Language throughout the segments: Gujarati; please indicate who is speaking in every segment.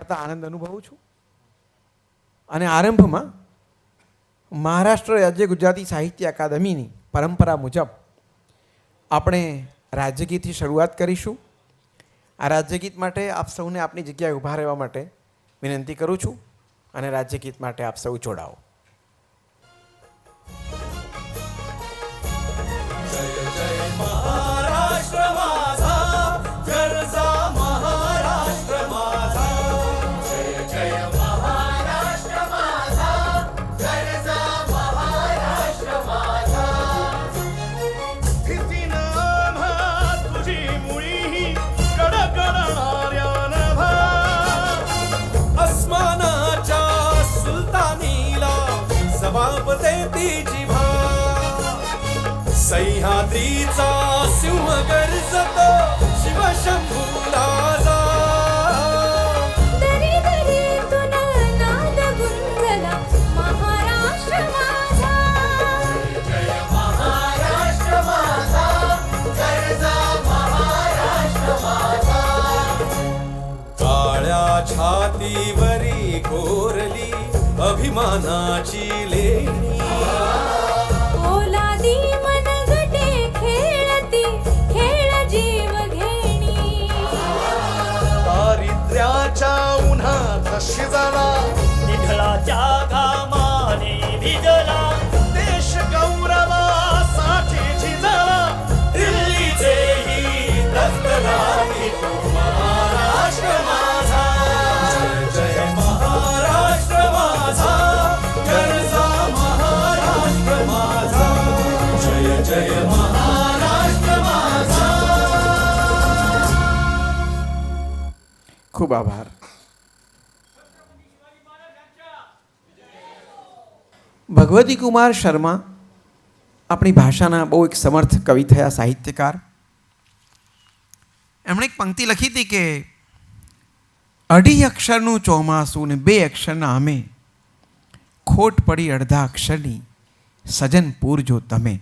Speaker 1: કરતાં આનંદ અનુભવું છું. અને આરંભમાં મહારાષ્ટ્ર રાજ્ય ગુજરાતી સાહિત્ય અકાદમીની પરંપરા મુજબ આપણે રાજ્યગીતથી શરૂઆત કરીશું. આ રાજ્યગીત માટે આપ સૌને આપની જગ્યાએ ઊભા રહેવા માટે વિનંતી કરું છું અને રાજ્યગીત માટે આપ સૌ જોડાઓ.
Speaker 2: सह्याद्रीचा सिंह गर्जतो शिवशंभू राजा दरी दरी तुना नाद गुंजला महाराष्ट्र माझा जय महाराष्ट्र माझा गर्जा महाराष्ट्र माझा काळ्या छातीवरी कोरली अभिमानाची लेणी शिजला निढळाच्या घामाने भिजला देश गौरवासाठी झिजला दिल्लीचे ही रक्त राही तो महाराष्ट्र माझा जय जय महाराष्ट्र माझा गर्जा महाराष्ट्र माझा जय जय महाराष्ट्र माझा.
Speaker 1: ખૂબ આભાર. ભગવતી કુમાર શર્મા આપણી ભાષાના બહુ એક સમર્થ કવિ થયા, સાહિત્યકાર. એમણે એક પંક્તિ લખી હતી કે 2.5 અક્ષરનું ચોમાસું ને 2 અક્ષરના અમે, ખોટ પડી 1/2 અક્ષરની સજન પૂરજો તમે.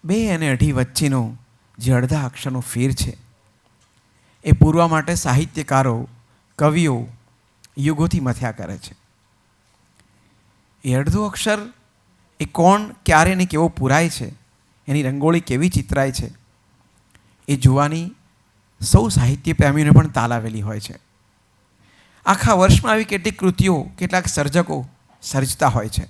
Speaker 1: 2 અને 2.5 વચ્ચેનો જે 1/2 અક્ષરનો ફેર છે એ પૂરવા માટે સાહિત્યકારો, કવિઓ યુગોથી મથ્યા કરે છે. એ 1/2 અક્ષર એ કોણ, ક્યારે ને કેવો પૂરાય છે, એની રંગોળી કેવી ચિતરાય છે, એ જોવાની સૌ સાહિત્ય પ્રેમીઓને પણ તાલાવેલી હોય છે. આખા વર્ષમાં આવી કેટલીક કૃતિઓ કેટલાક સર્જકો સર્જતા હોય છે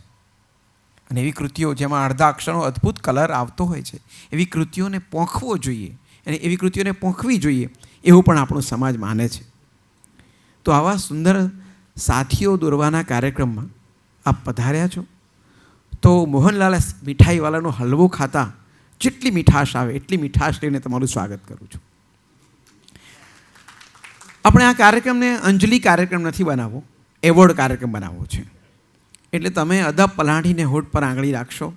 Speaker 1: અને એવી કૃતિઓ જેમાં 1/2 અક્ષરનો અદ્ભુત કલર આવતો હોય છે, એવી કૃતિઓને પોંખવો જોઈએ અને એવી કૃતિઓને પોંખવી જોઈએ એવું પણ આપણો સમાજ માને છે. તો આવા સુંદર સાથીઓ દોરવાના કાર્યક્રમમાં આપ પધાર્યા છો તો મોહનલાલ મીઠાઈવાલાનો હલવો ખાતા જેટલી મીઠાશ આવે એટલી મીઠાશ લઈને તમારું સ્વાગત કરું છું. આપણે આ કાર્યક્રમને અંજલિ કાર્યક્રમ નથી બનાવવો, એવોર્ડ કાર્યક્રમ બનાવવો છે. એટલે તમે અદબ પલાઠીને હોઠ પર આંગળી રાખશો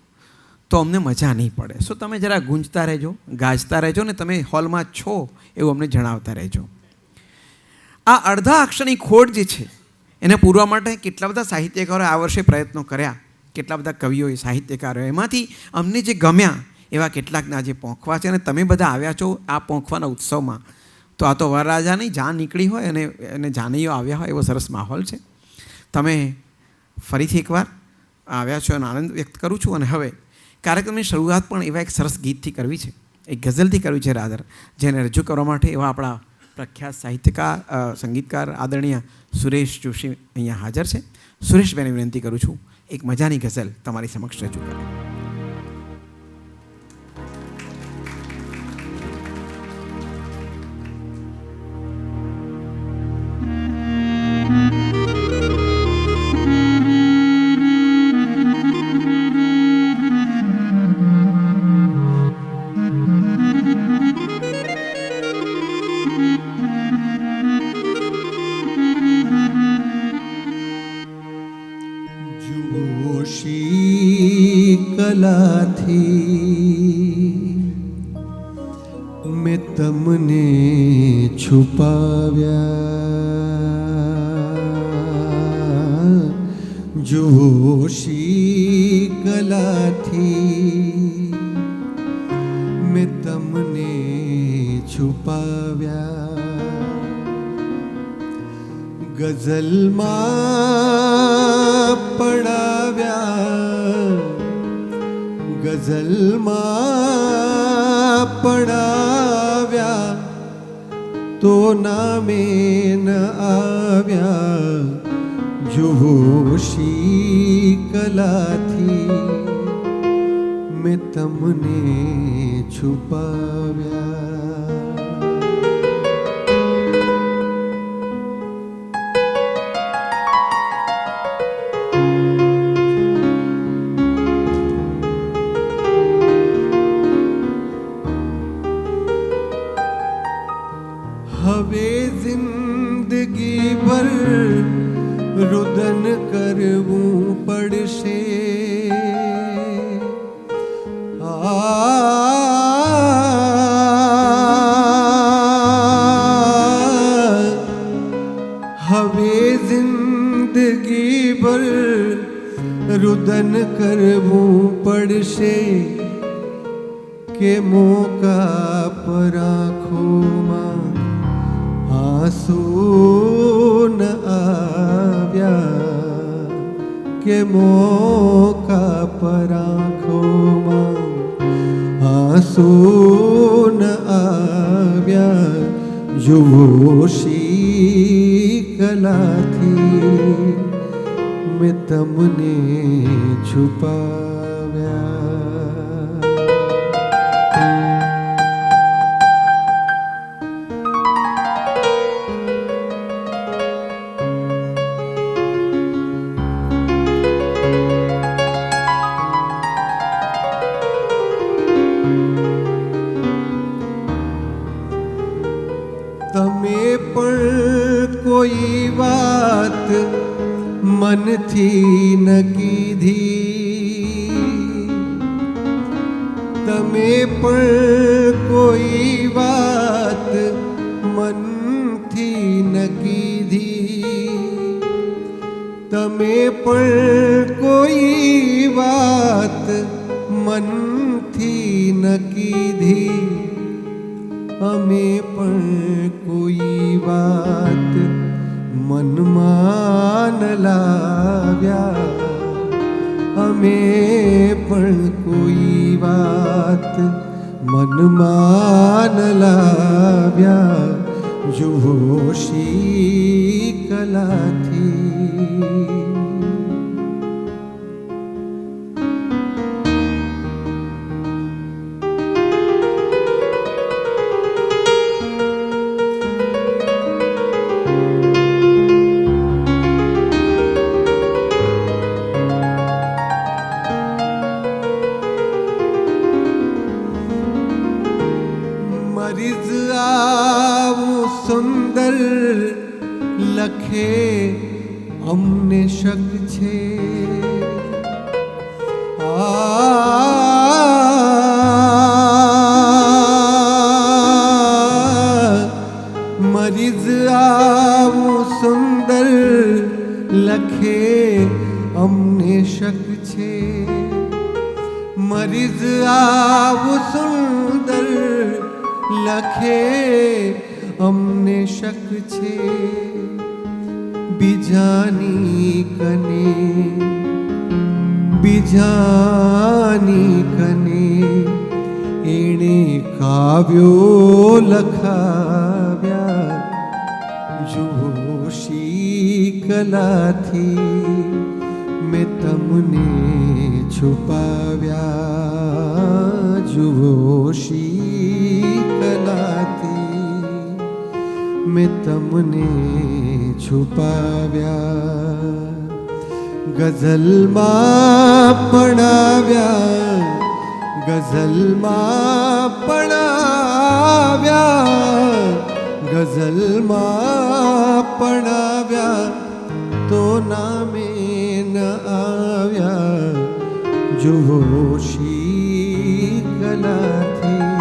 Speaker 1: તો અમને મજા નહીં પડે. સો તમે જરા ગુંજતા રહેજો, ગાજતા રહેજો ને તમે હોલમાં છો એવું અમને જણાવતા રહેજો. આ 1/2 અક્ષરની ખોટ જે છે એને પૂરવા માટે કેટલા બધા સાહિત્યકારોએ આ વર્ષે પ્રયત્નો કર્યા, કેટલા બધા કવિઓએ, સાહિત્યકારોએ. એમાંથી અમને જે ગમ્યા એવા કેટલાકના જે પોંખવા છે અને તમે બધા આવ્યા છો આ પોંખવાના ઉત્સવમાં. તો આ તો વરરાજાની જાન નીકળી હોય અને જાનૈયો આવ્યા હોય એવો સરસ માહોલ છે. તમે ફરીથી એકવાર આવ્યા છો એનો આનંદ વ્યક્ત કરું છું. અને હવે કાર્યક્રમની શરૂઆત પણ એવા એક સરસ ગીતથી કરવી છે, એક ગઝલથી કરવી છે રાધર, જેને રજૂ કરવા માટે એવા આપણા પ્રખ્યાત સાહિત્યકાર, સંગીતકાર આદરણીય સુરેશ જોશી અહીંયા હાજર છે. સુરેશભાઈને વિનંતી કરું છું એક મજાની ગઝલ તમારી સમક્ષ રજૂ કરે.
Speaker 3: મેં તમને છુપાવ્યા, જુઓ શીકલાથી મેં તમને છુપાવ્યા. ગઝલમાં પડાવ્યા, ગઝલમાં પડાવ્યા તો નામે ન આવ્યા. જુઓ શી કલાથી મેં તમને છુપાવ્યા. હવે જિંદગી ભર રુદન કરવું પડશે. હવે જિંદગી ભર રુદન કરવું પડશે કે મોકા પર આંખોમાં આંસુ ન આવ્યા, કે મોકા પર આંખોમાં આંસુ ન આવ્યા. જુઓ શી કલાથી મેં તમને છુપાવ્યા. તમે પણ કોઈ વાત મનથી ન કીધી, તમે પણ કોઈ વાત મનથી ન કીધી, તમે પણ કોઈ વાત મનથી ન કીધી. અમે પણ કોઈ વાત મનમાં ન લાવ્યા, અમે પણ કોઈ વાત મનમાં ન લાવ્યા. જુઓ શી કલાથી મરીઝ આવું સુંદર લખે અમને શક છે. મરીઝ આવું સુંદર લખે અમને શક છે. મરીઝ આવું સુંદર લખે અમને શક છે. બીજાની કને એણે કાવ્યો લખાવ્યા. જુઓ શી કલાથી મેં તમને છુપાવ્યા. જુઓ શી કલાથી મેં તમને છુપાવ્યા. ગઝલમાં પડાવ્યા, ગઝલમાં પડાવ્યા, ગઝલમાં પડાવ્યા તો નામે ન આવ્યા. જુઓ શી કલાથી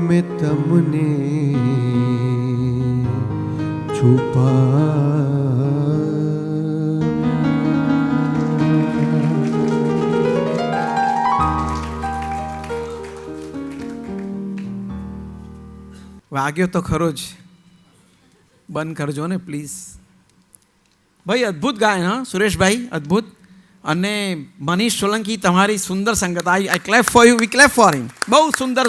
Speaker 3: મેં તમને છુપાવ્યા.
Speaker 1: વાગ્યો તો ખરો જ, બંધ કરજો ને પ્લીઝ. ભાઈ અદ્ભુત ગાયન, હા સુરેશભાઈ, અદ્ભુત. અને મનીષ સોલંકી, તમારી સુંદર સંગત. I clap for you, we clap for him. બહુ સુંદર,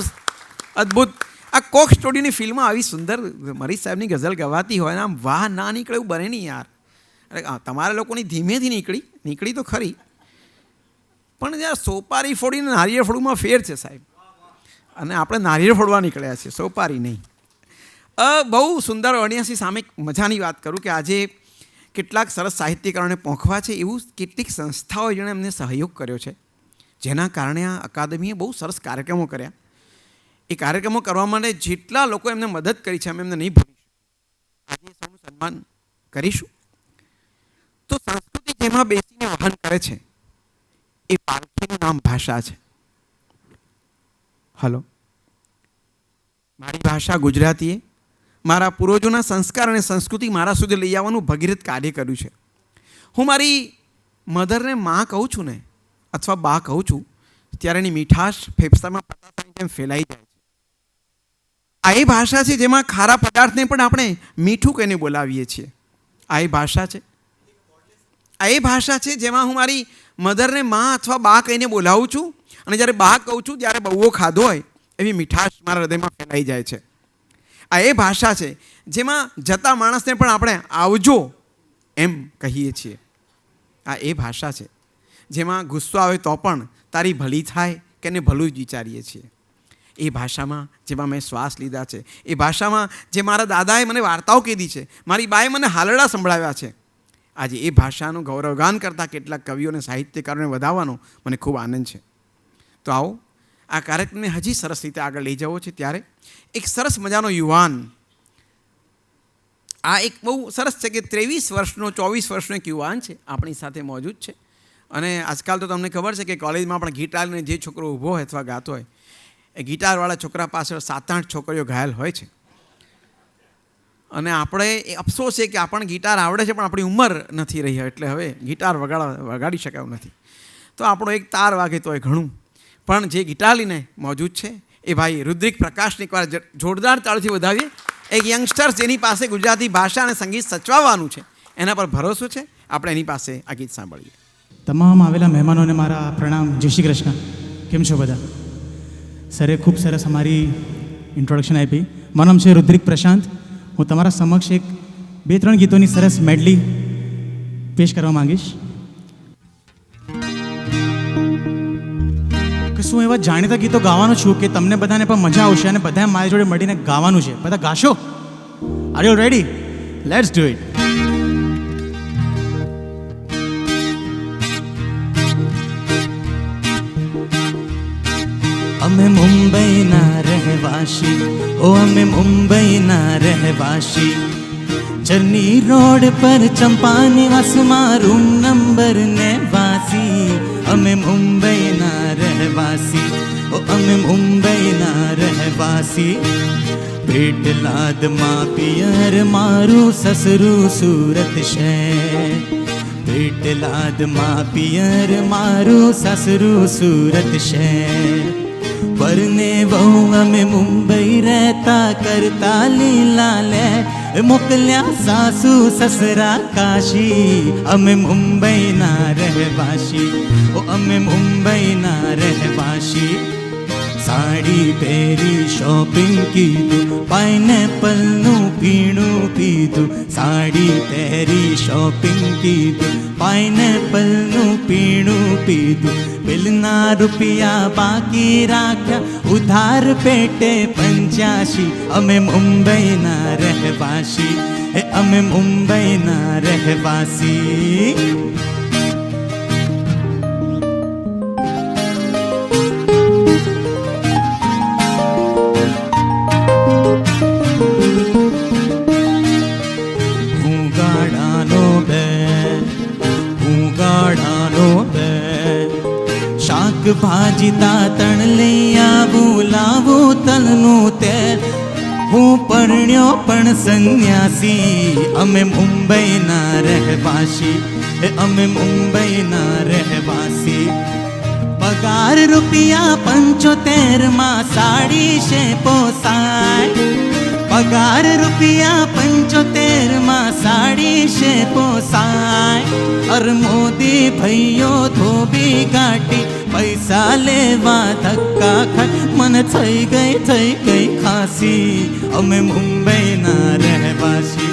Speaker 1: અદ્ભુત. આ કોક સ્ટુડિયોની ફિલ્મમાં આવી સુંદર મરીશ સાહેબની ગઝલ ગવાતી હોય ને આમ વાહ ના નીકળે એવું બને નહીં યાર. અરે તમારા લોકોની ધીમેથી નીકળી તો ખરી, પણ યાર સોપારી ફોડીને નારિયેળ ફોડવામાં ફેર છે સાહેબ. અને આપણે નારિયેળ ફોડવા નીકળ્યા છીએ, સોપારી નહીં. બહુ સુંદર. અણિયાસી સામે મજાની વાત કરું કે આજે કેટલાક સરસ સાહિત્યકારોને પહોંચવા છે એવું કેટલીક સંસ્થાઓ જેણે એમને સહયોગ કર્યો છે, જેના કારણે આ અકાદમીએ બહુ સરસ કાર્યક્રમો કર્યા. એ કાર્યક્રમો કરવા માટે જેટલા લોકો એમને મદદ કરી છે અમે એમને નહીં ભૂલીશું. આજે સૌનું સન્માન કરીશું. તો સંસ્કૃતિ જેમાં બેસીને વહન કરે છે એ પાલખીનું નામ ભાષા છે. હલો, મારી ભાષા ગુજરાતીએ મારા પૂર્વજોના સંસ્કાર અને સંસ્કૃતિ મારા સુધી લઈ આવવાનું ભગીરથ કાર્ય કર્યું છે. હું મારી મધરને માં કહું છું ને અથવા બા કહું છું ત્યારે એની મીઠાશ ફેફસામાં પતાસાની જેમ ફેલાઈ જાય છે. આ એ ભાષા છે જેમાં ખારા પદાર્થને પણ આપણે મીઠું કહીને બોલાવીએ છીએ. આ એ ભાષા છે. આ એ ભાષા છે જેમાં હું મારી મધરને માં અથવા બા કહીને બોલાવું છું અને જ્યારે બા કહું છું ત્યારે બહુઓ ખાધો હોય એવી મીઠાશ મારા હૃદયમાં ફેલાઈ જાય છે. આ એ ભાષા છે જેમાં જતા માણસને પણ આપણે આવજો એમ કહીએ છીએ. આ એ ભાષા છે જેમાં ગુસ્સો આવે તો પણ તારી ભલી થાય કે એને ભલું જ વિચારીએ છીએ. એ ભાષામાં જેમાં મેં શ્વાસ લીધા છે, એ ભાષામાં જે મારા દાદાએ મને વાર્તાઓ કીધી છે, મારી બાએ મને હાલરડા સંભળાવ્યા છે. આજે એ ભાષાનું ગૌરવગાન કરતા કેટલાક કવિઓ અને સાહિત્યકારોને વધાવવાનો મને ખૂબ આનંદ છે. તો આવો આ કાર્યક્રમને હજી સરસ રીતે આગળ લઈ જવો છે ત્યારે એક સરસ મજાનો યુવાન, આ એક બહુ સરસ છે કે 23 વર્ષનો 24 વર્ષનો એક યુવાન છે આપણી સાથે મોજૂદ છે. અને આજકાલ તો તમને ખબર છે કે કોલેજમાં પણ ગિટાર લઈને જે છોકરો ઊભો હોય અથવા ગાતો હોય એ ગિટારવાળા છોકરા પાછળ 7-8 છોકરીઓ ઘાયલ હોય છે. અને આપણે એ અફસોસ છે કે આપણને ગિટાર આવડે છે પણ આપણી ઉંમર નથી રહી એટલે હવે ગિટાર વગાડી શકાયું નથી. તો આપણો એક તાર વાગે તો એ ઘણું. પણ જે ગિટાર લઈને મોજૂદ છે એ ભાઈ રુદ્રિક પ્રકાશને એકવાર જોરદાર તાળથી વધાવીએ. એક યંગસ્ટર્સ જેની પાસે ગુજરાતી ભાષા અને સંગીત સચવાવાનું છે, એના પર ભરોસો છે. આપણે એની પાસે આ ગીત સાંભળીએ.
Speaker 4: તમામ આવેલા મહેમાનોને મારા પ્રણામ. જય શ્રી કૃષ્ણ. કેમ છો બધા? સરે ખૂબ સરસ અમારી ઇન્ટ્રોડક્શન આપી. મારું નામ છે રુદ્રિક પ્રશાંત. હું તમારા સમક્ષ એક 2-3 ગીતોની સરસ મેડલી પેશ કરવા માંગીશ. કે શું એવા જાણીતા ગીતો ગાવાનું છું કે તમને બધાને પણ મજા આવશે અને બધાએ મારી જોડે મળીને ગાવાનું છે. બધા ગાશો? Are you ready? Let's do it. અમે મુંબઈના રહેવાસી, ઓ અમે મુંબઈના રહેવાસી. ચરની રોડ પર ચંપા નિવાસમાં રૂમ નંબર 89. અમે મુંબઈના રહેવાસી, ઓ અમે મુંબઈના રહેવાસી. પેટલાદમાં પિયર મારું સસરું સુરત શહેર. પેટલાદમાં પિયર મારું સસરું સુરત શહેર. પરને બહુ અમે મુંબઈ રહેતા કરતા લીલા લે. મોકલ્યા સાસુ સસરા કાશી. અમે મુંબઈના રહેવાસી, ઓ અમે મુંબઈના રહેવાસી. સાડી પહેરી શોપિંગ કીધું, પાઇનેપલનું પીણું પીધું. સાડી પહેરી શોપિંગ કીધું, પાઇનેપલનું પીણું પીધું. બિલના રૂપિયા બાકી રાખ્યા, ઉધાર પેટે 85. અમે મુંબઈના રહેવાસી, એ અમે મુંબઈના રહેવાસી. ભાજી દાતણ લઈ આવું, લાવું તલનું તેલ. હું પરણ્યો પણ સંન્યાસી. અમે મુંબઈના રહેવાસી, એ અમે મુંબઈના રહેવાસી. પગાર રૂપિયા 75 સાડી છે પોસાય. પગાર રૂપિયા 75 વિશે પોસાય અર મોદી ભાઈઓ ધોબી ગાટી પૈસા લેવા ધક્કા ખાય મને થઈ ગઈ ખાસી અમે મુંબઈના રહેવાસી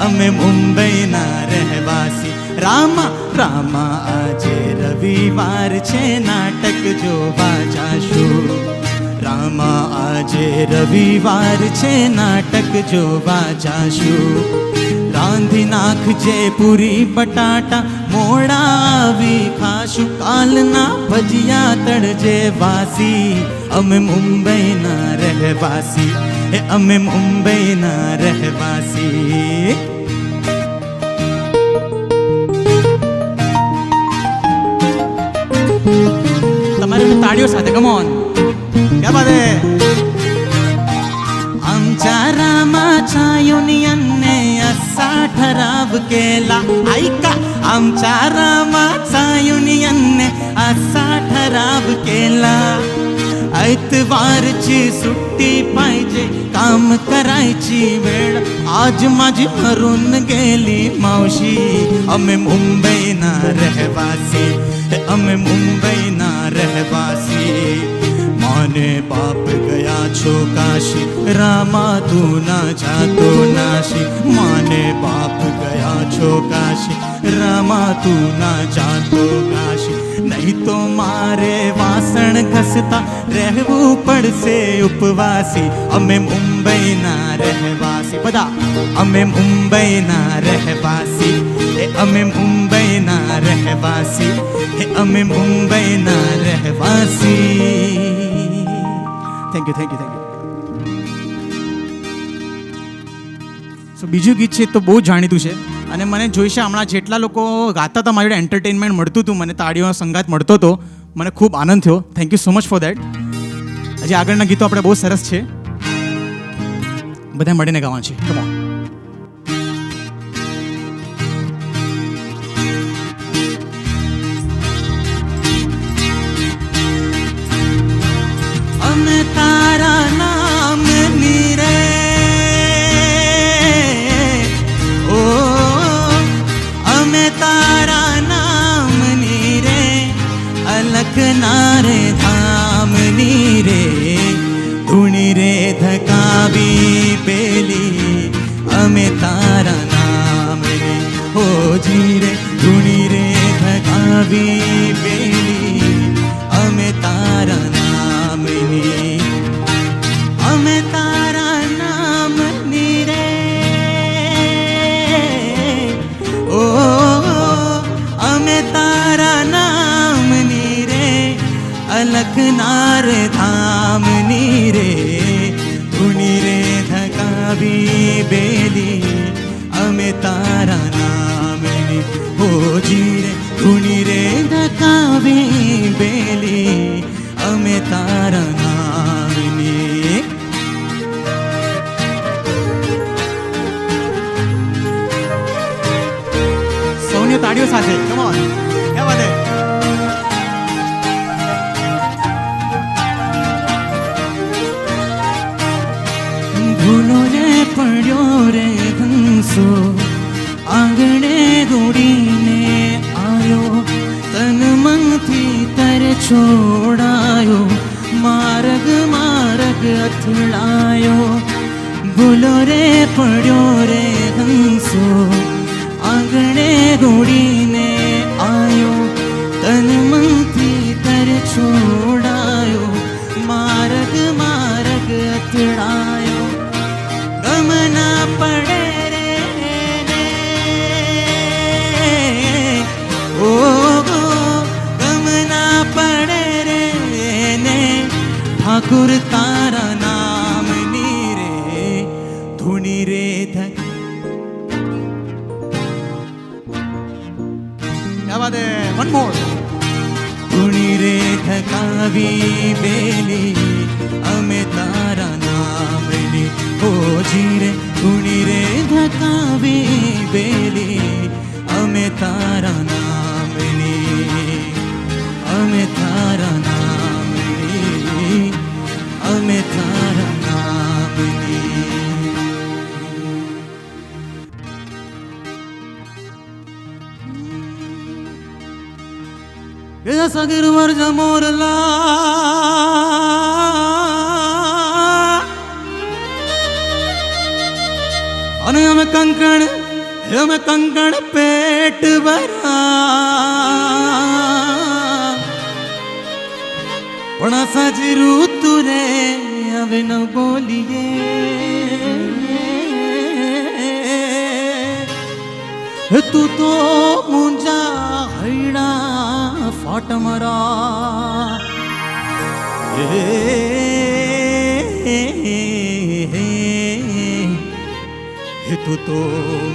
Speaker 4: અમે મુંબઈના રહેવાસી રામા રામા આજે રવિવાર છે નાટક જોવા જાશું રામા આજે રવિવાર છે નાટક જોવા જાશું રાંધી નાખજે પૂરી બટાટા મોડા આવી ખાશું કાલના ભજીયા તળજે વાસી અમે મુંબઈના રહેવાસી અમે મુંબઈના રહેવાસી તમારી તાળીઓ સાથે કમ ઓન क्या बात है आमच्या रामाच्या युनियनने असा ठराव केला ऐका आमच्या रामाचा युनियनने असा ठराव केला ऐतवारची सुट्टी पाहिजे काम करायची वेळ आज माझी हरून गेली मावशी અમે મુંબઈના રહેવાસી અમે મુંબઈના રહેવાસી माने बाप गया छो काशी रामा तू ना जातो नाशी माने बाप गया छो काशी रामा तू ना जातो काशी नहीं तो मारे वासण घसता रहवू पड़से उपवासी अमे मुंबई ना रहवासी बदा अमे मुंबई ना रहवासी अमे मुंबई ना रहवासी अमे मुंबई ना रहवासी થેન્ક યુ સો બીજું ગીત છે તો બહુ જાણીતું છે અને મને જોઈશે હમણાં જેટલા લોકો ગાતા હતા મારી એન્ટરટેનમેન્ટ મળતું હતું મને તાળીઓનો સંગાત મળતો હતો મને ખૂબ આનંદ થયો thank you so much for that હજી આગળના ગીતો આપણે બહુ સરસ છે બધા મળીને ગાવા છે કમ ઓન અમે તારા નામ નીરે ઓ અમે તારા નામ નીરે અલખના રે ધામ નીરે ધૂણી રે ધકાવી પેલી અમે તારા નામ રે હો જી રે ધૂણી રે ધકાવી પેલી અમે તારા અમે તારા નામની રે ઓ અમે તારા નામની રે અલખનાર ધામની રે ધૂણી રે ધકાવી બેલી અમે તારા નામની હોજી રે ધૂણી રે ધકાવી બેલી અમે તારા નામની સૌને તાળીઓ સાથે કમ ઓન क्या बात है ભૂલો ને પડ્યો રે ઘંસો આંગણે દોડીને આવ્યો તન મનથી તર છોડાયો માર્ગ અથડાયો ભૂલો રે પડ્યો રે હંસો આંગણે દોડીને આવ્યો તન મનથી તર છોડાયો માર્ગ અથડાયો ગમ ના પડે રે ઓ ગમ ના પડે રે ને ઠાकुर તારા નામની રે ધૂણી રે क्या बात है वन मोर ધૂણી રે ધકાવી બેલી અમે તારા નામની હોજી રે ધૂણી રે ધકાવી બેલી અમે તારા નામની અમે તારા નામની અમે તારા નામની સગીર વર્જ મોરલા અને અમે કંકણ પેટ ભરા પણ સાજી ઋતુ રે હવે ન બોલીએ તું તો મુંજા હૈડા ફાટ મરા તું તો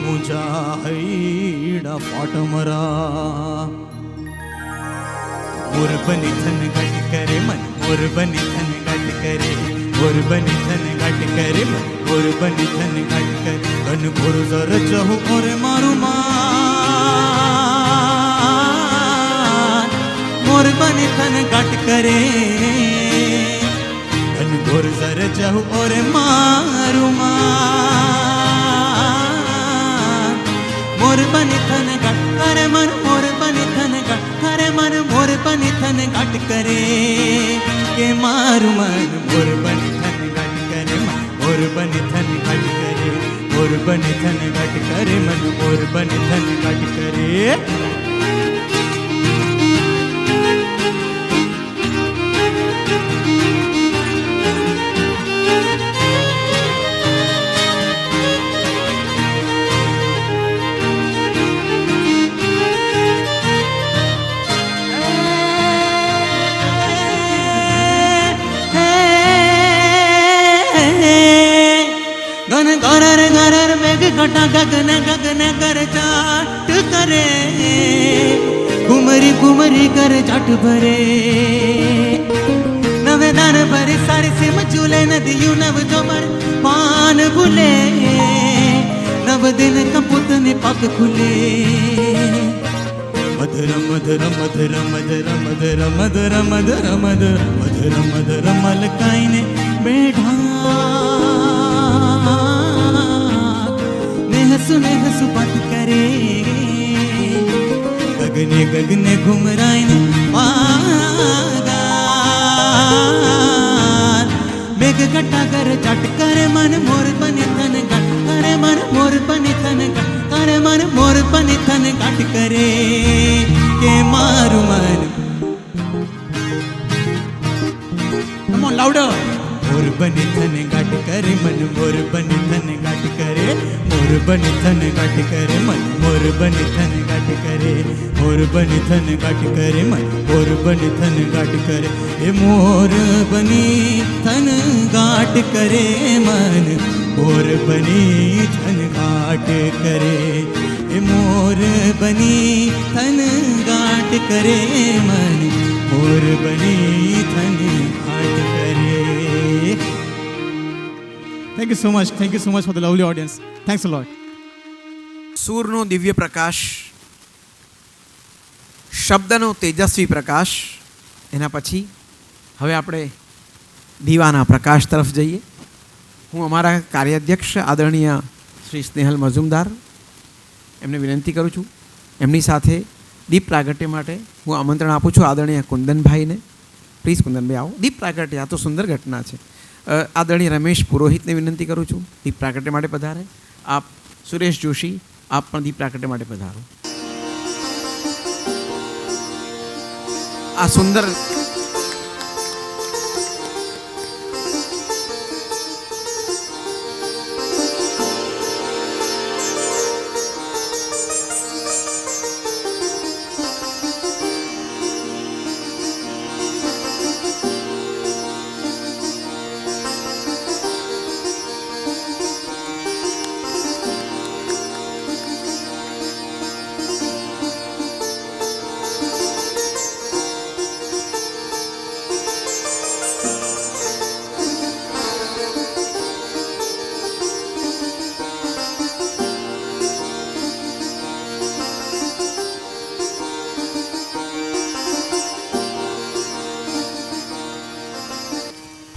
Speaker 4: મુંજા હૈડા ફાટ મરા मोर बनी धन घट करे मन मोर बनी धन घट करे मोर बनी धन घट करे मन मोर बनी धन घट करे बन मोर जर चहु और मारू मान मोर बनी धन घट करे बन मोर जर चहु और मारू मान मोर बनी धन घट करे मन मोर बनी धन घट करे मन मोर बनी धन घट करे के मारू मन मोर बनी धन घट करे मन मोर बनी धन घट करे मोर बनी धन घट करे मन मोर बनी धन घट करे गरर मेघ घटा गगन गगन कर जाट करे घुमरी घुमरी कर जाट भरे नवे दान भरे सारे सिम झूले नदियों नव जोबर पान भूले नव दिन कपुत ने पग खुले मधुर मधुर मधुर मधुर मधुर मधुर मधुर मधुर मधुर मधुर मलकाई ने बैठा सुने हसु बात करे गगने गगने घुमराइन पागार मेघ घटा कर चट करे मन मोर बनी धन घट करे मन मोर बनी धन घट करे मन मोर बनी धन घट करे के मारू मन Come on, louder. मोर बनी धन घट करे मन मोर बनी धन घट करे मोर बनी धन घट करे मन मोर बनी धन घट करे मोर बनी धन घट करे मन मोर बनी धन घट करे ए मोर बनी धन घाट करे मन मोर बनी धन घाट करे ए मोर बनी धन घाट करे मन मोर बनी धन घाट करे. Thank you so much for the lovely audience. Thanks a lot.
Speaker 1: સૂરનો દિવ્ય પ્રકાશ, શબ્દનો તેજસ્વી પ્રકાશ, એના પછી હવે આપણે દીવાના પ્રકાશ તરફ જઈએ. હું અમારા કાર્યાધ્યક્ષ આદરણીય શ્રી સ્નેહલ મઝુમદાર એમને વિનંતી કરું છું, એમની સાથે દીપ પ્રાગટ્ય માટે હું આમંત્રણ આપું છું આદરણીય કુંદનભાઈને. પ્લીઝ કુંદનભાઈ આવો. દીપ પ્રાગટ્ય આ તો સુંદર ઘટના છે. આદરણીય રમેશ પુરોહિતને વિનંતી કરું છું દીપ પ્રાગટ્ય માટે પધારે. આપ સુરેશ જોશી આપ પણ દીપ પ્રાગટ્ય માટે પધારો. આ સુંદર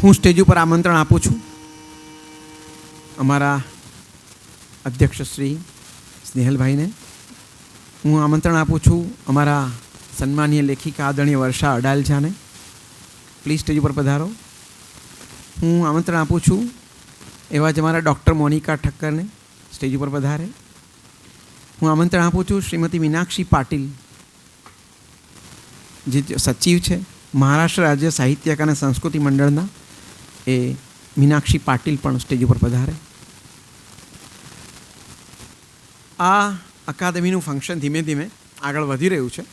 Speaker 1: હું સ્ટેજ ઉપર આમંત્રણ આપું છું અમારા અધ્યક્ષ શ્રી સ્નેહલભાઈને. હું આમંત્રણ આપું છું અમારા સન્માનીય લેખિકા આદરણીય વર્ષા અડાલજાને પ્લીઝ સ્ટેજ ઉપર પધારો. હું આમંત્રણ આપું છું એવા જ અમારા ડૉક્ટર મોનિકા ઠક્કરને સ્ટેજ ઉપર પધારે. હું આમંત્રણ આપું છું શ્રીમતી મીનાક્ષી પાટીલ, જે સચિવ છે મહારાષ્ટ્ર રાજ્ય સાહિત્યક અને સંસ્કૃતિ મંડળના, એ મીનાક્ષી પાટીલ પણ સ્ટેજ ઉપર પધારે. આ અકાદમીનું ફંક્શન ધીમે ધીમે આગળ વધી રહ્યું છે.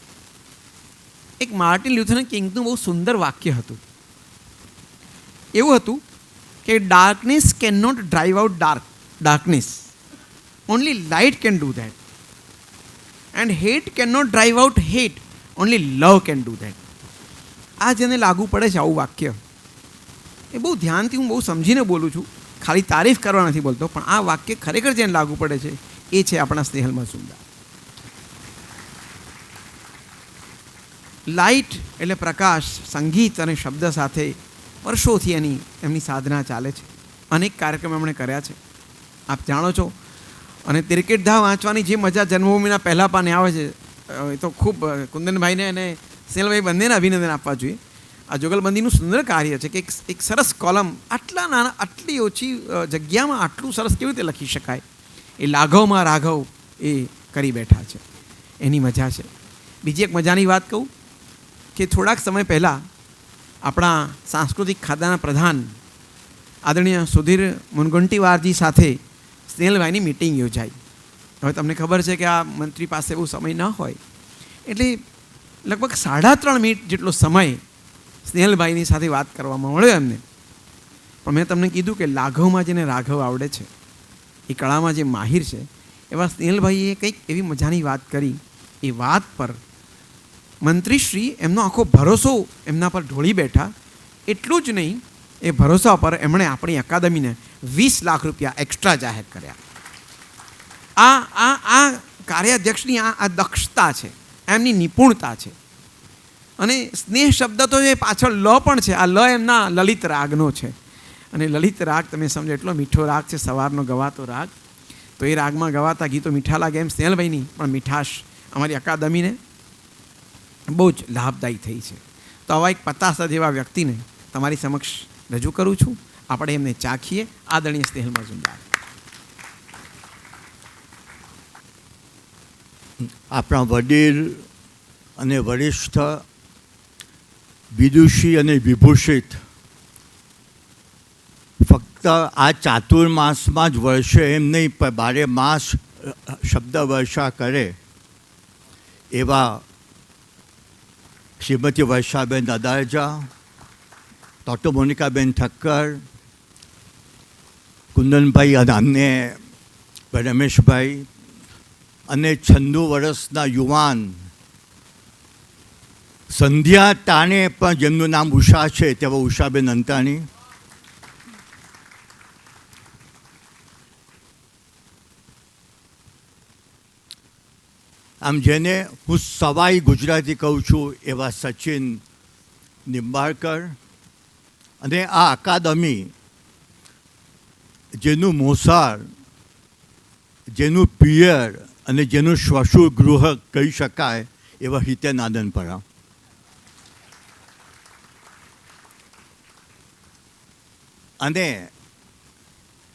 Speaker 1: એક માર્ટિન લ્યુથર કિંગનું બહુ સુંદર વાક્ય હતું. એવું હતું કે darkness can not drive out darkness, only light can do that, and hate can not drive out hate, only love can do that. આ જેને લાગુ પડે છે આવું વાક્ય, એ બહુ ધ્યાનથી હું બહુ સમજીને બોલું છું, ખાલી તારીફ કરવા નથી બોલતો, પણ આ વાક્ય ખરેખર જેને લાગુ પડે છે એ છે આપણા સ્નેહલ મજુમદાર. લાઇટ એટલે પ્રકાશ, સંગીત અને શબ્દ સાથે વર્ષોથી એમની સાધના ચાલે છે. અનેક કાર્યક્રમ એમણે કર્યા છે, આપ જાણો છો. અને તિરકેટધા વાંચવાની જે મજા જન્મભૂમિના પહેલા પાને આવે છે, એ તો ખૂબ કુંદનભાઈને અને સ્નેહલભાઈ બંનેને અભિનંદન આપવા જોઈએ. આ જુગલબંધીનું સુંદર કાર્ય છે કે એક સરસ કોલમ આટલી ઓછી જગ્યામાં આટલું સરસ કેવી રીતે લખી શકાય, એ લાઘવમાં રાઘવ એ કરી બેઠા છે, એની મજા છે. બીજી એક મજાની વાત કહું કે થોડાક સમય પહેલાં આપણા સાંસ્કૃતિક ખાતાના પ્રધાન આદરણીય સુધીર મુનગંટીવારજી સાથે સ્નેહલભાઈની મિટિંગ યોજાઈ. હવે તમને ખબર છે કે આ મંત્રી પાસે બહુ સમય ન હોય, એટલે લગભગ 3.5 મિનિટ જેટલો સમય સ્નેહલભાઈની સાથે વાત કરવામાં મળ્યો એમને. પણ મેં તમને કીધું કે લાઘવમાં જેને રાઘવ આવડે છે, એ કળામાં જે માહિર છે, એવા સ્નેહલભાઈએ કંઈક એવી મજાની વાત કરી. એ વાત પર મંત્રીશ્રી એમનો આખો ભરોસો એમના પર ઢોળી બેઠા. એટલું જ નહીં, એ ભરોસા પર એમણે આપણી અકાદમીને 20 લાખ રૂપિયા એક્સ્ટ્રા જાહેર કર્યા. આ કાર્યાધ્યક્ષની આ દક્ષતા છે, એમની નિપુણતા છે. અને સ્નેહ શબ્દ તો એ પાછળ લ પણ છે. આ લ એમના લલિત રાગનો છે. અને લલિત રાગ તમે સમજો એટલો મીઠો રાગ છે, સવારનો ગવાતો રાગ. તો એ રાગમાં ગવાતા ગીતો મીઠા લાગે, એમ સ્નેહલભાઈની પણ મીઠાશ અમારી અકાદમીને બહુ જ લાભદાયી થઈ છે. તો આવા એક પતાસા જેવા વ્યક્તિને તમારી સમક્ષ રજૂ કરું છું. આપણે એમને ચાખીએ. આદરણીય સ્નેહલ મજુમદાર.
Speaker 5: આપણા વડીલ અને વરિષ્ઠ વિદુષી અને વિભૂષિત ફક્ત આ ચાતુર્માસમાં જ વર્ષે એમ નહીં, પણ 12 માસ શબ્દ વર્ષા કરે એવા શ્રીમતી વર્ષાબેન અડાલજા, ડૉક્ટર મોનિકાબેન ઠક્કર, કુંદનભાઈ અને અન્ય રમેશભાઈ, અને 96 વર્ષના યુવાન સંધ્યા ટાણે પણ જેમનું નામ ઉષા છે તેવા ઉષાબેન અંતાણી, આમ જેને હું સવાઈ ગુજરાતી કહું છું એવા સચિન નિંબાળકર, અને આ અકાદમી જેનું મોસાળ, જેનું પિયર અને જેનું શ્વશુર ગૃહ કહી શકાય એવા હિતેન આનંદપરા. અને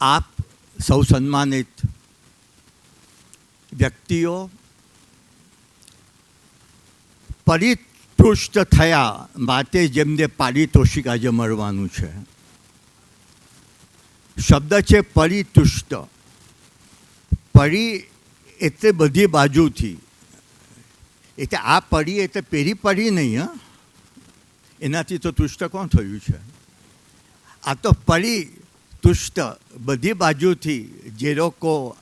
Speaker 5: આપ સૌ સન્માનિત વ્યક્તિઓ પરિતુષ્ટ થયા માટે જેમને પારિતોષિક આજે મળવાનું છે. શબ્દ છે પરિતુષ્ટ. પરી એટલે બધી બાજુથી, એટલે આ પરી એટલે પેરી પરી નહીં, હા, એનાથી તો તુષ્ટ કોણ થયું છે? આ તો પરિતુષ્ટ, બધી બાજુથી જે લોકો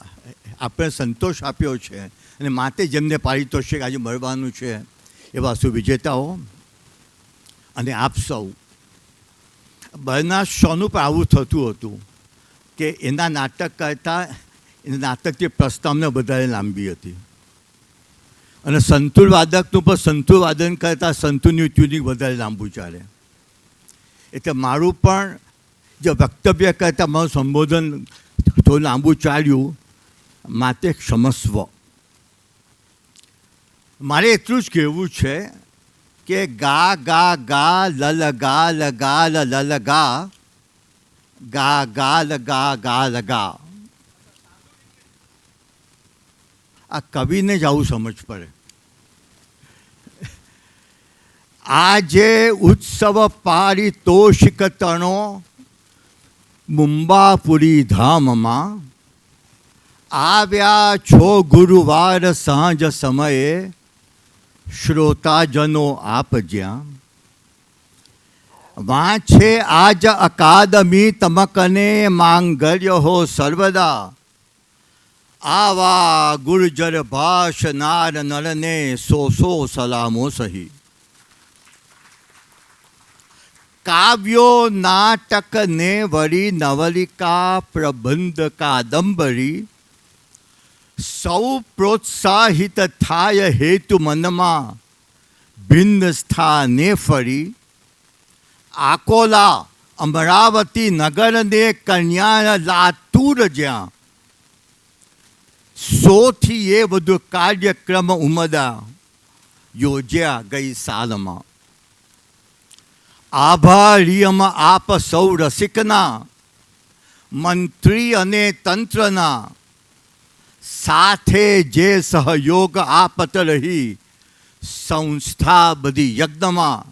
Speaker 5: આપણે સંતોષ આપ્યો છે અને માટે જેમને પારિતોષિક આજે મળવાનું છે એવા સુવિજેતાઓ. અને આપ સૌ બર્નાર્ડ શોનું પણ આવું થતું હતું કે એના નાટક કરતાં એના નાટકની પ્રસ્તાવના વધારે લાંબી હતી, અને સંતુર વાદકનું પણ સંતુર વાદન કરતાં સંતુરની ટ્યુનિંગ વધારે લાંબુ ચાલે. એટલે મારું પણ જે વક્તવ્ય કરતાં મારું સંબોધન થોડું લાંબુ ચાલ્યું, માટે ક્ષમસ્વ. મારે એટલું જ કહેવું છે કે ગા ગા ગા લલ ગા લ ગા લ લલ ગા ગા ગા લ ગા ગા લ ગા. આ કવિને જ આવું સમજ પડે. આજે ઉત્સવ પારિતોષિક તણો મુંબાપુરી ધામમાં આવ્યા છો ગુરુવાર સાંજ સમયે શ્રોતાજનો આપ જ્યાં વાંચે આજ અકાદમી તમકને માંગલ્ય હો સર્વદા આવા ગુર્જર ભાષનાર નરને સો સલામો સહી. કાવ્યો નાટક ને વળી નવલિકા પ્રબંધ કાદંબરી સૌ પ્રોત્સાહિત થાય હેતુ મનમાં ભિન્ન સ્થાને ફરી આકોલા અમરાવતી નગરને કન્યા લાતુર જ્યાં સોથી એ બધું કાર્યક્રમ ઉમદા યોજ્યા ગઈ સાલમાં. આભારીયમ આપ સૌ રસિકના મંત્રી અને તંત્રના સાથે જે સહયોગ આપત રહી સંસ્થા બધી યજ્ઞમાં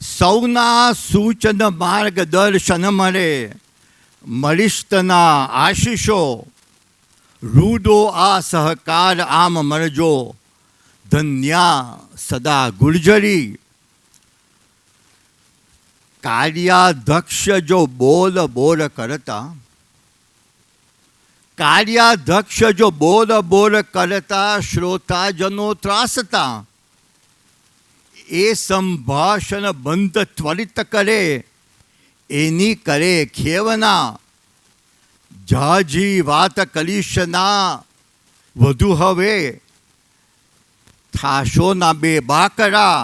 Speaker 5: સૌના સૂચન માર્ગદર્શન મળે મરિષ્ઠના આશીષો રૂડો આ સહકાર આમ મળજો ધન્યા સદા ગુર્જરી. કાર્યાધ્યક્ષ જો બોલ બોલ કરતા કાર્યાધ્યક્ષ જો બોલ બોલ કરતા શ્રોતાજનો ત્રાસતા એ સંભાષણ બંધ ત્વરિત કરે એની કરે ખેવના જાજી વાત કલીશના વધુ હવે થાશો ના બે બાકરા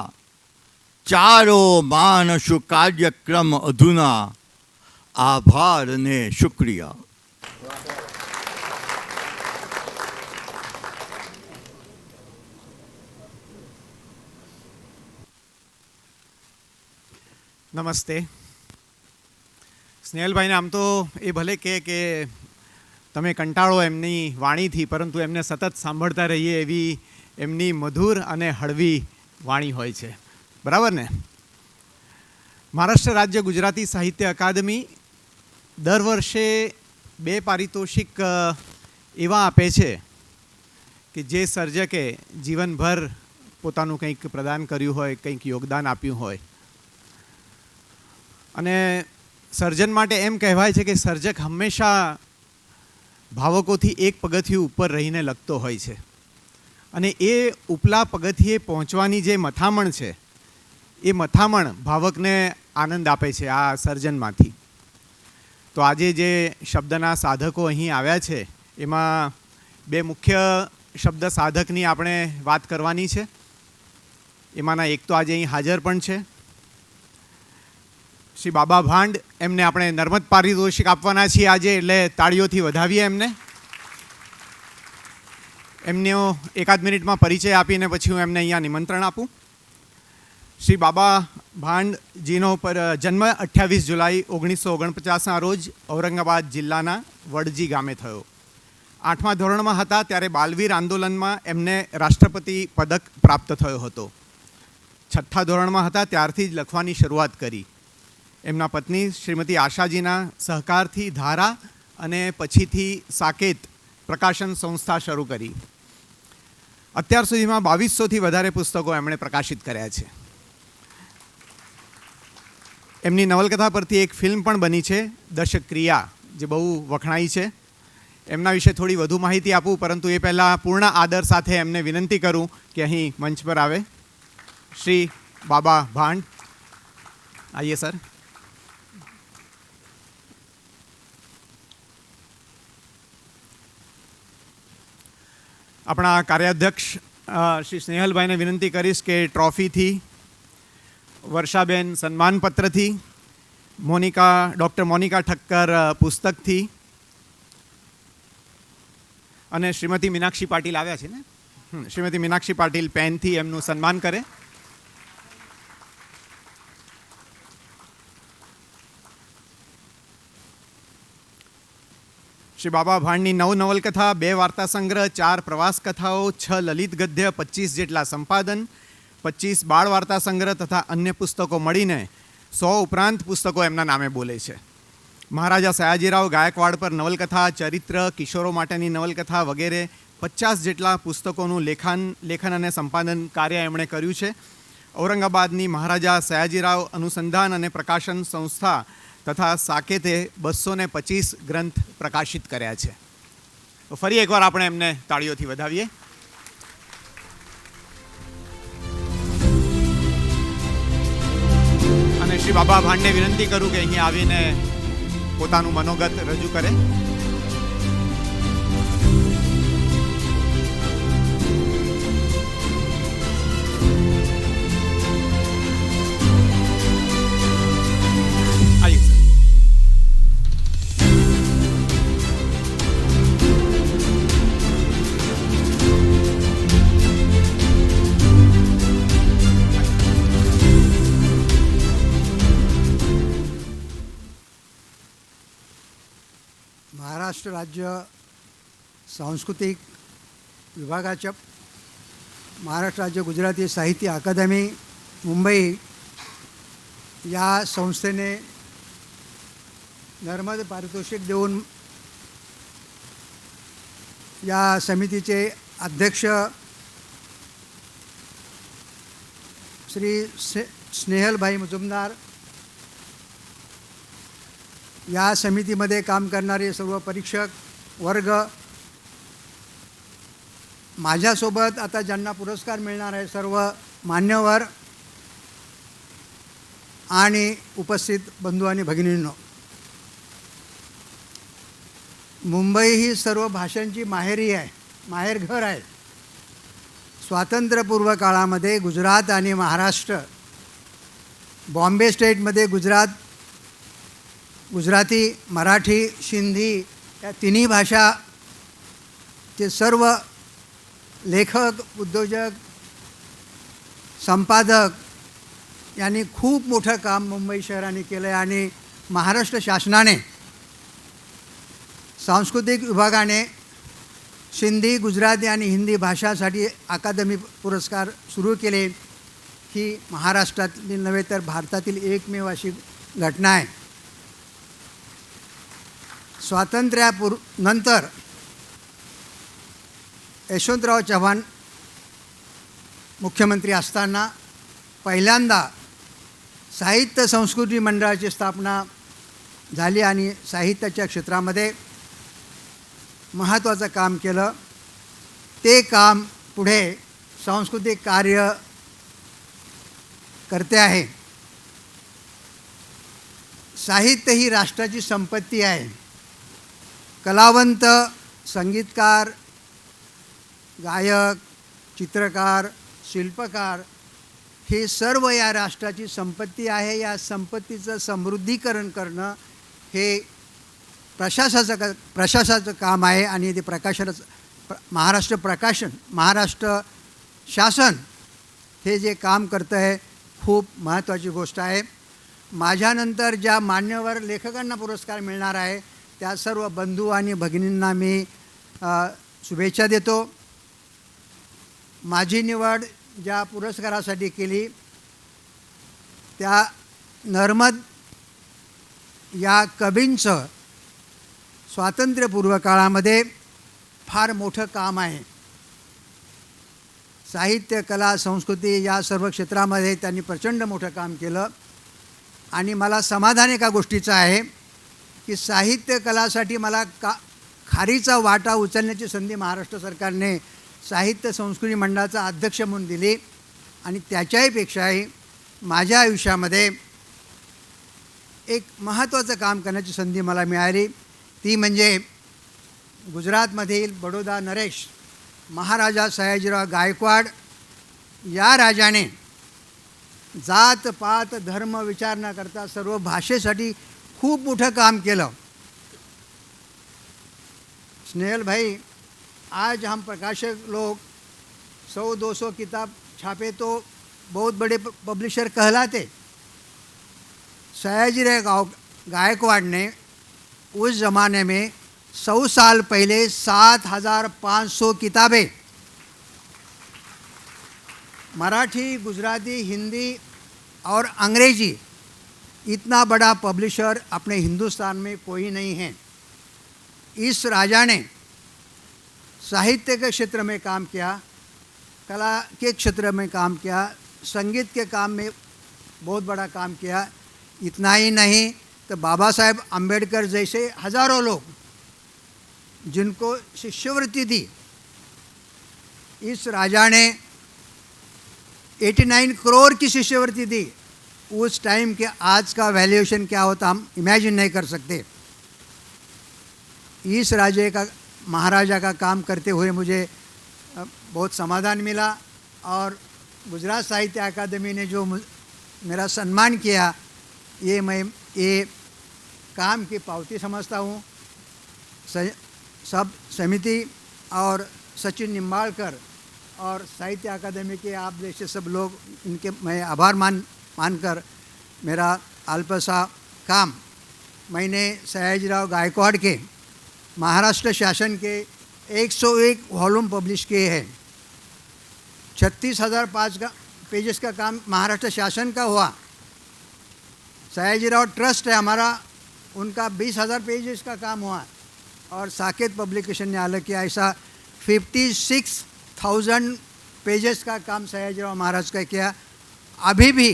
Speaker 5: ચારો માણસુ કાર્યક્રમ અધુના આભાર ને શુક્રિયા.
Speaker 6: નમસ્તે. સ્નેહલભાઈને આમ તો એ ભલે કહે કે તમે કંટાળો એમની વાણીથી, પરંતુ એમને સતત સાંભળતા રહીએ એવી એમની મધુર અને હળવી વાણી હોય છે. બરાબર ને? મહારાષ્ટ્ર રાજ્ય ગુજરાતી સાહિત્ય અકાદમી દર વર્ષે 2 પારિતોષિક એવા આપે છે કે જે સર્જકે જીવનભર પોતાનું કંઈક પ્રદાન કર્યું હોય, કંઈક યોગદાન આપ્યું હોય. અને સર્જન માટે એમ કહેવાય છે કે સર્જક હંમેશા ભાવકોથી એક પગથિયું ઉપર રહીને લખતો હોય છે. અને એ ઉપલા પગથિયે પહોંચવાની જે મથામણ છે એ મથામણ ભાવકને આનંદ આપે છે આ સર્જનમાંથી. તો આજે જે શબ્દના સાધકો અહીં આવ્યા છે એમાં 2 મુખ્ય શબ્દ સાધકની આપણે વાત કરવાની છે. એમાંના એક તો આજે અહીં હાજર પણ છે, શ્રી બાબા ભાંડ. એમને આપણે નર્મદ પારિતોષિક આપવાના છીએ આજે, એટલે તાળીઓથી વધાવીએ એમને. એમનો 1-8 મિનિટમાં પરિચય આપીને પછી હું એમને અહીંયા નિમંત્રણ આપું. શ્રી બાબા ભાંડજીનો જન્મ 28 જુલાઈ 1949ના રોજ ઔરંગાબાદ જિલ્લાના વડજી ગામે થયો. 8મા ધોરણમાં હતા ત્યારે બાલવીર આંદોલનમાં એમને રાષ્ટ્રપતિ પદક પ્રાપ્ત થયો હતો. 6થા ધોરણમાં હતા ત્યારથી જ લખવાની શરૂઆત કરી. એમના પત્ની શ્રીમતી આશાજીના સહકારથી ધારા અને પછીથી સાકેત પ્રકાશન સંસ્થા શરૂ કરી. અત્યાર સુધીમાં 2200થી વધારે પુસ્તકો એમણે પ્રકાશિત કર્યા છે. એમની નવલકથા પરથી એક ફિલ્મ પણ બની છે, દશક્રિયા, જે બહુ વખણાઈ છે. એમના વિશે થોડી વધુ માહિતી આપું, પરંતુ એ પહેલાં પૂર્ણ આદર સાથે એમને વિનંતી કરું કે અહીં મંચ પર આવે. શ્રી બાબા ભાંડ, આઈએ સર. આપણા કાર્યાધ્યક્ષ શ્રી સ્નેહલભાઈને વિનંતી કરીશ કે ટ્રોફીથી, વર્ષાબેન સન્માનપત્રથી, ડૉક્ટર મોનિકા ઠક્કર પુસ્તકથી અને શ્રીમતી મીનાક્ષી પાટીલ આવ્યા છે ને, શ્રીમતી મીનાક્ષી પાટીલ પેનથી એમનું સન્માન કરે. શ્રી બાબા ભાંડની 9 નવલકથા, 2 વાર્તા સંગ્રહ, 4 પ્રવાસ કથાઓ, 6 લલિત ગદ્ય, 25 જેટલા સંપાદન, 25 બાળ વાર્તા સંગ્રહ તથા અન્ય પુસ્તકો મળીને 100 ઉપરાંત પુસ્તકો એમના નામે બોલે છે. મહારાજા સયાજીરાવ ગાયકવાડ પર નવલકથા, ચરિત્ર, કિશોરો માટેની નવલકથા વગેરે 50 જેટલા પુસ્તકોનું લેખન અને સંપાદન કાર્ય એમણે કર્યું છે. ઔરંગાબાદની મહારાજા સયાજીરાવ અનુસંધાન અને પ્રકાશન સંસ્થા તથા સાકેતે 225 ગ્રંથ પ્રકાશિત કર્યા છે. તો ફરી એકવાર આપણે એમને તાળીઓથી વધાવીએ. અને શ્રી બાબા ભાંડને વિનંતી કરું કે અહીં આવીને પોતાનું મનોગત રજૂ કરે. આઈએ સર.
Speaker 7: महाराष्ट्र राज्य सांस्कृतिक विभागाच्या महाराष्ट्र राज्य गुजराती साहित्य अकादमी मुंबई या संस्थेने नर्मद पारितोषिक देऊन या समितीचे अध्यक्ष श्री स्नेहलभाई मुजुमदार, या समितीमध्ये काम करणारे सर्व परीक्षक वर्ग, माझ्यासोबत आता ज्यांना पुरस्कार मिळणार आहे सर्व मान्यवर आणि उपस्थित बंधू आणि भगिनींनो, मुंबई ही सर्व भाषांची माहेरी आहे, माहेरघर आहे. स्वातंत्र्यपूर्व काळामध्ये गुजरात आणि महाराष्ट्र, बॉम्बे स्टेटमध्ये गुजराती, मराठी, सिंधी या तिन्ही भाषाचे सर्व लेखक, उद्योजक, संपादक यांनी खूप मोठं काम मुंबई शहराने केलं आहे. आणि महाराष्ट्र शासनाने सांस्कृतिक विभागाने सिंधी, गुजराती आणि हिंदी भाषासाठी अकादमी पुरस्कार सुरू केले. ही महाराष्ट्रातील नव्हे तर भारतातील एकमेव अशी घटना आहे. स्वातंत्र्यानंतर यशवंतराव चव्हाण मुख्यमंत्री असताना पहिल्यांदा साहित्य संस्कृती मंडळाची स्थापना झाली आणि साहित्याच्या क्षेत्रामध्ये महत्त्वाचं काम केलं. ते काम पुढे सांस्कृतिक कार्य करते आहे. साहित्य ही राष्ट्राची संपत्ती आहे. कलावंत, संगीतकार, गायक, चित्रकार, शिल्पकार हे सर्व या राष्ट्राची संपत्ती आहे. या संपत्तीचं समृद्धीकरण करणं हे प्रशासनाचं काम आहे. आणि ते महाराष्ट्र शासन हे जे काम करतं आहे खूप महत्त्वाची गोष्ट आहे. माझ्यानंतर ज्या मान्यवर लेखकांना पुरस्कार मिळणार आहे त्या सर्व बंधू आणि भगिनींना मी शुभेच्छा देतो. माझी निवड ज्या पुरस्कारासाठी केली त्या नर्मद या कवींचं स्वातंत्र्यपूर्व काळामध्ये फार मोठं काम आहे. साहित्य, कला, संस्कृती या सर्व क्षेत्रामध्ये त्यांनी प्रचंड मोठं काम केलं. आणि मला समाधान एका गोष्टीचं आहे की साहित्य कलासाठी मला खारीचा वाटा उचलण्याची संधी महाराष्ट्र सरकारने साहित्य संस्कृती मंडळाचा अध्यक्ष म्हणून दिली. आणि त्याच्याहीपेक्षाही माझ्या आयुष्यामध्ये एक महत्त्वाचं काम करण्याची संधी मला मिळाली. ती म्हणजे गुजरातमधील बडोदा नरेश महाराजा सयाजीराव गायकवाड या राजाने जात पात धर्म विचार न करता सर्व भाषेसाठी खूप मोठं काम केलं. स्नेहल भाई, आज हम प्रकाशक लोग 100-200 किताब छापे तो बहुत बड़े पब्लिशर कहलाते। सयाजीराव गायकवाड़ ने उस ज़माने में 100 साल पहले 7,500 किताबें मराठी, गुजराती, हिंदी और अंग्रेजी, इतना बड़ा पब्लिशर अपने हिंदुस्तान में कोई नहीं है। इस राजा ने साहित्य के क्षेत्र में काम किया, कला के क्षेत्र में काम किया, संगीत के काम में बहुत बड़ा काम किया। इतना ही नहीं तो बाबा साहेब अम्बेडकर जैसे हज़ारों लोग जिनको शिष्यवृत्ति दी, इस राजा ने 89 करोड़ की शिष्यवृत्ति दी। उस टाइम के आज का वैल्यूएशन क्या होता हम इमेजिन नहीं कर सकते। इस महाराजा का काम करते हुए मुझे बहुत समाधान मिला और गुजरात साहित्य अकादमी ने जो मेरा सम्मान किया, ये मैं ये काम की पावती समझता हूँ। सब समिति और सचिन निम्बाड़कर और साहित्य अकादमी के आप जैसे सब लोग, इनके मैं आभार मानकर मेरा अल्पसा काम मैंने सयाजीराव गायकवाड़ के महाराष्ट्र शासन के 101 वॉल्यूम पब्लिश किए हैं। 36,005 पेजेस का काम महाराष्ट्र शासन का हुआ। सयाजीराव ट्रस्ट है हमारा, उनका 20,000 पेजेस का काम हुआ और साकेत पब्लिकेशन ने अलग किया। ऐसा 56,000 पेजेस का काम सयाजीराव महाराज का किया। अभी भी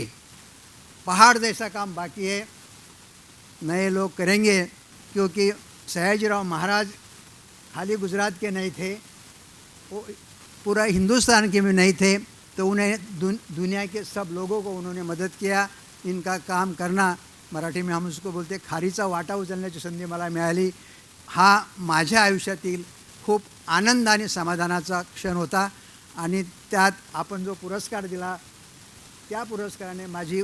Speaker 7: पहाड़ जैसा काम बाकी है, नए लोग करेंगे, क्योंकि सयाजीराव महाराज खाली गुजरात के नहीं थे, वो पूरा हिंदुस्तान के भी नहीं थे, तो उन्हें दुनिया के सब लोगों को उन्होंने मदत किया। इनका काम करना, मराठी में हम उसको बोलते खारीचा वाटा उचलण्याची संधी मला मिळाली। हा माझ्या आयुष्यातील खूप आनंद आणि समाधानाचा क्षण होता आणि त्यात आपण जो पुरस्कार दिला, त्या पुरस्काराने माझी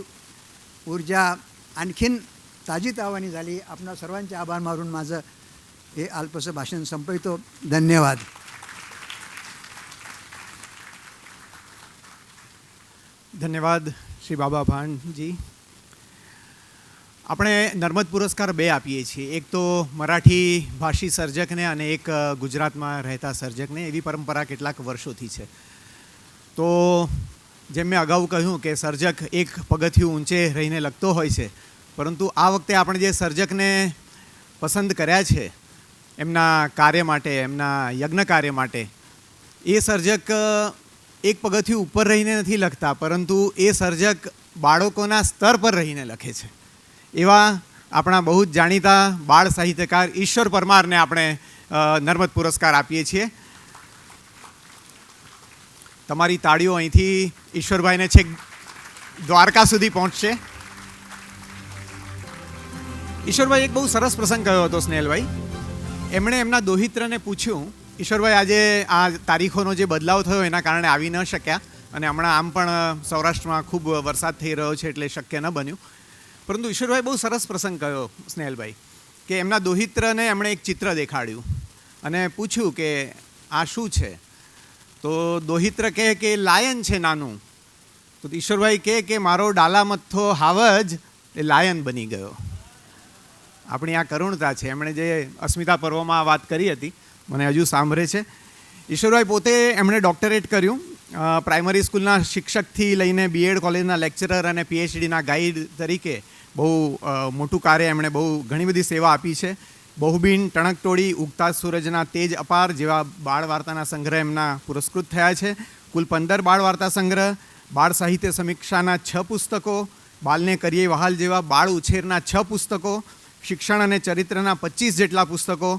Speaker 7: ऊर्जा आणखीन ताजीतावानी झाली। आपणा सर्वांचे आभार मानून माझं हे अल्पसं भाषण संपवितो। धन्यवाद।
Speaker 6: ધન્યવાદ શ્રી બાબા ભાણજી. આપણે નર્મદ પુરસ્કાર બે આપીએ છીએ, એક તો મરાઠી ભાષી સર્જકને અને એક ગુજરાતમાં રહેતા સર્જકને. એવી પરંપરા કેટલાક વર્ષોથી છે. તો જેમ મેં અગાઉ કહ્યું કે સર્જક એક પગથિયું ઊંચે રહીને લખતો હોય છે, પરંતુ આ વખતે આપણે જે સર્જકને પસંદ કર્યા છે એમના કાર્ય માટે, એમના યજ્ઞ કાર્ય માટે, એ સર્જક એક પગથિયું ઉપર રહીને નથી લખતા, પરંતુ એ સર્જક બાળકોના સ્તર પર રહીને લખે છે. એવા આપણા બહુ જ જાણીતા બાળ સાહિત્યકાર ઈશ્વર પરમારને આપણે નર્મદ પુરસ્કાર આપીએ છીએ. તમારી તાળીઓ અહીંથી ઈશ્વરભાઈને છેક દ્વારકા સુધી પહોંચશે. ઈશ્વરભાઈ એક બહુ સરસ પ્રસંગ કયો હતો સ્નેહલભાઈ. એમણે એમના દોહિત્રને પૂછ્યું, ઈશ્વરભાઈ આજે આ તારીખોનો જે બદલાવ થયો એના કારણે આવી ન શક્યા અને હમણાં આમ પણ સૌરાષ્ટ્રમાં ખૂબ વરસાદ થઈ રહ્યો છે એટલે શક્ય ન બન્યું, પરંતુ ઈશ્વરભાઈ બહુ સરસ પ્રસંગ કયો સ્નેહલભાઈ કે એમના દોહિત્રને એમણે એક ચિત્ર દેખાડ્યું અને પૂછ્યું કે આ શું છે? તો દોહિત્ર કહે કે લાયન છે નાનું. તો ઈશ્વરભાઈ કહે કે મારો ડાલા મથ્થો હાવજ એ લાયન બની ગયો. આપણી આ કરુણતા છે. એમણે જે અસ્મિતા પર્વમાં વાત કરી હતી, મને હજુ સાંભળે છે. ઈશ્વરભાઈ પોતે એમણે ડૉક્ટરેટ કર્યું. પ્રાઇમરી સ્કૂલના શિક્ષકથી લઈને બીએડ કોલેજના લેક્ચરર અને પીએચડીના ગાઈડ તરીકે બહુ મોટું કાર્ય એમણે બહુ ઘણી બધી સેવા આપી છે. બહુબીન, ટણકટોળી, ઉગતા સૂરજના તેજ અપાર જેવા બાળ વાર્તાના સંગ્રહ એમના પુરસ્કૃત થયા છે. કુલ 15 બાળ વાર્તા સંગ્રહ, બાળ સાહિત્ય સમીક્ષાના 6 પુસ્તકો, બાલને કરીએ વહાલ જેવા બાળ ઉછેરના 6 પુસ્તકો, શિક્ષણ અને ચરિત્રના 25 જેટલા પુસ્તકો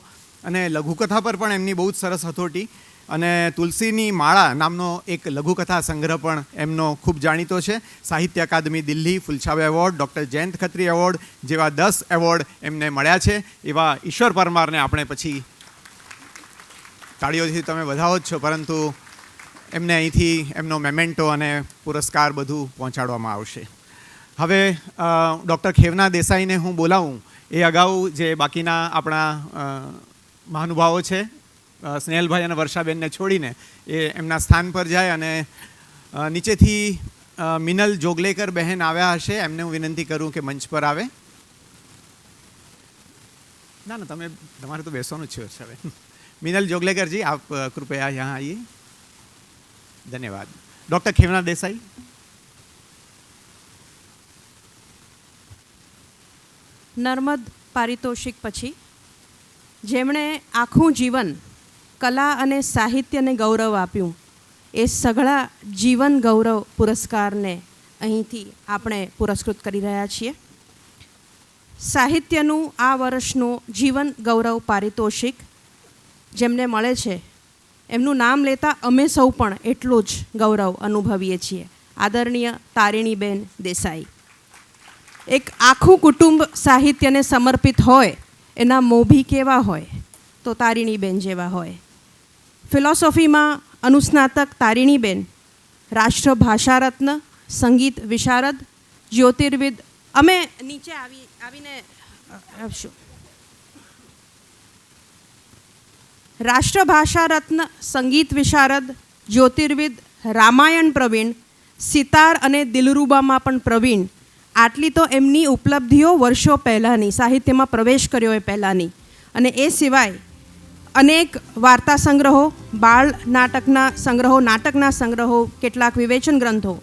Speaker 6: અને લઘુકથા પર પણ એમની બહુ જ સરસ હથોટી. અને તુલસીની માળા નામનો એક લઘુકથા સંગ્રહ પણ એમનો ખૂબ જાણીતો છે. સાહિત્ય અકાદમી દિલ્હી ફુલછાવે award, doctor Jayant Khatri award જેવા 10 એવોર્ડ એમને મળ્યા છે. એવા ઈશ્વર પરમારને આપણે પછી તાળીઓથી તમે વધાવો જ છો, પરંતુ એમને અહીંથી એમનો મેમેન્ટો અને પુરસ્કાર બધું પહોંચાડવામાં આવશે. હવે ડૉક્ટર ખેવના દેસાઈને હું બોલાવું એ અગાઉ જે બાકીના આપણા મહાનુભાવો છે સ્નેહલભાઈ અને વર્ષાબેનને છોડીને એ એમના સ્થાન પર જાય અને નીચેથી મિનલ જોગલેકર બહેન આવ્યા હશે, એમને હું વિનંતી કરું કે મંચ પર આવે. ના ના, તમારે તો બેસવાનું જ છે વર્ષાબેન. મિનલ જોગલેकर जी, आप कृपया यहाँ आइए. धन्यवाद. डॉक्टर खेवना देसाई.
Speaker 8: નર્મદ પારિતોષિક પછી જેમણે આખું જીવન કલા અને સાહિત્યને ગૌરવ આપ્યું, એ સઘળા જીવન ગૌરવ પુરસ્કારને અહીંથી આપણે પુરસ્કૃત કરી રહ્યા છીએ. સાહિત્યનું આ વર્ષનું જીવન ગૌરવ પારિતોષિક જેમને મળે છે, એમનું નામ લેતા અમે સૌ પણ એટલું જ ગૌરવ અનુભવીએ છીએ. આદરણીય તારીણીબેન દેસાઈ. એક આખું કુટુંબ સાહિત્યને સમર્પિત હોય, એના મોભી કેવા હોય તો તારીણીબેન જેવા હોય. ફિલોસોફીમાં અનુસ્નાતક તારીણીબેન રાષ્ટ્રભાષા રત્ન, સંગીત વિશારદ, જ્યોતિર્વિદ. અમે નીચે આવીને આવશું. રાષ્ટ્રભાષા રત્ન, સંગીત વિશારદ, જ્યોતિર્વિદ, રામાયણ પ્રવીણ, સિતાર અને દિલરૂબામાં પણ પ્રવીણ. આટલી તો એમની ઉપલબ્ધિઓ વર્ષો પહેલાંની, સાહિત્યમાં પ્રવેશ કર્યો એ પહેલાંની. અને એ સિવાય અનેક વાર્તા સંગ્રહો, બાળ નાટકના સંગ્રહો, કેટલાક વિવેચન ગ્રંથો.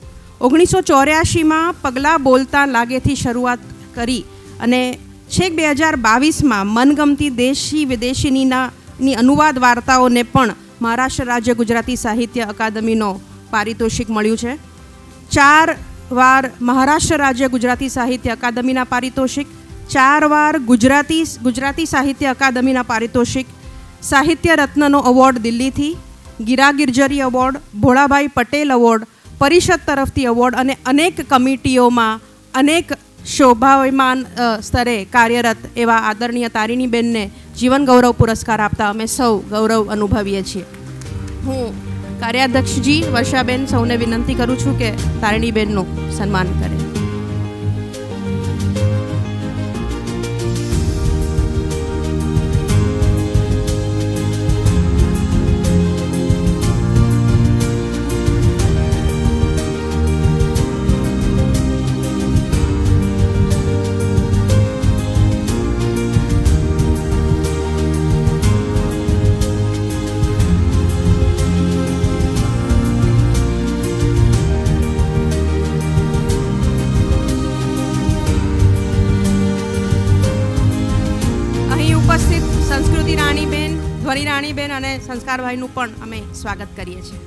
Speaker 8: 1984માં પગલાં બોલતા લાગેથી શરૂઆત કરી અને છેક 2022માં મનગમતી દેશી વિદેશીની અનુવાદ વાર્તાઓને પણ મહારાષ્ટ્ર રાજ્ય ગુજરાતી સાહિત્ય અકાદમીનો પારિતોષિક મળ્યું છે. 4 વાર મહારાષ્ટ્ર રાજ્ય ગુજરાતી સાહિત્ય અકાદમીના પારિતોષિક, 4 વાર ગુજરાતી સાહિત્ય અકાદમીના પારિતોષિક, સાહિત્ય રત્નનો એવોર્ડ દિલ્હીથી, ગીરા ગિરજરી એવોર્ડ, ભોળાભાઈ પટેલ એવોર્ડ, પરિષદ તરફથી એવોર્ડ અને અનેક કમિટીઓમાં અનેક શોભાયમાન સ્તરે કાર્યરત એવા આદરણીય તારીણીબેનને જીવન ગૌરવ પુરસ્કાર આપતા અમે સૌ ગૌરવ અનુભવીએ છીએ. હું કાર્યાધ્યક્ષજી વર્ષાબેન સૌને વિનંતી કરું છું કે તારીણીબેનનું સન્માન કરે. સંસ્કૃતિ રાણીબેન, ધ્વનિ રાણીબેન અને સંસ્કારભાઈનું પણ અમે સ્વાગત કરીએ છીએ.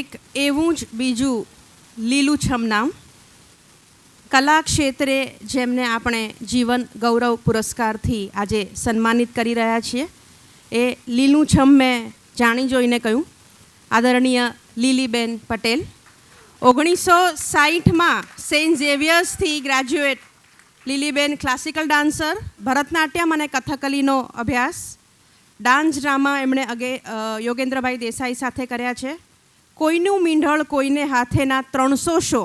Speaker 8: એક એવું જ બીજું લીલુંછમ નામ, કલા ક્ષેત્રે જેમને આપણે જીવન ગૌરવ પુરસ્કારથી આજે સન્માનિત કરી રહ્યા છીએ, એ લીલુંછમ મેં જાણી જોઈને કહ્યું. આદરણીય લીલીબેન પટેલ. 1960માં સેન્ટ ઝેવિયર્સથી graduate Liliben classical dancer, Bharatanatyam અને કથકલીનો અભ્યાસ, ડાન્સ ડ્રામા એમણે યોગેન્દ્રભાઈ દેસાઈ સાથે કર્યા છે. કોઈનું મીંઢળ કોઈને હાથેના 300 શો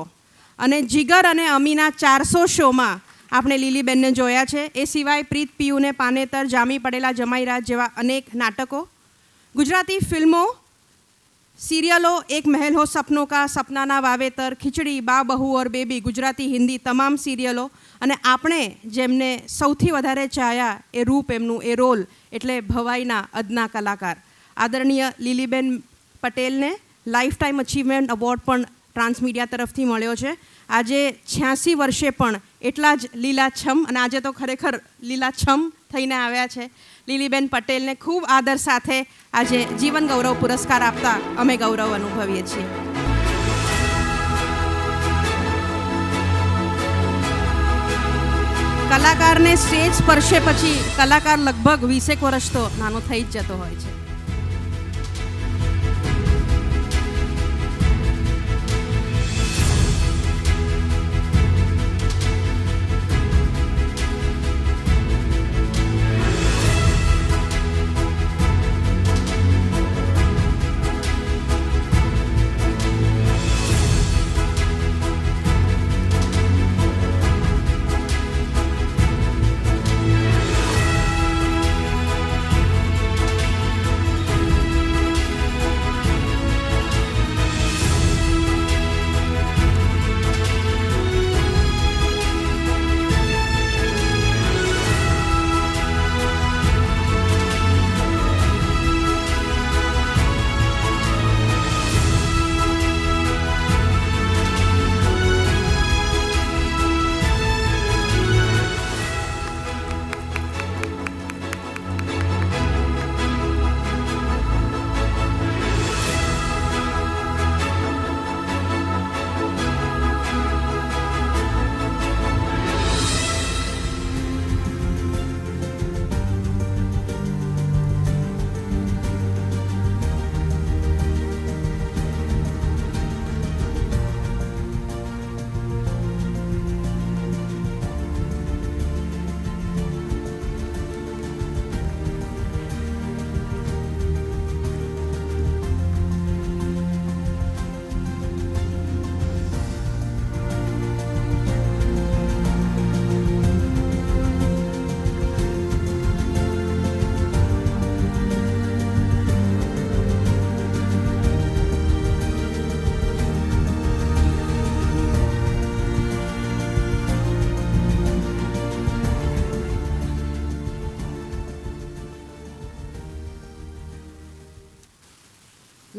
Speaker 8: અને જીગર અને અમીના 400 શોમાં આપણે લીલીબેનને જોયા છે. એ સિવાય પ્રીત પિયુને પાનેતર, જામી પડેલા જમાઈરાજ જેવા અનેક નાટકો, ગુજરાતી ફિલ્મો, सीरियलों एक महल हो सपनों का, सपनाना वावेतर, खिचड़ी, बा बहू और बेबी, गुजराती हिंदी તમામ સિરિયલો અને આપણે જેમને સૌથી વધારે ચાહ્યા એ રૂપ એમનું, એ રોલ એટલે ભવાઈના અદના કલાકાર આદરણીય લીલીબેન પટેલને લાઈફ ટાઈમ અચીવમેન્ટ એવોર્ડ પણ ટ્રાન્સમીડિયા તરફથી મળ્યો છે. આજે 86 વર્ષે પણ એટલા જ લીલાછમ, અને આજે તો ખરેખર લીલાછમ થઈને આવ્યા છે. લીલીબેન પટેલને ખૂબ આદર સાથે આજે જીવન ગૌરવ પુરસ્કાર આપતા અમે ગૌરવ અનુભવીએ છીએ. કલાકારને સ્ટેજ સ્પર્શે પછી કલાકાર લગભગ 20 વર્ષ તો નાનો થઈ જ જતો હોય છે.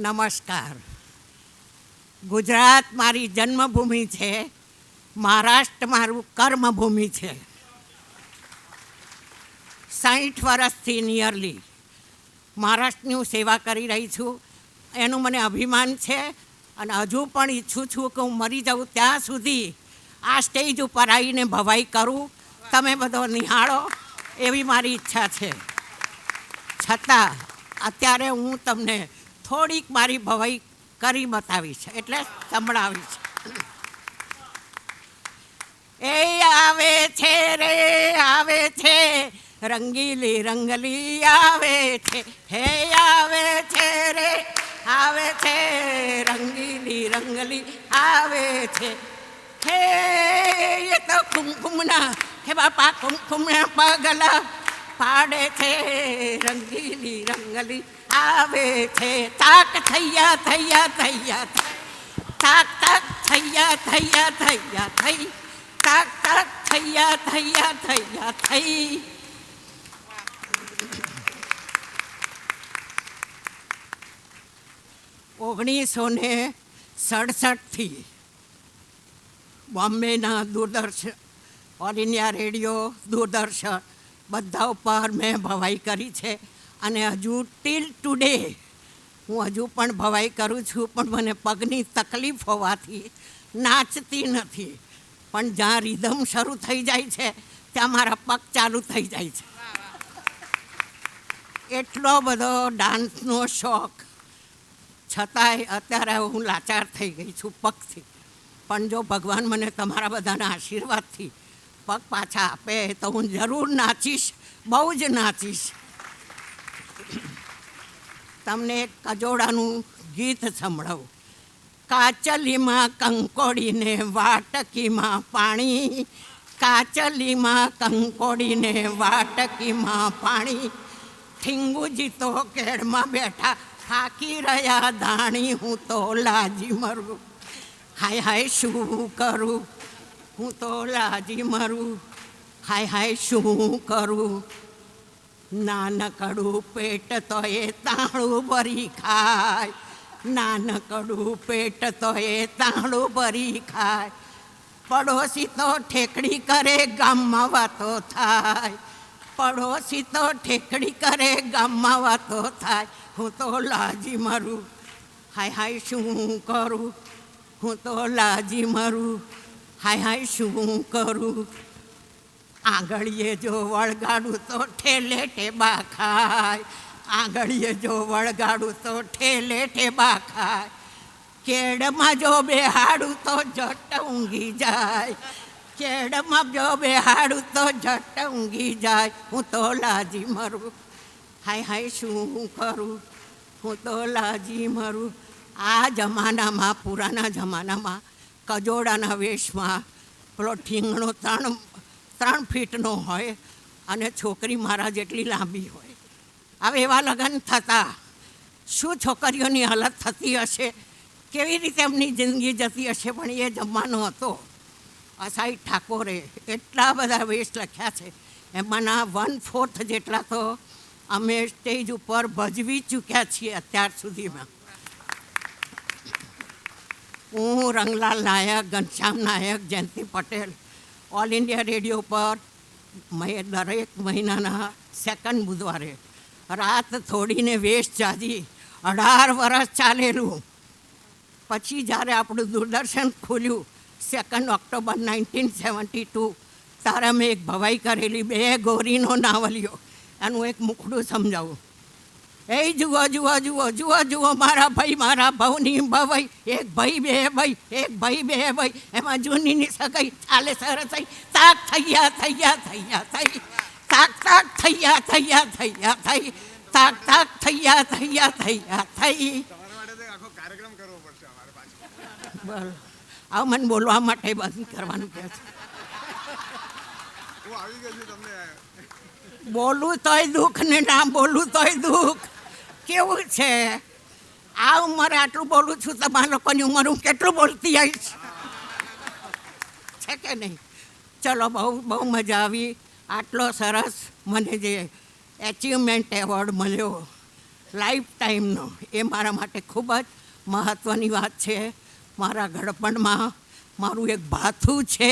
Speaker 9: નમસ્કાર. ગુજરાત મારી જન્મભૂમિ છે, મહારાષ્ટ્ર મારું કર્મભૂમિ છે. 60 વર્ષથી નિયરલી મહારાષ્ટ્રની હું સેવા કરી રહી છું, એનું મને અભિમાન છે. અને હજુ પણ ઈચ્છું છું કે હું મરી જાઉં ત્યાં સુધી આ સ્ટેજ ઉપર આવીને ભવાઈ કરું, તમે બધો નિહાળો, એવી મારી ઈચ્છા છે. છતાં અત્યારે હું તમને થોડીક મારી ભવાઈ કરી બતાવી છે, એટલે સંભળાવી છે. એ આવે છે રે આવે છે, રંગીલી રંગલી આવે છે. હે આવે છે રે આવે છે, રંગીલી રંગલી આવે છે. હે એ તો કુમકુમના, હે બાપા કુમકુમના પગલા પાડે છે, રંગીલી રંગલી આવે છે. તાક થૈયા થૈયા થૈયા, તાક તાક થૈયા થૈયા થૈયા થઈ, તાક તાક થૈયા થૈયા થૈયા થઈ. (1967) બોમ્બેના Doordarshan, all India radio, Doordarshan બધા ઉપર મેં ભવાઈ કરી છે. અને હજુ ટીલ ટુડે હું હજુ પણ ભવાઈ કરું છું, પણ મને પગની તકલીફ હોવાથી નાચતી નથી. પણ જ્યાં રિધમ શરૂ થઈ જાય છે ત્યાં મારા પગ ચાલુ થઈ જાય છે. એટલો બધો ડાન્સનો શોખ, છતાંય અત્યારે હું લાચાર થઈ ગઈ છું પગથી. પણ જો ભગવાન મને તમારા બધાના આશીર્વાદથી પગ પાછા આપે તો હું જરૂર નાચીશ, બહુ જ નાચીશ. તમને એક કજોડાનું ગીત સંભળાવું. કાચલીમાં કંકોડીને વાટકીમાં પાણી, કાચલીમાં કંકોડીને વાટકીમાં પાણી. ઠીંગુજી તો કેળમાં બેઠા થાકી રહ્યા ધાણી હું તો લાજી મરું. હાય હાય શું કરું, હું તો લાજી મરું. હાય હાય શું કરું, નાનકડું પેટ તો એ તાળું ભરી ખાય. નાનકડું પેટ તો એ તાળું ભરી ખાય. પડોશી તો ઠેકડી કરે ગામમાં વાતો થાય. પડોશી તો ઠેકડી કરે ગામમાં વાતો થાય. હું તો લાજી મરું. હાય હાય શું કરું, હું તો લાજી મરું. હાય હાય શું કરું, આંગળીએ જો વળગાડું તો ઠેલે ઠેબા ખાય. આંગળીએ જો વળગાડું તો ઠેલે ઠેબા ખાય. કેડમાં જો બેહાડું તો જટ ઊંઘી જાય. કેડમાં જો બેહાડું તો જટ ઊંઘી જાય. હું તો લાજી મરું. હાય હાય શું કરું, હું તો લાજી મરું. આ જમાનામાં, પુરાના જમાનામાં કજોડાના વેશમાં પેલો ઠીંગણો 3 ફીટનો હોય અને છોકરી મારા જેટલી લાંબી હોય. હવે એવા લગ્ન થતા શું છોકરીઓની હાલત થતી હશે, કેવી રીતે એમની જિંદગી જતી હશે. પણ એ જમાનો હતો. અસાઈ ઠાકોરે એટલા બધા વેશ લખ્યા છે, એમાંના 1/4 જેટલા તો અમે સ્ટેજ ઉપર ભજવી ચૂક્યા છીએ અત્યાર સુધીમાં. હું રંગલાલ નાયક, ઘનશ્યામ નાયક, જયંતિ પટેલ ઓલ ઇન્ડિયા રેડિયો પર દરેક મહિનાના 2nd બુધવારે રાત થોડીને વેશ જાજી 18 વર્ષ ચાલેલું. પછી જ્યારે આપણું દૂરદર્શન ખુલ્યું 2 ઓક્ટોબર 1972, ત્યારે મેં એક ભવાઈ કરેલી 2 ગોરીનો નાવલિયો, એનું એક મુખડું સમજાવું. એ જુઓ જુઓ જુઓ જુઓ જુઓ મારા ભાઈની ભવાઈ. એક ભાઈ 2 ભાઈ, એક ભાઈ 2 ભાઈ, એમાં જૂનીની સગાઈ ચાલે સરસ થઈ. તાક થૈયા થૈયા થૈયા થઈ. તાક તાક થૈયા થૈયા થૈયા થઈ. તાક તાક થૈયા થૈયા થૈયા થઈ. બોલ, આ મને બોલવા માટે બંધ કરવાનું કહે છે. બોલું તોય દુઃખ ને ના બોલું તોય દુઃખ. કેવું છે આ ઉંમરે આટલું બોલું છું, તમારા લોકોની ઉંમર હું કેટલું બોલતી આવીશ, છે કે નહીં? ચલો, બહુ મજા આવી. આટલો સરસ મને જે એચિવમેન્ટ એવોર્ડ મળ્યો લાઈફ ટાઈમનો, એ મારા માટે ખૂબ જ મહત્ત્વની વાત છે. મારા ઘડપણમાં મારું એક ભાથું છે,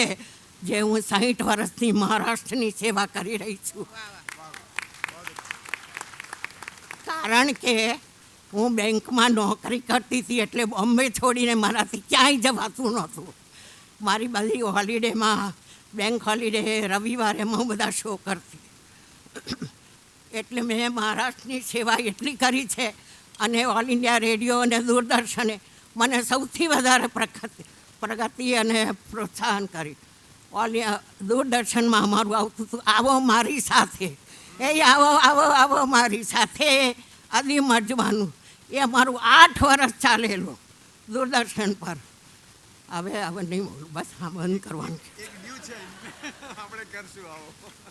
Speaker 9: જે હું 60 વર્ષથી મહારાષ્ટ્રની સેવા કરી રહી છું. કારણ કે હું બેંકમાં નોકરી કરતી હતી, એટલે બોમ્બે છોડીને મારાથી ક્યાંય જવાતું નહોતું. મારી બધી હોલિડેમાં, બેંક હોલિડે, રવિવારે હું બધા શો કરતી. એટલે મેં મહારાષ્ટ્રની સેવા એટલી કરી છે. અને ઓલ ઇન્ડિયા રેડિયો અને દૂરદર્શને મને સૌથી વધારે પ્રગતિ અને પ્રોત્સાહન કરી. દૂરદર્શનમાં અમારું આવતું હતું, આવો મારી સાથે, એ આવો આવો આવો મારી સાથે, અદીમ અજવાનું. એ અમારું 8 વર્ષ ચાલેલું દૂરદર્શન પર. હવે નહીં બોલું, બસ આ બંધ કરવાનું છે.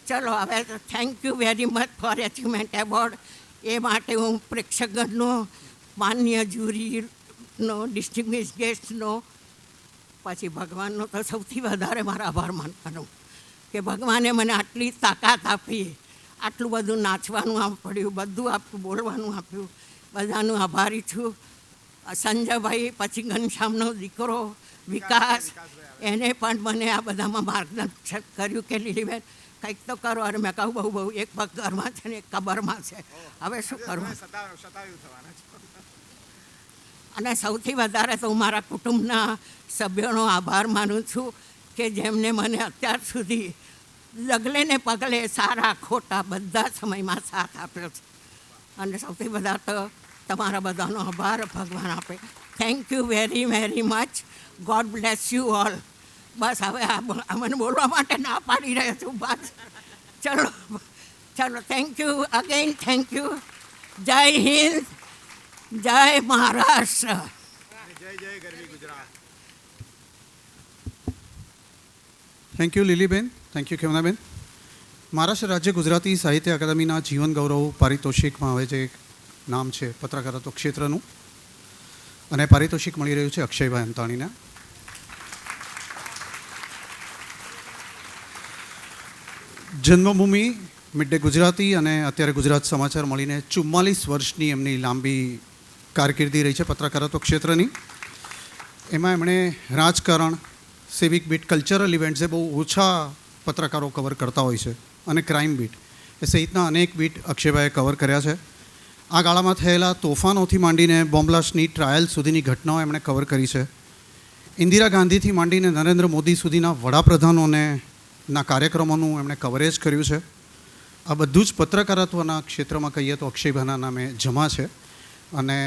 Speaker 9: ચલો, હવે thank you very much for achievement award. એ માટે હું પ્રેક્ષકગણનો, માન્ય જ્યુરીનો, ડિસ્ટિંગ્વિશ ગેસ્ટનો, પછી ભગવાનનો તો સૌથી વધારે મારા આભાર માનવાનો, કે ભગવાને મને આટલી તાકાત આપી, આટલું બધું નાચવાનું પડ્યું, બધું આપ્યું, બોલવાનું આપ્યું. બધાનું આભારી છું. સંજયભાઈ, પછી ઘનશ્યામનો દીકરો વિકાસ, એને પણ મને આ બધામાં માર્ગદર્શન કર્યું કે લીલીબેન કંઈક તો કરો. અને મેં કહું બહુ એક પગ ઘરમાં છે ને એક કબરમાં છે, હવે શું કરવું. અને સૌથી વધારે તો હું મારા કુટુંબના સભ્યોનો આભાર માનું છું, કે જેમને મને અત્યાર સુધી ડગલે ને પગલે, સારા ખોટા બધા સમયમાં સાથ આપ્યો છે. અને સૌથી વધારે તો તમારા બધાનો આભાર ભગવાન આપે. Thank you very very much. God bless you all. બસ હવે મને બોલવા માટે ના પાડી રહ્યો છું. બસ ચલો ચલો, thank you again, thank you. Jai Hind, Jai Maharashtra.
Speaker 10: Thank you Liliben, thank you Khemnaben. Maharashtra રાજ્ય ગુજરાતી સાહિત્ય અકાદમીના જીવન ગૌરવ પારિતોષિકમાં હવે જે નામ છે પત્રકારત્વ ક્ષેત્રનું, અને પારિતોષિક મળી રહ્યું છે અક્ષયભાઈ અંતાણીને. જન્મભૂમિ, મિડ ડે ગુજરાતી અને અત્યારે ગુજરાત સમાચાર મળીને 44 વર્ષની એમની લાંબી કારકિર્દી રહી છે પત્રકારત્વ ક્ષેત્રની. એમાં એમણે રાજકારણ, સિવિક બીટ, કલ્ચરલ ઇવેન્ટ્સ એ બહુ ઓછા પત્રકારો કવર કરતા હોય છે, અને ક્રાઇમ બીટ એ સહિતના અનેક બીટ અક્ષયભાઈએ કવર કર્યા છે. આ ગાળામાં થયેલા તોફાનોથી માંડીને બોમ્બલાસ્ટની ટ્રાયલ સુધીની ઘટનાઓ એમણે કવર કરી છે. ઇન્દિરા ગાંધીથી માંડીને નરેન્દ્ર મોદી સુધીના વડાપ્રધાનોના કાર્યક્રમોનું એમણે કવરેજ કર્યું છે. આ બધું જ પત્રકારત્વના ક્ષેત્રમાં કહીએ તો અક્ષયભાઈના નામે જમા છે. અને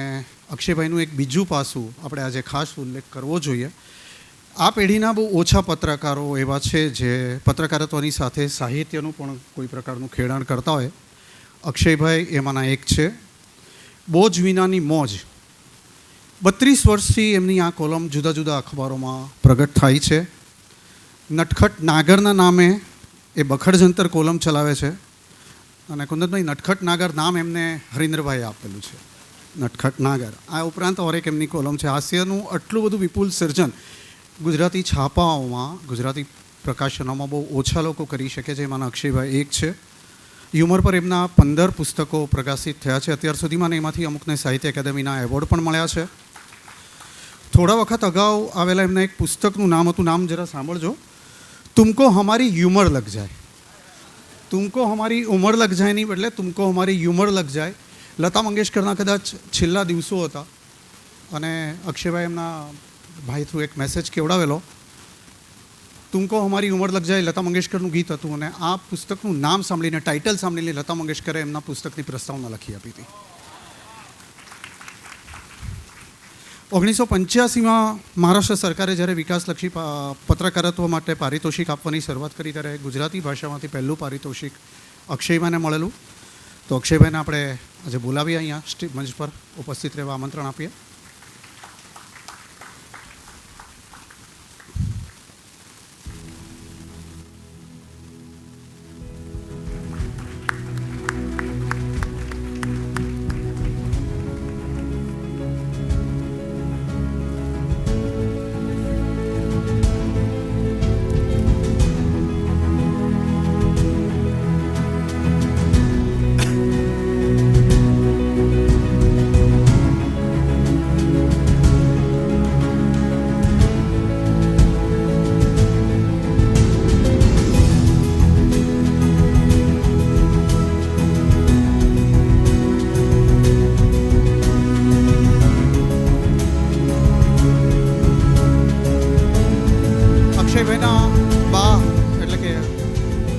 Speaker 10: અક્ષયભાઈનું એક બીજું પાસું આપણે આજે ખાસ ઉલ્લેખ કરવો જોઈએ. આ પેઢીના બહુ ઓછા પત્રકારો એવા છે જે પત્રકારત્વની સાથે સાહિત્યનું પણ કોઈ પ્રકારનું ખેડાણ કરતા હોય. અક્ષયભાઈ એમાંના એક છે. બોજ વિનાની મોજ, 32 વર્ષથી એમની આ કોલમ જુદા જુદા અખબારોમાં પ્રગટ થાય છે. નટખટ નાગરના નામે એ બખડજંતર કોલમ ચલાવે છે. અને કુંદનભાઈ, નટખટ નાગર નામ એમને હરીન્દ્રભાઈએ આપેલું છે, નટખટ નાગર. આ ઉપરાંત ઓર એક એમની કોલમ છે. હાસ્યનું આટલું બધું વિપુલ સર્જન ગુજરાતી છાપાઓમાં, ગુજરાતી પ્રકાશનોમાં બહુ ઓછા લોકો કરી શકે છે, એમાંના અક્ષયભાઈ એક છે. હ્યુમર પર એમના 15 પુસ્તકો પ્રકાશિત થયા છે અત્યાર સુધીમાં, અને એમાંથી અમુકને સાહિત્ય એકેડેમીના એવોર્ડ પણ મળ્યા છે. થોડા વખત અગાઉ આવેલા એમના એક પુસ્તકનું નામ હતું, નામ જરા સાંભળજો, તુમકો હમારી હ્યુમર લગ જાય. તુમકો હમારી ઉમર લગ જાયની બદલે તુમકો હમારી હ્યુમર લગ જાય. લતા મંગેશકરના કદાચ છેલ્લા દિવસો હતા, અને અક્ષયભાઈ એમના ભાઈ થ્રુ એક મેસેજ કેવડાવેલો. તુમકો હમારી ઉમર લગ જાય લતા મંગેશકરનું ગીત હતું, અને આ પુસ્તકનું નામ સાંભળીને, ટાઇટલ સાંભળીને લતા મંગેશકરે એમના પુસ્તકની પ્રસ્તાવના લખી આપી હતી. 1985માં મહારાષ્ટ્ર સરકારે જ્યારે વિકાસલક્ષી પત્રકારત્વ માટે પારિતોષિક આપવાની શરૂઆત કરી, ત્યારે ગુજરાતી ભાષામાંથી પહેલું પારિતોષિક અક્ષયભાઈને મળેલું. તો અક્ષયભાઈને આપણે આજે બોલાવીએ, અહીંયા મંચ પર ઉપસ્થિત રહેવા આમંત્રણ આપીએ.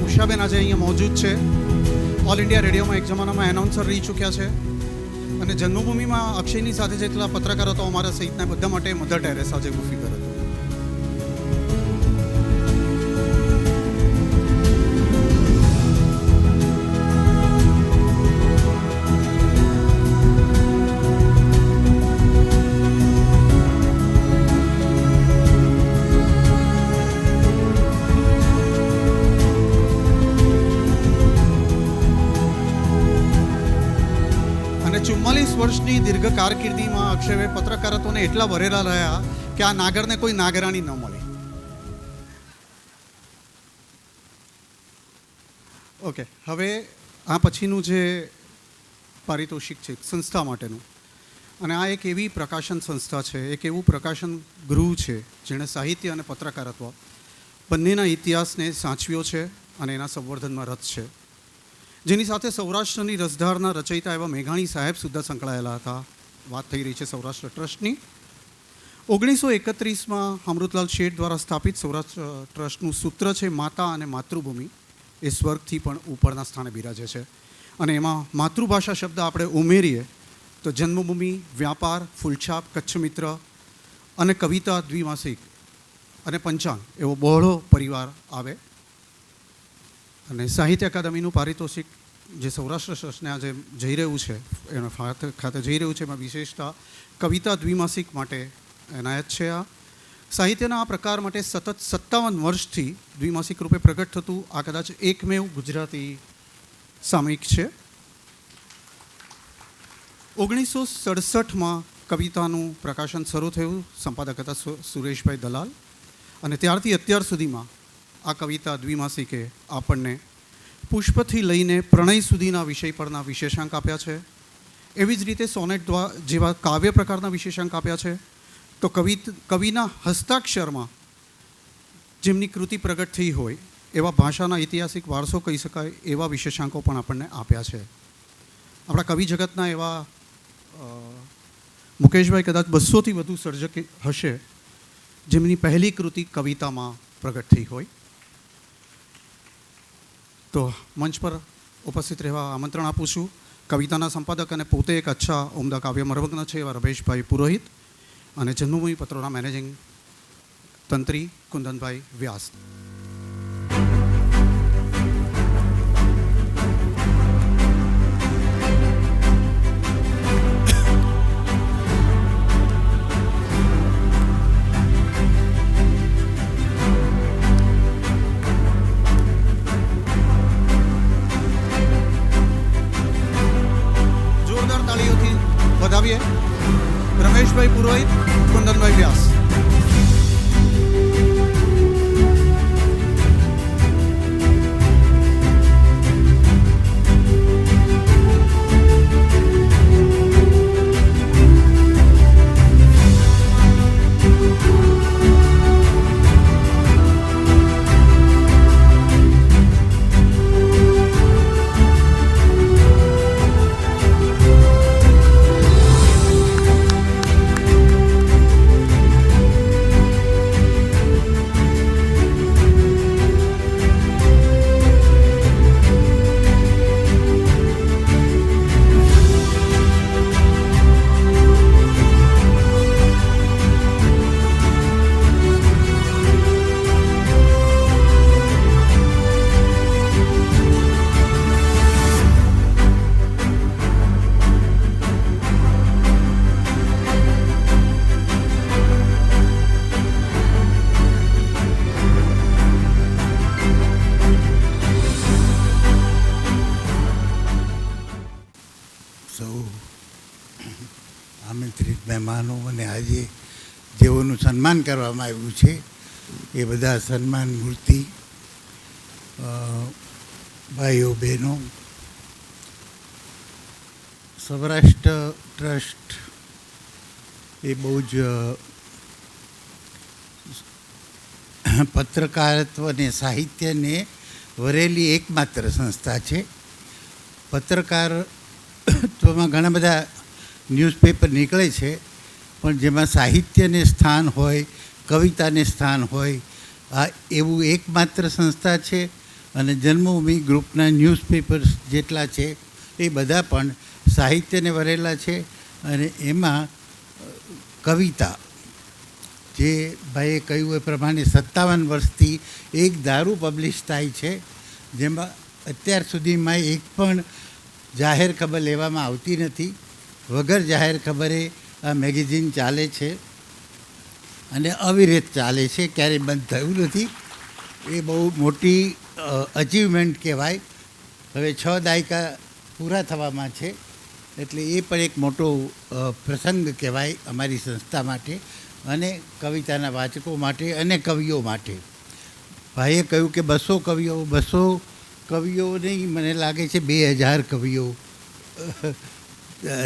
Speaker 10: ઉષાબેન આજે અહીંયા મોજૂદ છે. ઓલ ઇન્ડિયા રેડિયોમાં એક જમાનામાં એનાઉન્સર રહી ચૂક્યા છે, અને જન્મભૂમિમાં અક્ષયની સાથે જેટલા પત્રકારો હતો અમારા સહિતના બધા માટે મધર ટેરેસા જેવું ફિગર હતું. અને 44 વર્ષની દીર્ઘ કારકિર્દીમાં અક્ષયભાઈ પત્રકારત્વને એટલા વરેલા રહ્યા કે આ નાગરને કોઈ નાગરાણી ન મળી. ઓકે, હવે આ પછીનું જે પારિતોષિક છે સંસ્થા માટેનું, અને આ એક એવી પ્રકાશન સંસ્થા છે, એક એવું પ્રકાશન ગૃહ છે જેણે સાહિત્ય અને પત્રકારત્વ બંનેના ઇતિહાસને સાચવ્યો છે અને એના સંવર્ધનમાં રત છે, જેની સાથે સૌરાષ્ટ્રની રસધારના રચયિતા એવા મેઘાણી સાહેબ સુદ્ધા સંકળાયેલા હતા. વાત થઈ રહી છે સૌરાષ્ટ્ર ટ્રસ્ટની. 1931માં અમૃતલાલ શેઠ દ્વારા સ્થાપિત સૌરાષ્ટ્ર ટ્રસ્ટનું સૂત્ર છે માતા અને માતૃભૂમિ એ સ્વર્ગથી પણ ઉપરના સ્થાને બિરાજે છે. અને એમાં માતૃભાષા શબ્દ આપણે ઉમેરીએ તો જન્મભૂમિ, વ્યાપાર, ફૂલછાપ, કચ્છ મિત્ર અને કવિતા દ્વિમાસિક અને પંચાંગ એવો બહોળો પરિવાર આવે. અને સાહિત્ય અકાદમીનું પારિતોષિક જે સૌરાષ્ટ્ર ટ્રસ્ટને આજે જઈ રહ્યું છે, એના ખાતે જઈ રહ્યું છે, એમાં વિશેષતા કવિતા દ્વિમાસિક માટે એનાયત છે. આ સાહિત્યના આ પ્રકાર માટે સતત 57 વર્ષથી દ્વિમાસિક રૂપે પ્રગટ થતું આ કદાચ એકમેવ ગુજરાતી સામયિક છે. 1967માં કવિતાનું પ્રકાશન શરૂ થયું. સંપાદક હતા સુરેશભાઈ દલાલ. અને ત્યારથી અત્યાર સુધીમાં આ કવિતા દ્વિમાસિકે આપણને પુષ્પથી લઈને પ્રણય સુધીના વિષય પરના વિશેષાંક આપ્યા છે. એવી જ રીતે સોનેટ જેવા કાવ્ય પ્રકારના વિશેષાંક આપ્યા છે. તો કવિના હસ્તાક્ષરમાં જેમની કૃતિ પ્રગટ થઈ હોય એવા ભાષાના ઐતિહાસિક વારસો કહી શકાય એવા વિશેષાંકો પણ આપણને આપ્યા છે. આપણા કવિ જગતના એવા મુકેશભાઈ કદાચ 200થી વધુ સર્જક હશે જેમની પહેલી કૃતિ કવિતામાં પ્રગટ થઈ હોય. તો મંચ પર ઉપસ્થિત રહેવા આમંત્રણ આપું છું કવિતાના સંપાદક અને પોતે એક અચ્છા ઉમદા કાવ્ય મરમગ્ન છે એવા રમેશભાઈ પુરોહિત અને જન્મભૂમિ પત્રોના મેનેજિંગ તંત્રી કુંદનભાઈ વ્યાસ. જોરદાર તાળીઓથી વધાવીએ રમેશભાઈ પુરોહિત, કુંદનભાઈ વ્યાસ.
Speaker 11: આમંત્રિત મહેમાનો અને આજે જેઓનું સન્માન કરવામાં આવ્યું છે એ બધા સન્માન મૂર્તિ ભાઈઓ બહેનો, સૌરાષ્ટ્ર ટ્રસ્ટ એ બહુ જ પત્રકારત્વ અને સાહિત્યને વરેલી એકમાત્ર સંસ્થા છે. પત્રકારત્વમાં ઘણા બધા ન્યૂઝપેપર નીકળે છે પણ જેમાં સાહિત્યને સ્થાન હોય, કવિતાને સ્થાન હોય, આ એવું એકમાત્ર સંસ્થા છે. અને જન્મભૂમિ ગ્રુપના ન્યૂઝપેપર્સ જેટલા છે એ બધા પણ સાહિત્યને વરેલા છે. અને એમાં કવિતા જે ભાઈએ કહ્યું એ પ્રમાણે 57 વર્ષથી એક ધારું પબ્લિશ થાય છે, જેમાં અત્યાર સુધીમાં એક પણ જાહેર ખબર લેવામાં આવતી નથી. વગર જાહેર ખબરે આ મેગેઝિન ચાલે છે અને અવિરત ચાલે છે, ક્યારેય બંધ થયું નથી. એ બહુ મોટી અચીવમેન્ટ કહેવાય. હવે 6 દાયકા પૂરા થવામાં છે એટલે એ પણ એક મોટો પ્રસંગ કહેવાય અમારી સંસ્થા માટે અને કવિતાના વાચકો માટે અને કવિઓ માટે. ભાઈએ કહ્યું કે 200 કવિઓ નહીં, મને લાગે છે 2000 કવિઓ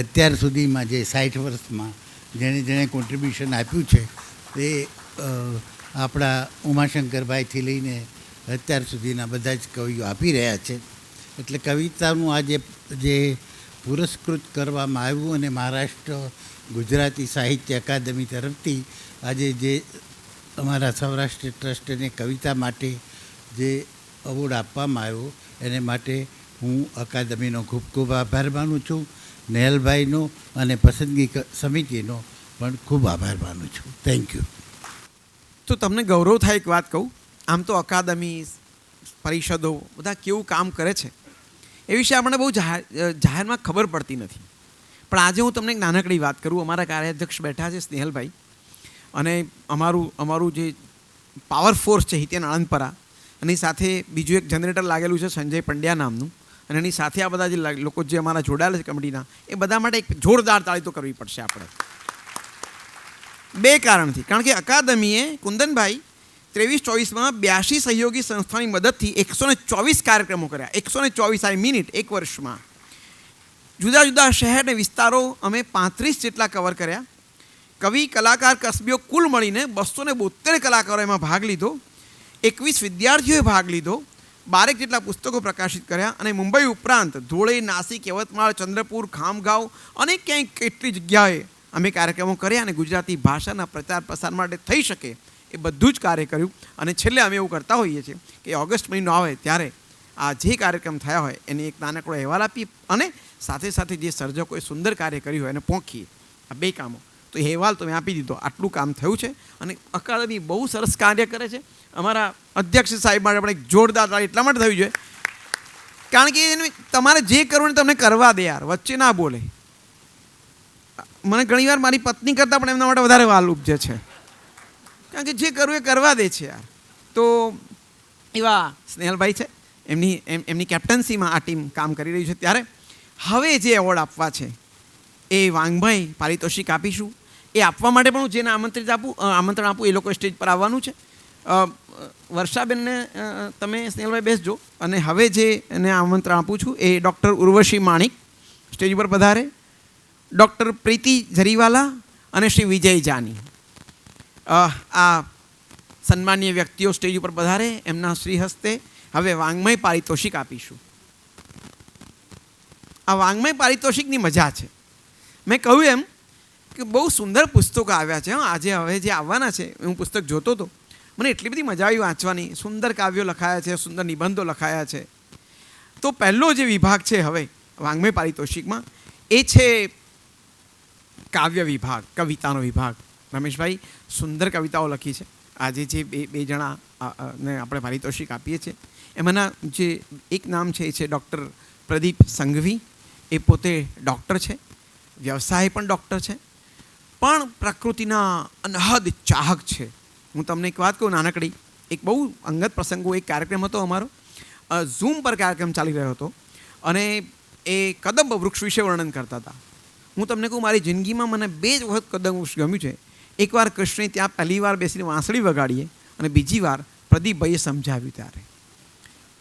Speaker 11: અત્યાર સુધીમાં જે 60 વર્ષમાં જેણે કોન્ટ્રીબ્યુશન આપ્યું છે એ આપણા ઉમાશંકરભાઈથી લઈને અત્યાર સુધીના બધા જ કવિઓ આપી રહ્યા છે. એટલે કવિતાનું આજે જે પુરસ્કૃત કરવામાં આવ્યું અને મહારાષ્ટ્ર ગુજરાતી સાહિત્ય અકાદમી તરફથી આજે જે અમારા સૌરાષ્ટ્ર ટ્રસ્ટને કવિતા માટે જે એવોર્ડ આપવામાં આવ્યો એને માટે હું અકાદમીનો ખૂબ ખૂબ આભાર માનું છું. નેહલભાઈનો અને પસંદગી સમિતિનો પણ ખૂબ આભાર માનું છું. Thank you.
Speaker 1: તો તમને ગૌરવ થાય એક વાત કહું, આમ તો અકાદમી પરિષદો બધા કેવું કામ કરે છે એ વિશે આપણને બહુ જાહેરમાં ખબર પડતી નથી. પણ આજે હું તમને એક નાનકડી વાત કરું. અમારા કાર્યાધ્યક્ષ બેઠા છે સ્નેહલભાઈ, અને અમારું જે પાવર ફોર્સ છે હિતેન આણંદપરા, એની સાથે બીજું એક જનરેટર લાગેલું છે સંજય પંડ્યા નામનું, અને એની સાથે આ બધા જે લોકો જે અમારા જોડાયેલા છે કમિટીના, એ બધા માટે એક જોરદાર તાળી તો કરવી પડશે આપણે. 2 કારણથી. કારણ કે અકાદમીએ કુંદનભાઈ 23-24માં 82 સહયોગી સંસ્થાની મદદથી 124 કાર્યક્રમો કર્યા. 124 મિનિટ એક વર્ષમાં. જુદા જુદા શહેર અને વિસ્તારો અમે 35 જેટલા કવર કર્યા. કવિ કલાકાર કસબીઓ કુલ મળીને 272 કલાકારો એમાં ભાગ લીધો. 21 વિદ્યાર્થીઓએ ભાગ લીધો. 12 જેટલા પુસ્તકો પ્રકાશિત કર્યા. અને મુંબઈ ઉપરાંત ધોળે, નાસિક, યવતમાળ, ચંદ્રપુર, ખામગાંવ અને ક્યાંય કેટલી જગ્યાએ અમે કાર્યક્રમો કર્યા. અને ગુજરાતી ભાષાના પ્રચાર પ્રસાર માટે થઈ શકે એ બધું જ કાર્ય કર્યું. અને છેલ્લે અમે એવું કરતા હોઈએ છીએ કે ઓગસ્ટ મહિનો આવે ત્યારે આ જે કાર્યક્રમ થયા હોય એની એક નાનકડો અહેવાલ આપીએ અને સાથે સાથે જે સર્જકોએ સુંદર કાર્ય કર્યું હોય એને પહોંચીએ. આ 2 કામો. તો એ અહેવાલ તો મેં આપી દીધો. આટલું કામ થયું છે અને અકાદમી બહુ સરસ કાર્ય કરે છે. અમારા અધ્યક્ષ સાહેબ માટે આપણે એક જોરદાર તાળી એટલા માટે થવી જોઈએ કારણ કે તમારે જે કરવું ને તમને કરવા દે યાર, વચ્ચે ના બોલે. મને ઘણીવાર મારી પત્ની કરતાં પણ એમના માટે વધારે વાલ ઉપજે છે કારણ કે જે કરવું એ કરવા દે છે યાર. તો એવા સ્નેહલભાઈ છે, એમની કેપ્ટન્સીમાં આ ટીમ કામ કરી રહી છે. ત્યારે હવે જે એવોર્ડ આપવા છે એ વાંગભાઈ પારિતોષિક આપીશું. એ આપવા માટે પણ હું જેને આમંત્રણ આપું એ લોકો સ્ટેજ પર આવવાનું છે. વર્ષાબેનને તમે સ્નેહલભાઈ બેસજો. અને હવે જે એને આમંત્રણ આપું છું એ ડૉક્ટર ઉર્વશી માણિક સ્ટેજ ઉપર પધારે, ડૉક્ટર પ્રીતિ જરીવાલા અને શ્રી વિજય જાની. આ સન્માનીય વ્યક્તિઓ સ્ટેજ ઉપર પધારે. એમના શ્રી હસ્તે હવે વાંગમય પારિતોષિક આપીશું. આ વાંગમય પારિતોષિકની મજા છે. મેં કહ્યું એમ કે બહુ સુંદર પુસ્તકો આવ્યા છે. આજે હવે જે આવવાના છે હું પુસ્તક જોતો હતો, મને એટલી બધી મજા આવી વાંચવાની. સુંદર કાવ્યો લખાયા છે, સુંદર નિબંધો લખાયા છે. તો પહેલો જે વિભાગ છે હવે વાંગમય પારિતોષિકમાં એ છે કાવ્ય વિભાગ, કવિતાનો વિભાગ. રમેશભાઈ સુંદર કવિતાઓ લખી છે. આજે જે બે જણા ને આપણે પારિતોષિક આપીએ છીએ એમાંના જે એક નામ છે એ છે ડૉક્ટર પ્રદીપ સંઘવી. એ પોતે ડૉક્ટર છે, વ્યવસાય પણ ડૉક્ટર છે, પણ પ્રકૃતિના અનહદ ચાહક છે. હું તમને એક વાત કહું નાનકડી. એક બહુ અંગત પ્રસંગો એક કાર્યક્રમ હતો અમારો, ઝૂમ પર કાર્યક્રમ ચાલી રહ્યો હતો અને એ કદંબ વૃક્ષ વિશે વર્ણન કરતા હતા. હું તમને કહું મારી જિંદગીમાં મને 2 વખત કદંબ વૃક્ષ ગમ્યું છે. એકવાર કૃષ્ણે ત્યાં પહેલી વાર બેસીને વાંસળી વગાડીએ અને બીજી વાર પ્રદીપભાઈએ સમજાવ્યું ત્યારે.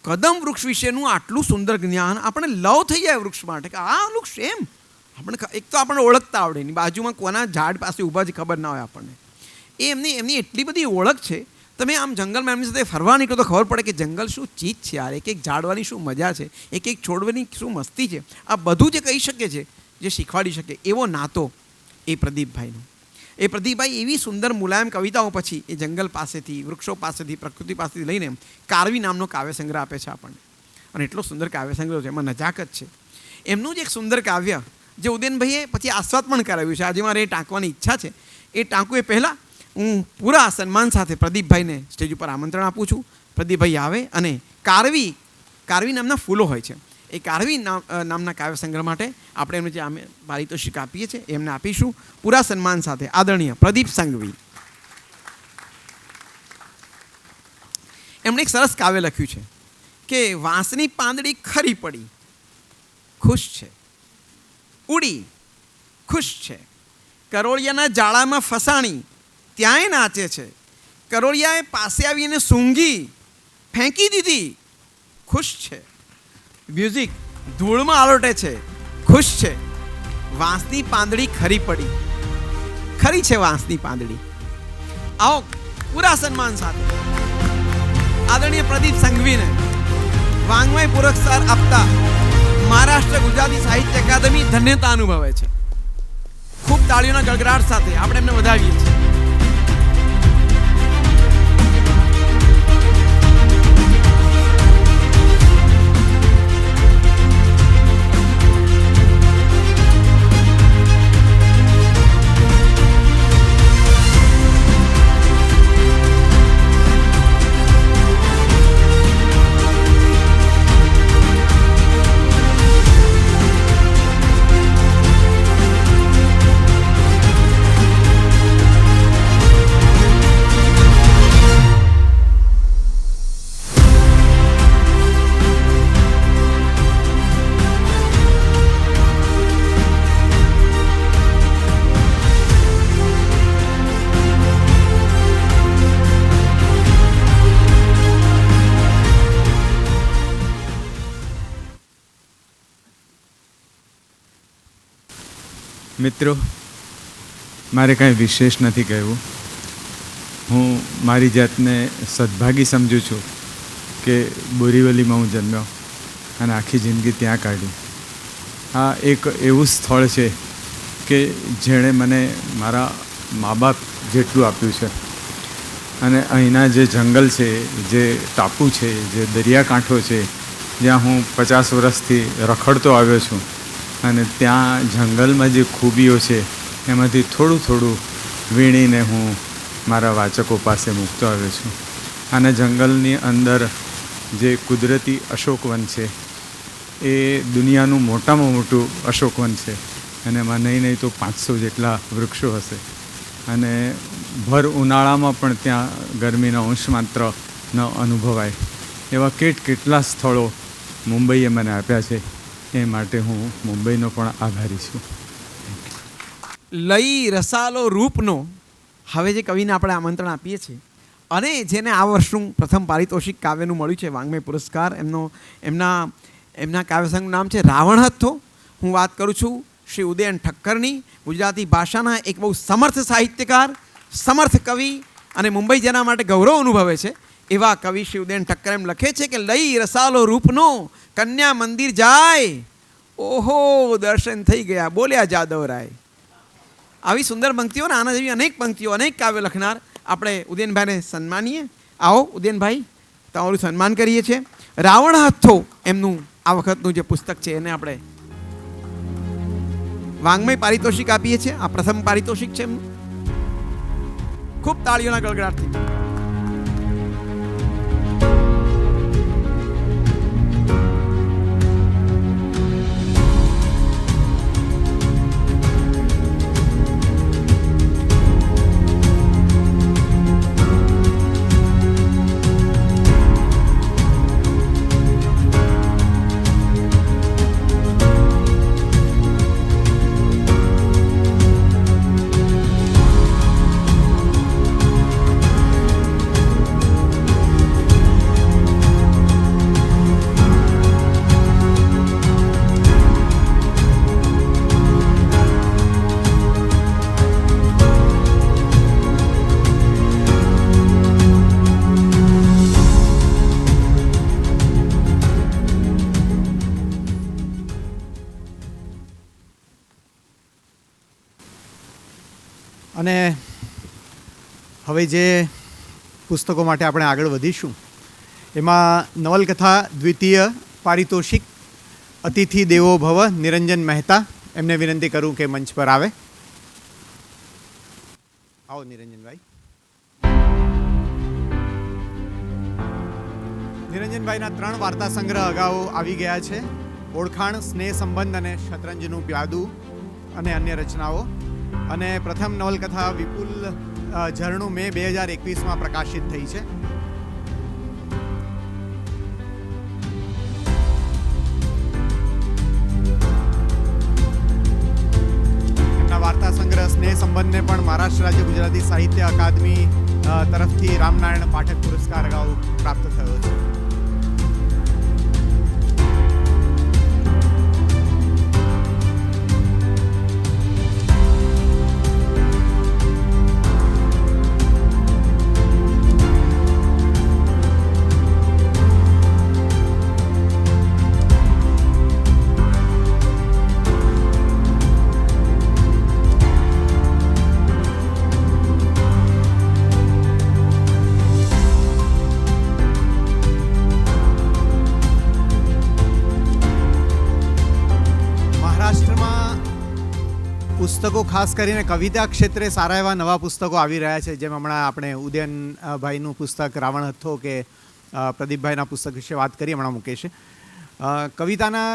Speaker 1: કદમ વૃક્ષ વિશેનું આટલું સુંદર જ્ઞાન આપણે લવ થઈ જાય વૃક્ષ માટે કે આ વૃક્ષ એમ આપણે એક તો આપણને ઓળખતા આવડે નહીં, બાજુમાં કોના ઝાડ પાસે ઊભા છે ખબર ના હોય આપણને. એ એમની એટલી બધી ઓળખ છે. તમે આમ જંગલમાં એમની સાથે ફરવા નીકળો તો ખબર પડે કે જંગલ શું ચીજ છે યાર. એક ઝાડવાની શું મજા છે, એક છોડવાની શું મસ્તી છે. આ બધું જે કહી શકે છે, જે શીખવાડી શકે એવો નાતો એ પ્રદીપભાઈનો. એ પ્રદીપભાઈ એવી સુંદર મુલાયમ કવિતાઓ પછી એ જંગલ પાસેથી, વૃક્ષો પાસેથી, પ્રકૃતિ પાસેથી લઈને કારવી નામનો કાવ્ય સંગ્રહ આપે છે આપણને. અને એટલો સુંદર કાવ્ય સંગ્રહ છે, એમાં નજાકત છે. એમનું જ એક સુંદર કાવ્ય જે ઉદયનભાઈએ પછી આસ્વાદ પણ કરાવ્યું છે. આજે મારે એ ટાંકવાની ઈચ્છા છે. એ ટાંકું એ પહેલાં હું પૂરા સન્માન સાથે પ્રદીપભાઈને સ્ટેજ ઉપર આમંત્રણ આપું છું. પ્રદીપભાઈ આવે અને કારવી નામના ફૂલો હોય છે એ કારવી નામના કાવ્ય સંગ્રહ માટે આપણે એમને જે પારિતોષિક આપીએ છીએ એમને આપીશું પૂરા સન્માન સાથે. આદરણીય પ્રદીપ સંઘવી. એમણે એક સરસ કાવ્ય લખ્યું છે કે વાંસની પાંદડી ખરી પડી, ખુશ છે, ઉડી, ખુશ છે, કરોળિયાના જાળામાં ફસાણી, ત્યાંય નાચે છે, કરોળિયાએ પાસે આવીને સૂંઘી ફેંકી દીધી, ખુશ છે, મ્યુઝિક ધૂળમાં આલોટે છે, ખુશ છે, વાંસની પાંદડી ખરી પડી, ખરી છે વાંસની પાંદડી. આવો પૂરા સન્માન સાથે આદરણીય પ્રદીપ સંઘવીને વાંગમય પુરસ્કાર આપતા મહારાષ્ટ્ર ગુજરાતી સાહિત્ય અકાદમી ધન્યતા અનુભવે છે. ખૂબ તાળીઓના ગડગડાટ સાથે આપણે એમને વધાવીએ છીએ.
Speaker 12: મિત્રો, મારે કાંઈ વિશેષ નથી કહેવું. હું મારી જાતને સદભાગી સમજું છું કે બોરીવલીમાં હું જન્મ્યો અને આખી જિંદગી ત્યાં કાઢી. આ એક એવું સ્થળ છે કે જેણે મને મારા મા બાપ જેટલું આપ્યું છે. અને અહીંના જે જંગલ છે, જે ટાપુ છે, જે દરિયાકાંઠો છે, જ્યાં હું 50 વર્ષથી રખડતો આવ્યો છું, અને ત્યાં જંગલમાં જે ખૂબીઓ છે એમાંથી થોડું થોડું વીણીને હું મારા વાચકો પાસે મૂકતો આવ્યો છું. અને જંગલની અંદર જે કુદરતી અશોકવન છે એ દુનિયાનું મોટામાં મોટું અશોકવન છે. અને એમાં નહીં તો 500 જેટલા વૃક્ષો હશે. અને ભર ઉનાળામાં પણ ત્યાં ગરમીનો અંશ માત્ર ન અનુભવાય એવા કેટલા સ્થળો મુંબઈએ મને આપ્યા છે. એ માટે હું મુંબઈનો પણ આભારી છું.
Speaker 1: લઈ રસાલો રૂપનો હવે જે કવિને આપણે આમંત્રણ આપીએ છીએ અને જેને આ વર્ષનું પ્રથમ પારિતોષિક કાવ્યનું મળ્યું છે વાङ्મય પુરસ્કાર, એમના કાવ્યસંઘનું નામ છે રાવણ હથ્થો. હું વાત કરું છું શ્રી ઉદયન ઠક્કરની. ગુજરાતી ભાષાના એક બહુ સમર્થ સાહિત્યકાર, સમર્થ કવિ અને મુંબઈ જેના માટે ગૌરવ અનુભવે છે એવા કવિ શ્રી ઉદયન ઠક્કર એમ લખે છે કે લઈ રસાલો રૂપનો કન્યા મંદિર જાય, ઓહો દર્શન થઈ ગયા બોલ્યા જાદવરાય. આવી સુંદર પંક્તિઓ ને આના જેવી અનેક પંક્તિઓ, અનેક કાવ્ય લખનાર આપણે ઉદયનભાઈને સન્માનીએ. આવો ઉદયનભાઈ, તમારું સન્માન કરીએ છીએ. રાવણ હથ્થો એમનું આ વખતનું જે પુસ્તક છે એને આપણે વાङ्મય પારિતોષિક આપીએ છીએ. આ પ્રથમ પારિતોષિક છે એમનું. ખૂબ તાળીઓના ગળગળાટથી.
Speaker 6: અને હવે જે પુસ્તકો માટે આપણે આગળ વધીશું એમાં નવલકથા દ્વિતીય પારિતોષિક અતિથિ દેવો ભવ નિરંજન મહેતા, એમને વિનંતી કરું કે મંચ પર આવે. આવો નિરંજનભાઈ. નિરંજનભાઈના 3 વાર્તા સંગ્રહ અગાઉ આવી ગયા છે. ઓળખાણ, સ્નેહ સંબંધ અને શતરંજનું પ્યાદુ અને અન્ય રચનાઓ. અને પ્રથમ નવલકથા વિપુલ ઝરણું મે 2021માં પ્રકાશિત થઈ છે. એમના વાર્તા સંગ્રહ સ્નેહ સંબંધને પણ મહારાષ્ટ્ર રાજ્ય ગુજરાતી સાહિત્ય અકાદમી તરફથી રામનારાયણ પાઠક પુરસ્કાર અગાઉ પ્રાપ્ત થયો છે. પુસ્તકો ખાસ કરીને કવિતા ક્ષેત્રે સારા એવા નવા પુસ્તકો આવી રહ્યા છે. જેમ હમણાં આપણે ઉદયનભાઈનું પુસ્તક રાવણ હથ્થો કે પ્રદીપભાઈના પુસ્તક વિશે વાત કરી હમણાં મુકેશે. કવિતાના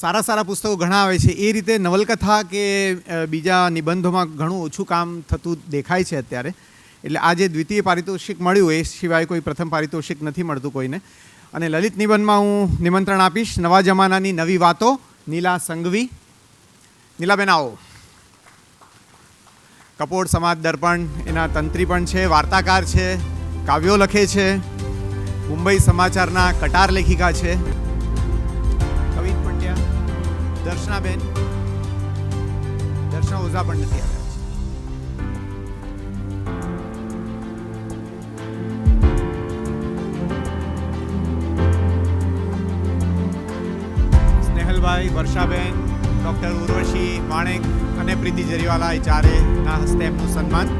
Speaker 6: સારા પુસ્તકો ઘણા આવે છે. એ રીતે નવલકથા કે બીજા નિબંધોમાં ઘણું ઓછું કામ થતું દેખાય છે અત્યારે. એટલે આ જે દ્વિતીય પારિતોષિક મળ્યું એ સિવાય કોઈ પ્રથમ પારિતોષિક નથી મળતું કોઈને. અને લલિત નિબંધમાં હું નિમંત્રણ આપીશ નવા જમાનાની નવી વાતો, નીલા સંઘવી. નીલાબેન આવો. કપોળ સમાજ દર્પણ એના તંત્રી પણ છે, વાર્તાકાર છે, કાવ્યો લખે છે, મુંબઈ સમાચારના કટાર લેખિકા છે. કવિત પંડ્યા. દર્શનાબેન દર્શન ઓઝા પણ નથી આવ્યા છે. સ્નેહલભાઈ, વર્ષાબેન, ડૉક્ટર ઉર્વશી માણેક અને પ્રીતિ જરીવાલા એ ચારેના હસ્તે એમનું સન્માન.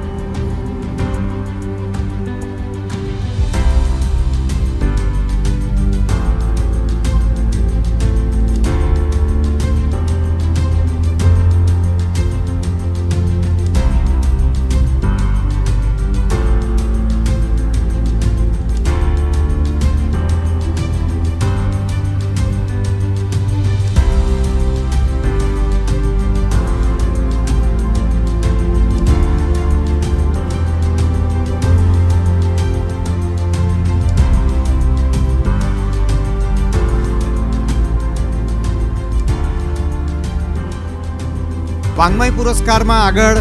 Speaker 6: વાંગ્મય પુરસ્કારમાં આગળ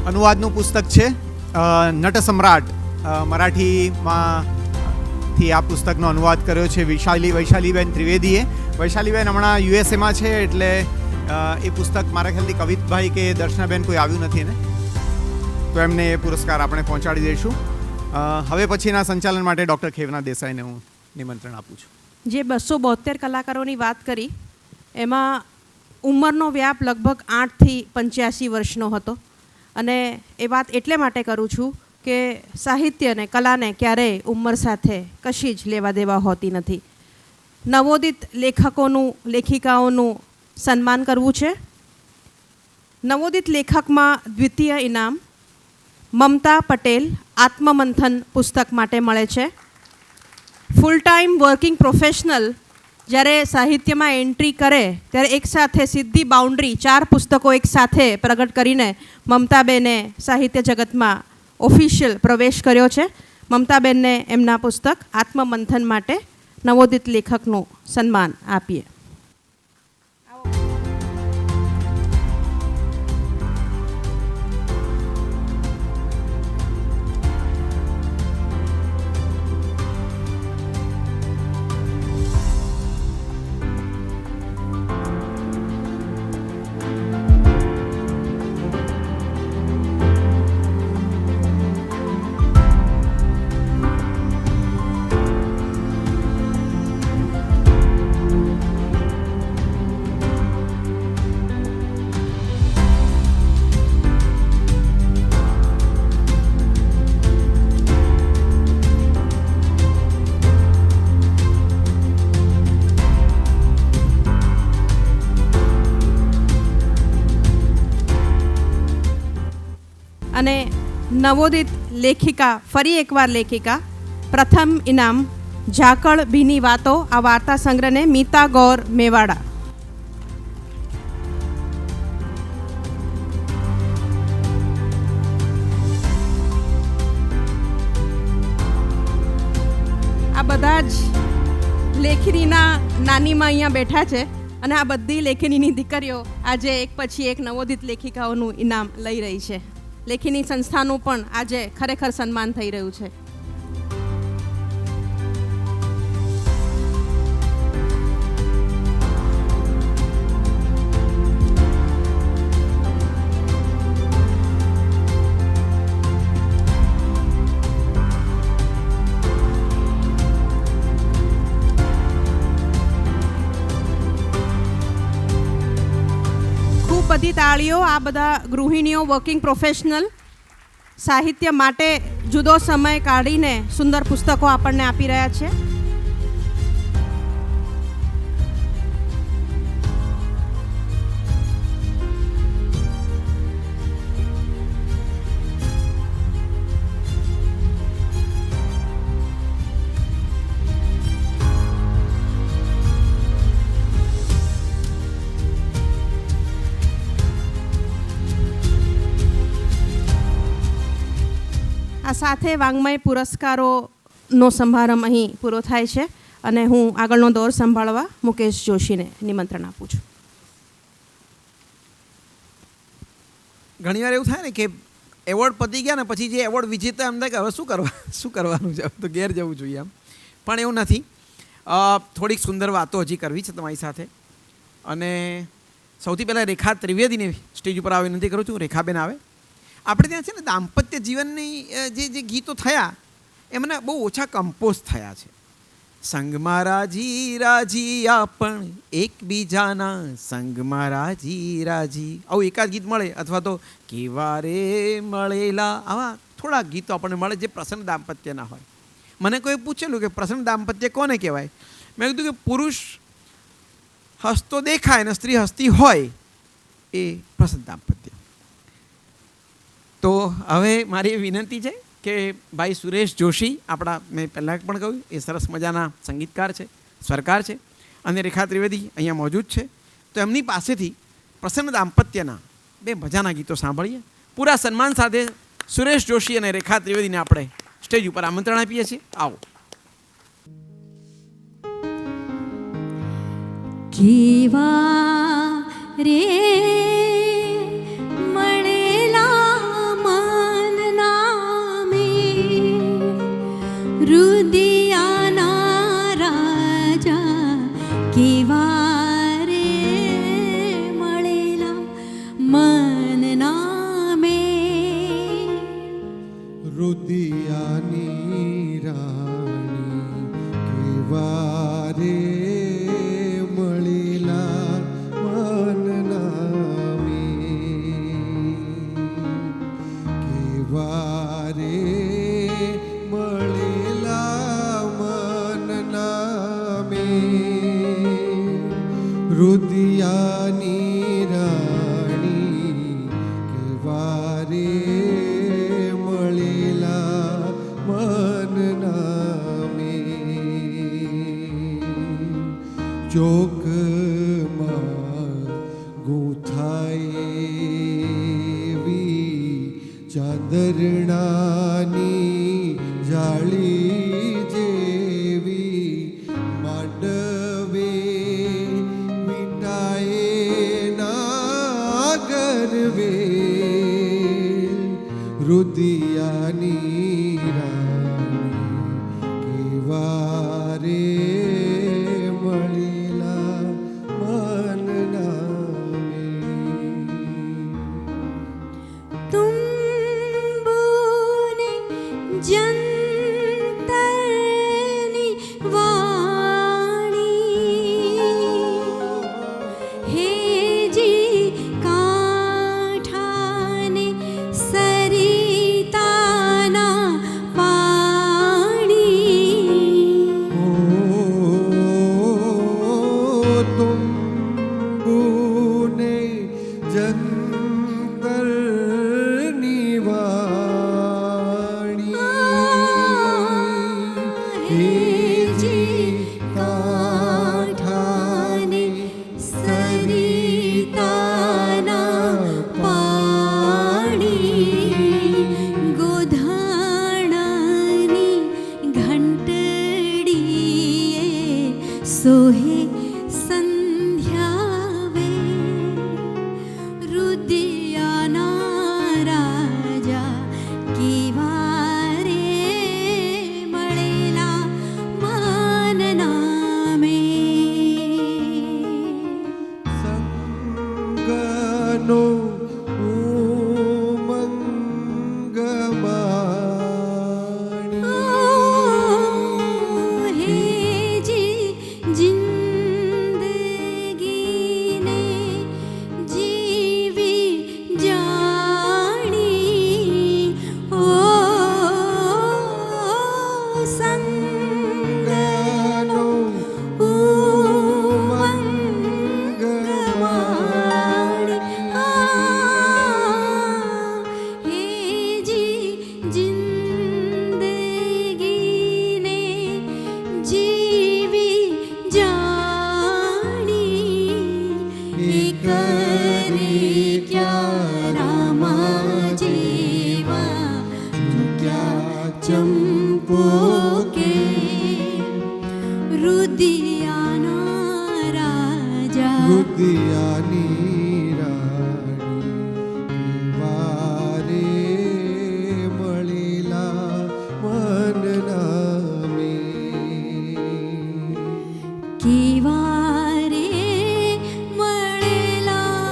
Speaker 6: અનુવાદનું પુસ્તક છે નટ સમ્રાટ. મરાઠીમાંથી આ પુસ્તકનો અનુવાદ કર્યો છે વૈશાલીબેન ત્રિવેદીએ. વૈશાલીબેન હમણાં યુએસએમાં છે એટલે એ પુસ્તક મારા ખ્યાલથી કવિતભાઈ કે દર્શનાબેન કોઈ આવ્યું નથી ને, તો એમને એ પુરસ્કાર આપણે પહોંચાડી દઈશું. હવે પછીના સંચાલન માટે ડૉક્ટર ખેવના દેસાઈને હું નિમંત્રણ આપું છું.
Speaker 8: જે 272 કલાકારોની વાત કરી એમાં ઉંમરનો વ્યાપ લગભગ 8 થી 85 વર્ષનો હતો. અને એ વાત એટલે માટે કરું છું કે સાહિત્ય અને કલાને ક્યારેય ઉંમર સાથે કશી જ લેવા દેવા હોતી નથી. નવોદિત લેખિકાઓનું સન્માન કરવું છે. નવોદિત લેખકમાં દ્વિતીય ઇનામ મમતા પટેલ આત્મમંથન પુસ્તક માટે મળે છે. ફૂલ ટાઈમ વર્કિંગ પ્રોફેશનલ જ્યારે સાહિત્યમાં એન્ટ્રી કરે ત્યારે એકસાથે સીધી બાઉન્ડ્રી 4 પુસ્તકો એકસાથે પ્રગટ કરીને મમતાબેને સાહિત્ય જગતમાં ઓફિશિયલ પ્રવેશ કર્યો છે. મમતાબેનને એમના પુસ્તક આત્મમંથન માટે નવોદિત લેખકનું સન્માન આપીએ. અને નવોદિત લેખિકા, ફરી એકવાર લેખિકા, પ્રથમ ઇનામ ઝાકળ ભીની વાતો, આ વાર્તા સંગ્રહને મીતા ગૌર મેવાડા. આ બધા જ લેખિનીના નાનીમાં અહીંયા બેઠા છે અને આ બધી લેખિનીની દીકરીઓ આજે એક પછી એક નવોદિત લેખિકાઓનું ઇનામ લઈ રહી છે. લેખિની સંસ્થાનું પણ આજે ખરેખર સન્માન થઈ રહ્યું છે. બધી તાળીઓ આ બધા ગૃહિણીઓ, વર્કિંગ પ્રોફેશનલ, સાહિત્ય માટે જુદો સમય કાઢીને સુંદર પુસ્તકો આપણને આપી રહ્યા છે. આ સાથે વાંગ્મય પુરસ્કારોનો સમારંભ અહીં પૂરો થાય છે અને હું આગળનો દોર સંભાળવા મુકેશ જોશીને નિમંત્રણ આપું છું.
Speaker 1: ઘણીવાર એવું થાય ને કે એવોર્ડ પતી ગયા ને પછી જે એવોર્ડ વિજેતા એમ થાય કે હવે શું કરવાનું છે, તો ઘેર જવું જોઈએ એમ. પણ એવું નથી. થોડીક સુંદર વાતો હજી કરવી છે તમારી સાથે. અને સૌથી પહેલાં રેખા ત્રિવેદીને સ્ટેજ ઉપર આવે વિનંતી કરું છું. રેખાબેન આવે. આપણે ત્યાં છે ને દાંપત્ય જીવનની જે ગીતો થયા એમને બહુ ઓછા કમ્પોઝ થયા છે. સંગમાં રાજી રાજી આપણ એકબીજાના સંગમાં રાજી રાજી, આવું એકાદ ગીત મળે, અથવા તો કેવા રે મળેલા, આવા થોડા ગીતો આપણને મળે જે પ્રસન્ન દાંપત્યના હોય. મને કોઈ પૂછેલું કે પ્રસન્ન દાંપત્ય કોને કહેવાય? મેં કીધું કે પુરુષ હસતો દેખાય ને સ્ત્રી હસતી હોય એ પ્રસન્ન દાંપત્ય. તો હવે મારી વિનંતી છે કે ભાઈ સુરેશ જોશી, આપણા મેં પહેલાં પણ કહ્યું એ સરસ મજાના સંગીતકાર છે, સ્વરકાર છે, અને રેખા ત્રિવેદી અહીંયા મોજૂદ છે. તો એમની પાસેથી પ્રસન્ન દાંપત્યના 2 મજાના ગીતો સાંભળીએ. પૂરા સન્માન સાથે સુરેશ જોશી અને રેખા ત્રિવેદીને આપણે સ્ટેજ ઉપર આમંત્રણ આપીએ છીએ. આવો.
Speaker 13: કેવા રે મળેલા મનના મેં, રુદિયાના રાજા કેવા રે મળેલા મનના મેં,
Speaker 3: રુદિયાની રાણી કેવા રે રુદિયાની રાણી કેવા રે મળેલા મનના મેં, ચોકમાં ગૂંથાયેલી ચાદરણાની જાળી જેવી માંડવે રુદિયાની રાણી કેવા રે મળેલા મનના મેં,
Speaker 13: તુંબુને જંતરની વાણી, હેજી કાંઠાને સરિતાના પાણી,
Speaker 3: તુંબુને જંતરની વાણી,
Speaker 13: હેજી કાંઠાને સરિતાના પાણી, ગોધાણાની ઘંટડીએ સોહે સંધ્યાવે, રુદિયાના રાજા કેવા રે મળેલા મનના મેં,
Speaker 3: સંગનો ઉમંગ માણી,
Speaker 13: હેજી જિંદગીને જીવી જાણી, ઓ સંગનો ઉમંગ માણી, હેજી જિંદગીને જીવી જાણી, કરે ક્યાં રામા જેવા ક્યાં ચંપો કે, રુદિયાના રાજા
Speaker 3: રુદિયાની રાણી કેવા રે મળેલા મનના મેં,
Speaker 13: કેવા રે મળેલા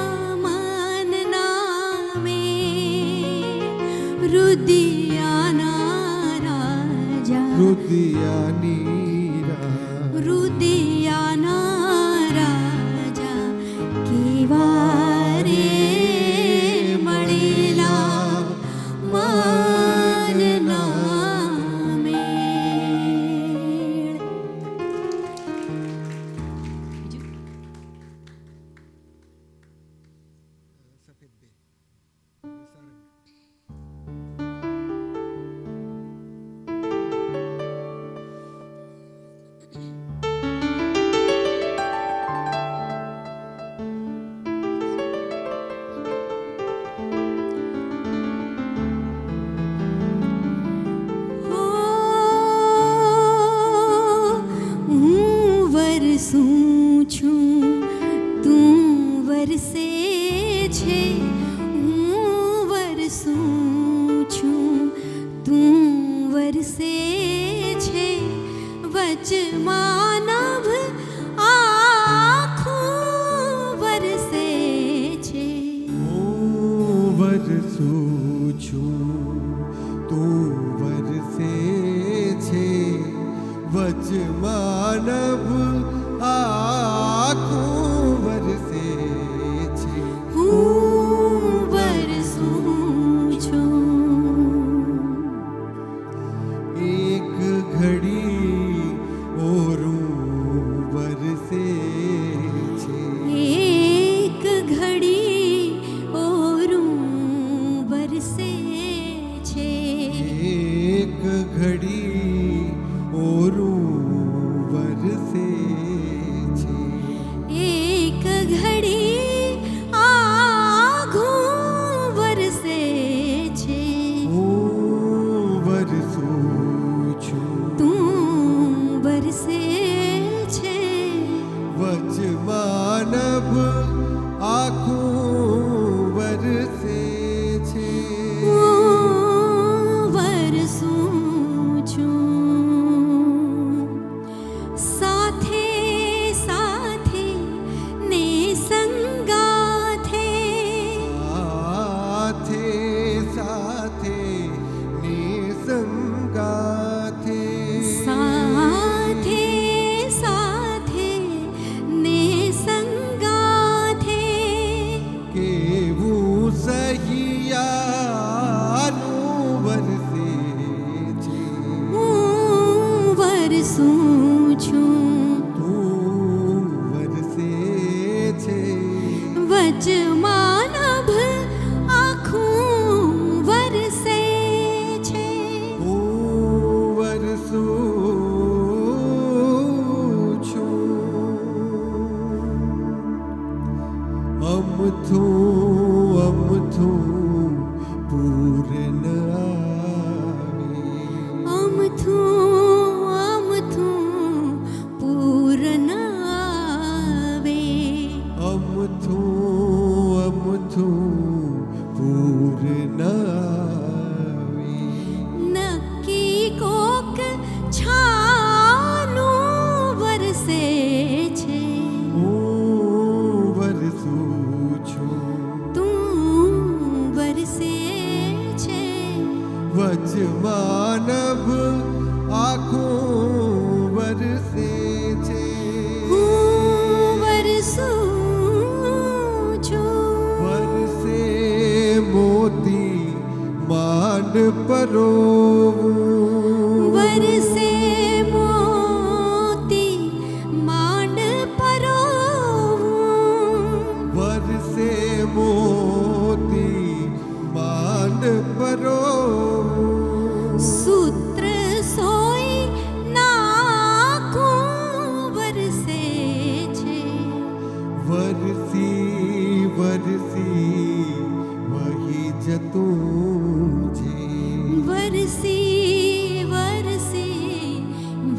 Speaker 13: વરસું છું તું વરસે છે હું વરસું છું તું વરસે છે વચમાં નભ આખું વરસે છે
Speaker 3: હું વરસું છું તું વરસે છે વચમાં નભ આખું વરસે છે
Speaker 13: હું વરસું છું
Speaker 3: એક ઘડી ઓરું વરસે છે
Speaker 13: એક ઘડી ઓરું વરસે છે
Speaker 3: એક ઘડી ઓરું વરસે છે
Speaker 13: એક ઘડી આઘું વરસે છે
Speaker 3: હું વરસું છું
Speaker 13: તું વરસે છે
Speaker 3: વચમાં નભ આખું વરસે છે
Speaker 13: હું વરસું છું સાથે સાથે ને સંગાથે
Speaker 3: સાથે સાથે નિસંગાથે
Speaker 13: સાથે સાથે ને સંગાથે
Speaker 3: કેવું સહિયાનું વરસે છે
Speaker 13: હું વરસું છું
Speaker 3: તું વરસે છે
Speaker 13: વચમાં નભ આખું વરસે છે
Speaker 3: હું વરસું છું અમથું અમથું પૂર્ણ આવે
Speaker 13: અમથું અમથું પૂર્ણ આવે
Speaker 3: અમથું અમથું પૂર્ણ આવે
Speaker 13: નક્કી કોક છાનું વરસે છે
Speaker 3: હું વરસું છું
Speaker 13: તું વરસે છે
Speaker 3: વચમાં નભ આખું વરસે છે
Speaker 13: હું વરસું છું
Speaker 3: વરસે મોતી માંડ પરોવું
Speaker 13: વરસે મોતી માંડ પરોવું
Speaker 3: વરસે મોતી માંડ પરોવું
Speaker 13: સૂત્ર સોય નાખું વરસે છે
Speaker 3: વરસી વરસી વહી જતું છે
Speaker 13: વરસી વરસી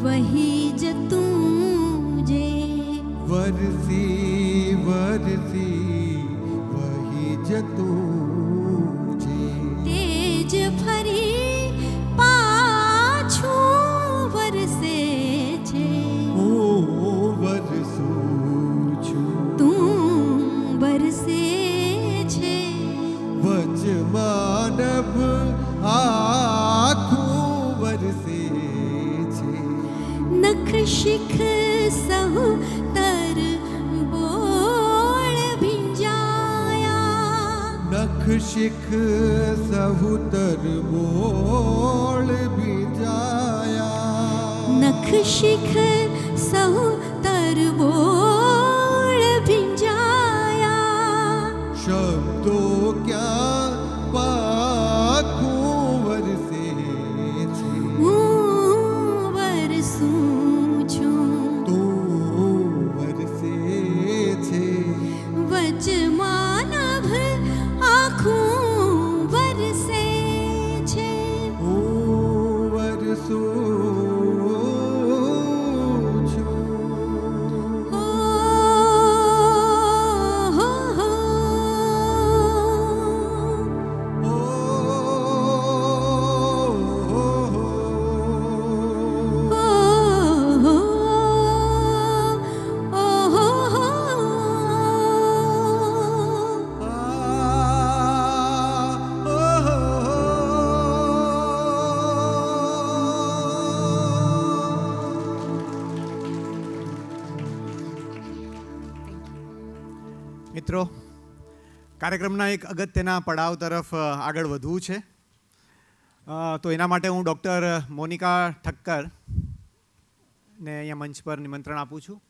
Speaker 13: વહી જતું જે
Speaker 3: વરસી વરસી વહી જતું છે
Speaker 13: તેજ ફરી પાછું વરસે છે
Speaker 3: હું વરસું છું
Speaker 13: તું વરસે છે
Speaker 3: વચમાં નભ આખું વરસે છે
Speaker 13: નખ શિખ સહુ તર બોળ ભીંજાયા
Speaker 3: નખ શિખ સહુતર બોળ ભીજાયા
Speaker 13: નખ શિખ સહુ તર બોળ ભીંજાયા
Speaker 3: શબ્દો ક્યાં પાખું વરસે છે
Speaker 13: હું વરસું છું
Speaker 3: તું વરસે છે
Speaker 13: વચમાં નભ આખું વરસે છે
Speaker 3: હું વરસું છું
Speaker 6: મિત્રો, કાર્યક્રમના એક અગત્યના પડાવ તરફ આગળ વધવું છે. તો એના માટે હું ડૉક્ટર મોનિકા ઠક્કર ને અહીંયા મંચ પર નિમંત્રણ આપું છું.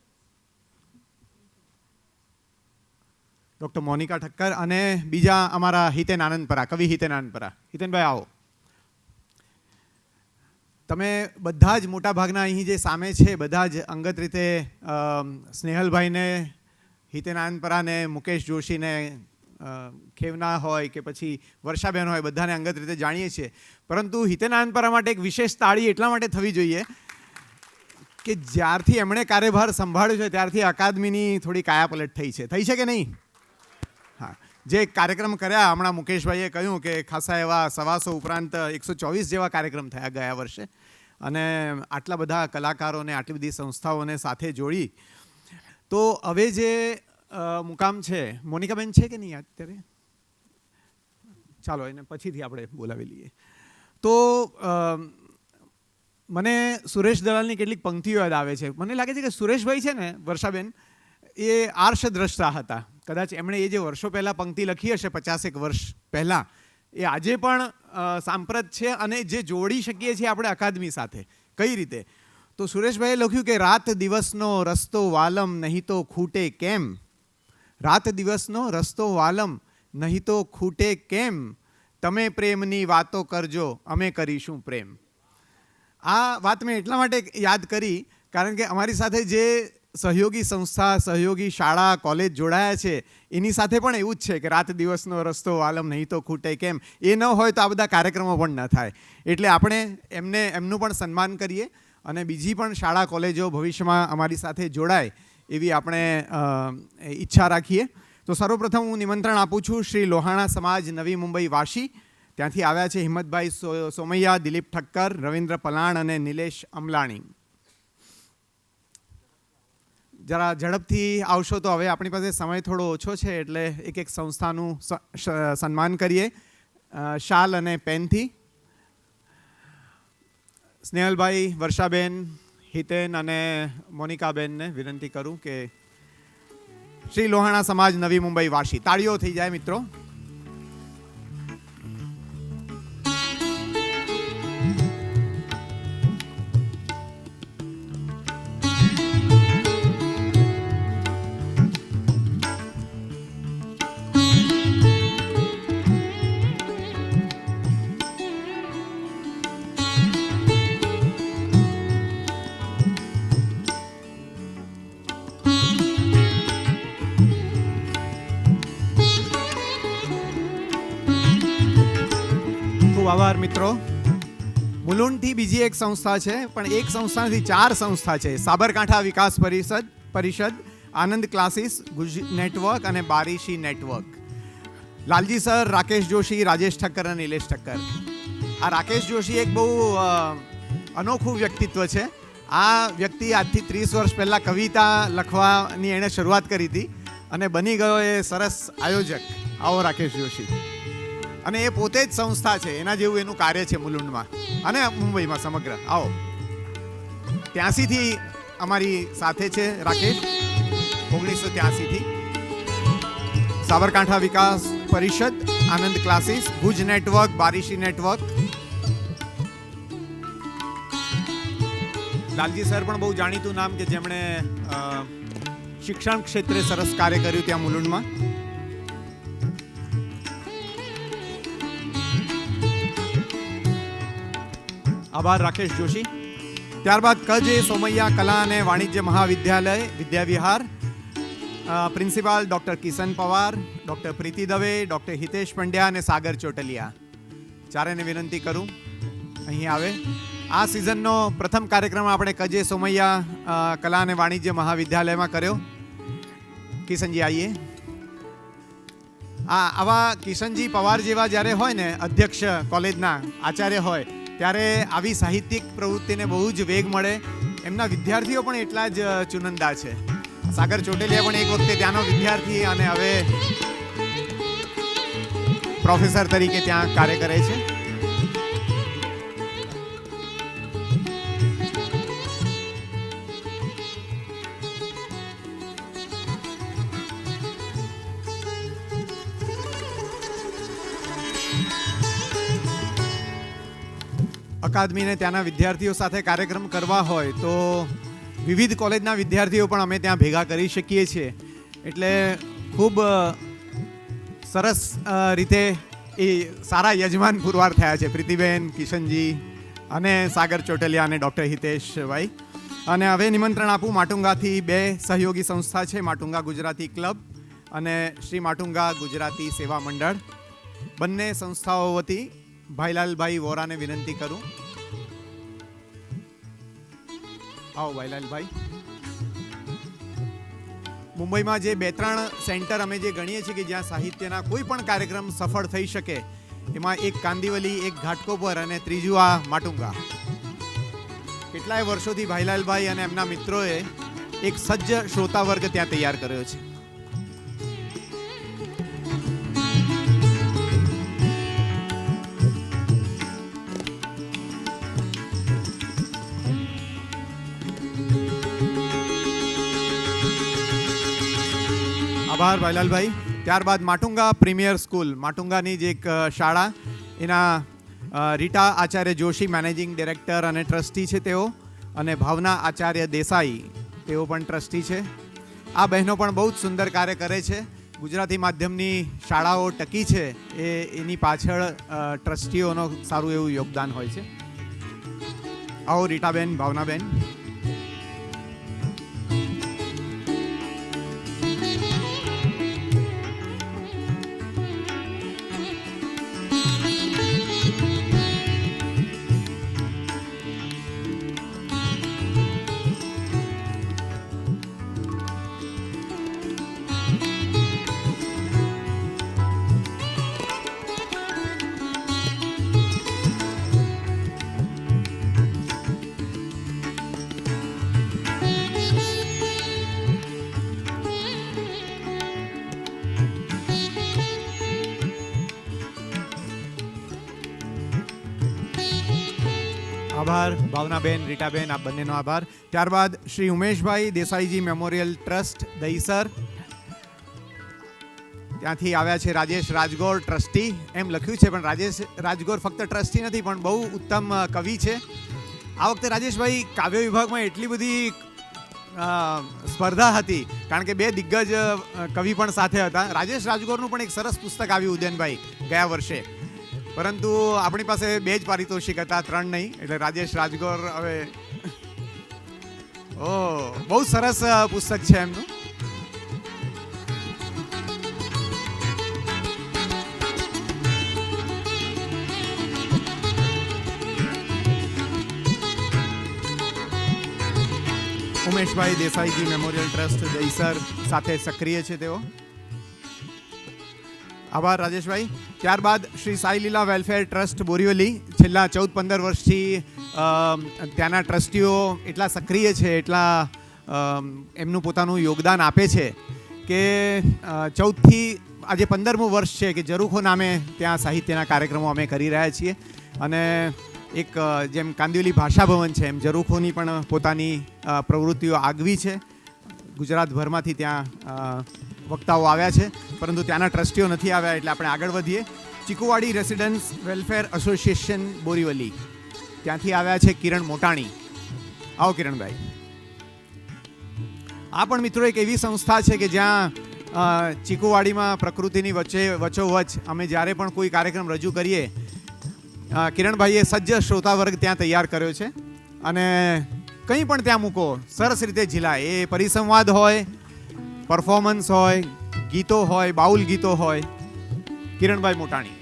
Speaker 6: ડૉક્ટર મોનિકા ઠક્કર અને બીજા અમારા હિતેન આનંદપરા, કવિ હિતેન આનંદપરા. હિતેનભાઈ આવો. તમે બધા જ મોટાભાગના અહીં જે સામે છે બધા જ અંગત રીતે સ્નેહલભાઈને, હિતેન આનંદપરાને, મુકેશ જોશીને, ખેવના હોય કે પછી વર્ષાબેન હોય, બધાને અંગત રીતે જાણીએ છીએ. પરંતુ હિતેન આનંદપરા માટે એક વિશેષ તાળી એટલા માટે થવી જોઈએ કે જ્યારથી એમણે કાર્યભાર સંભાળ્યો છે ત્યારથી અકાદમીની થોડી કાયાપલટ થઈ છે. થઈ છે કે નહીં? હા, જે કાર્યક્રમ કર્યા હમણાં મુકેશભાઈએ કહ્યું કે ખાસા એવા 125 ઉપરાંત 124 જેવા કાર્યક્રમ થયા ગયા વર્ષે, અને આટલા બધા કલાકારોને, આટલી બધી સંસ્થાઓને સાથે જોડી. તો હવે જે મુકામ છે, મોનિકાબેન છે કે નહીં અત્યારે? ચાલો એને પછીથી આપણે બોલાવી લઈએ. તો મને સુરેશ દલાલની કેટલીક પંક્તિઓ યાદ આવે છે. મને લાગે છે કે સુરેશભાઈ છે ને, વર્ષાબેન, એ આર્ષદ્રષ્ટા હતા. કદાચ એમણે એ જે વર્ષો પહેલાં પંક્તિ લખી હશે, 50 વર્ષ પહેલાં, એ આજે પણ સાંપ્રત છે અને જે જોડી શકીએ છીએ આપણે અકાદમી સાથે. કઈ રીતે? તો સુરેશભાઈએ લખ્યું કે રાત દિવસનો રસ્તો વાલમ નહીં તો ખૂટે કેમ, રાત દિવસનો રસ્તો વાલમ નહીં તો ખૂટે કેમ, તમે પ્રેમની વાતો કરજો અમે કરીશું પ્રેમ. આ વાત મેં એટલા માટે યાદ કરી કારણ કે અમારી સાથે જે સહયોગી સંસ્થા, સહયોગી શાળા, કોલેજ જોડાયા છે એની સાથે પણ એવું જ છે કે રાત દિવસનો રસ્તો વાલમ નહીં તો ખૂટે કેમ. એ ન હોય તો આ બધા કાર્યક્રમો પણ ન થાય. એટલે આપણે એમનું પણ સન્માન કરીએ અને બીજી પણ શાળા, કોલેજો ભવિષ્યમાં અમારી સાથે જોડાય એવી આપણે ઈચ્છા રાખીએ. તો સર્વપ્રથમ હું નિમંત્રણ આપું છું શ્રી લોહાણા સમાજ નવી મુંબઈ વાશી. ત્યાંથી આવ્યા છે હિંમતભાઈ સોમૈયા, દિલીપ ઠક્કર, રવિન્દ્ર પલાણ અને નિલેશ અમલાણી. જરા ઝડપથી આવશો તો હવે આપણી પાસે સમય થોડો ઓછો છે એટલે એક એક સંસ્થાનું સન્માન કરીએ શાલ અને પેનથી. સ્નેહલભાઈ, વર્ષાબેન, હિતેન અને મોનિકાબેનને વિનંતી કરું કે શ્રી લોહાણા સમાજ નવી મુંબઈ વાશી. તાળીઓ થઈ જાય મિત્રો. આભાર મિત્રો. મુલુંડથી બીજી એક સંસ્થા છે, પણ એક સંસ્થાથી 4 સંસ્થા છે. Sabarkantha Vikas Parishad, Anand classes, Guj network અને બારીશી નેટવર્ક. લાલજી સર, રાકેશ જોશી, રાજેશ ઠક્કર અને નિલેશ ઠક્કર. આ રાકેશ જોશી એક બહુ અનોખું વ્યક્તિત્વ છે. આ વ્યક્તિ આજથી 30 વર્ષ પહેલાં કવિતા લખવાની એણે શરૂઆત કરી હતી અને બની ગયો એ સરસ આયોજક. આવો રાકેશ જોશી. અને એ પોતે જ સંસ્થા છે, એના જેવું એનું કાર્ય છે મુલુંડમાં અને મુંબઈમાં સમગ્ર. આવો. 83થી અમારી સાથે છે Rakesh, 1983થી. Sabarkantha Vikas Parishad, Anand classes, Guj network, બારીશી નેટવર્ક. લાલજી સર પણ બહુ જાણીતું નામ કે જેમણે શિક્ષણ ક્ષેત્રે સરસ કાર્ય કર્યું ત્યાં મુલુંડમાં. આભાર રાકેશ જોશી. ત્યારબાદ કજે સોમૈયા કલા અને વાણિજ્ય મહાવિદ્યાલય Vidyavihar, principal doctor Kishan Pawar, doctor Preeti Dave, doctor Hitesh Pandya અને સાગર ચોટલિયા. ચારેને વિનંતી કરું અહીં આવે. આ સિઝનનો પ્રથમ કાર્યક્રમ આપણે કજે સોમૈયા કલા અને વાણિજ્ય મહાવિદ્યાલયમાં કર્યો. કિશનજી આવીએ. આવા કિશનજી પવાર જેવા જ્યારે હોય ને અધ્યક્ષ, કોલેજના આચાર્ય હોય, ત્યારે આવી સાહિત્યિક પ્રવૃત્તિને બહુ જ વેગ મળે. એમના વિદ્યાર્થીઓ પણ એટલા જ ચુનંદા છે. સાગર ચોટેલિયા પણ એક વખતે ત્યાંનો વિદ્યાર્થી અને હવે પ્રોફેસર તરીકે ત્યાં કાર્ય કરે છે. અકાદમીને ત્યાંના વિદ્યાર્થીઓ સાથે કાર્યક્રમ કરવા હોય તો વિવિધ કોલેજના વિદ્યાર્થીઓ પણ અમે ત્યાં ભેગા કરી શકીએ છીએ. એટલે ખૂબ સરસ રીતે એ સારા યજમાન પુરવાર થયા છે પ્રીતિબેન, કિશનજી અને સાગર ચોટલિયા અને ડૉક્ટર હિતેશભાઈ. અને હવે નિમંત્રણ આપું માટુંગાથી 2 સહયોગી સંસ્થા છે, માટુંગા ગુજરાતી ક્લબ અને શ્રી માટુંગા ગુજરાતી સેવા મંડળ. બંને સંસ્થાઓ વતી ભાઈલાલભાઈ વોરાને વિનંતી કરું. આવો ભાઈલાલભાઈ. મુંબઈમાં જે 2-3 સેન્ટર અમે જે ગણીએ છીએ કે જ્યાં સાહિત્યના કોઈ પણ કાર્યક્રમ સફળ થઈ શકે, એમાં એક કાંદિવલી, એક ઘાટકોપર અને ત્રીજું આ માટુંગા. કેટલાય વર્ષોથી ભાઈલાલભાઈ અને એમના મિત્રોએ એક સજ્જ શ્રોતા વર્ગ ત્યાં તૈયાર કર્યો છે. આભાર ભાઈલાલભાઈ. ત્યારબાદ માટુંગા પ્રીમિયર સ્કૂલ, માટુંગાની જે એક શાળા, એના રીટા આચાર્ય જોશી મેનેજિંગ ડિરેક્ટર અને ટ્રસ્ટી છે તેઓ, અને ભાવના આચાર્ય દેસાઈ તેઓ પણ ટ્રસ્ટી છે. આ બહેનો પણ બહુ જ સુંદર કાર્ય કરે છે. ગુજરાતી માધ્યમની શાળાઓ ટકી છે એની પાછળ ટ્રસ્ટીઓનો સારું એવું યોગદાન હોય છે. આવો રીટાબેન, ભાવનાબેન. આભાર ભાવનાબેન, રીટાબેન, આપ બંનેનો આભાર. ત્યારબાદ શ્રી ઉમેશભાઈ દેસાઈજી મેમોરિયલ ટ્રસ્ટ દહીસર, ત્યાંથી આવ્યા છે રાજેશ રાજગોર, ટ્રસ્ટી. એમ લખ્યું છે પણ રાજેશ રાજગોર ફક્ત ટ્રસ્ટી નથી પણ બહુ ઉત્તમ કવિ છે. આ વખતે રાજેશભાઈ કાવ્ય વિભાગમાં એટલી બધી સ્પર્ધા હતી કારણ કે 2 દિગ્ગજ કવિ પણ સાથે હતા. રાજેશ રાજગોરનું પણ એક સરસ પુસ્તક આવ્યું ઉદયનભાઈ ગયા વર્ષે, પરંતુ આપણી પાસે 2 જ પારિતોષિક હતા, 3 નહીં. એટલે રાજેશ રાજગોર હવે બહુ સરસ પુસ્તક છે એમનું. ઉમેશભાઈ દેસાઈજી મેમોરિયલ ટ્રસ્ટ દહીસર સાથે સક્રિય છે તેઓ. આભાર રાજેશભાઈ. ત્યારબાદ શ્રી સાઈ લીલા વેલફેર ટ્રસ્ટ બોરીવલી, છેલ્લા 14-15 વર્ષથી ત્યાંના ટ્રસ્ટીઓ એટલા સક્રિય છે, એટલા એમનું પોતાનું યોગદાન આપે છે કે 14થી આજે 15મું વર્ષ છે કે ઝરૂખો નામે ત્યાં સાહિત્યના કાર્યક્રમો અમે કરી રહ્યા છીએ. અને એક જેમ કાંદિવલી ભાષા ભવન છે એમ ઝરૂખોની પણ પોતાની પ્રવૃત્તિઓ આગવી છે. ગુજરાતભરમાંથી ત્યાં વક્તાઓ આવ્યા છે પરંતુ ત્યાંના ટ્રસ્ટીઓ નથી આવ્યા, એટલે આપણે આગળ વધીએ. Chikuwadi residence welfare association Borivali, ત્યાંથી આવ્યા છે કિરણ મોટાણી. આવો કિરણભાઈ. આ પણ મિત્રો એક એવી સંસ્થા છે કે જ્યાં ચીકુવાડીમાં પ્રકૃતિની વચ્ચોવચ્ચ અમે જ્યારે પણ કોઈ કાર્યક્રમ રજૂ કરીએ, કિરણભાઈએ સજ્જ શ્રોતા વર્ગ ત્યાં તૈયાર કર્યો છે અને કંઈ પણ ત્યાં મૂકો સરસ રીતે ઝીલાય. એ પરિસંવાદ હોય, પરફોર્મન્સ હોય, ગીતો હોય, બાઉલ ગીતો હોય. કિરણભાઈ મોટાણી.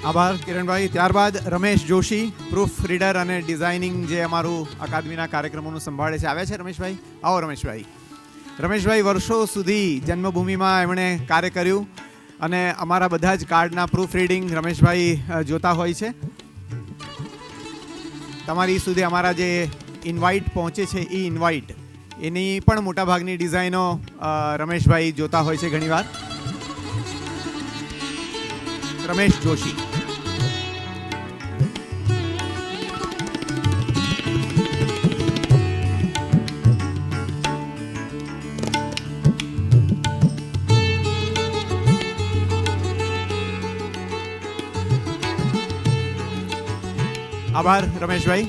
Speaker 6: આભાર કિરણભાઈ. ત્યારબાદ રમેશ જોશી, પ્રૂફ રીડર અને ડિઝાઇનિંગ જે અમારું અકાદમીના કાર્યક્રમોનું સંભાળે છે, આવ્યા છે રમેશભાઈ. આવો રમેશભાઈ. રમેશભાઈ વર્ષો સુધી જન્મભૂમિમાં એમણે કાર્ય કર્યું અને અમારા બધા જ કાર્ડના પ્રૂફ રીડિંગ રમેશભાઈ જોતા હોય છે. તમારી સુધી અમારા જે ઇન્વાઇટ પહોંચે છે એ ઇન્વાઇટ એની પણ મોટાભાગની ડિઝાઇનો રમેશભાઈ જોતા હોય છે ઘણીવાર. રમેશ જોશી. આભાર રમેશભાઈ.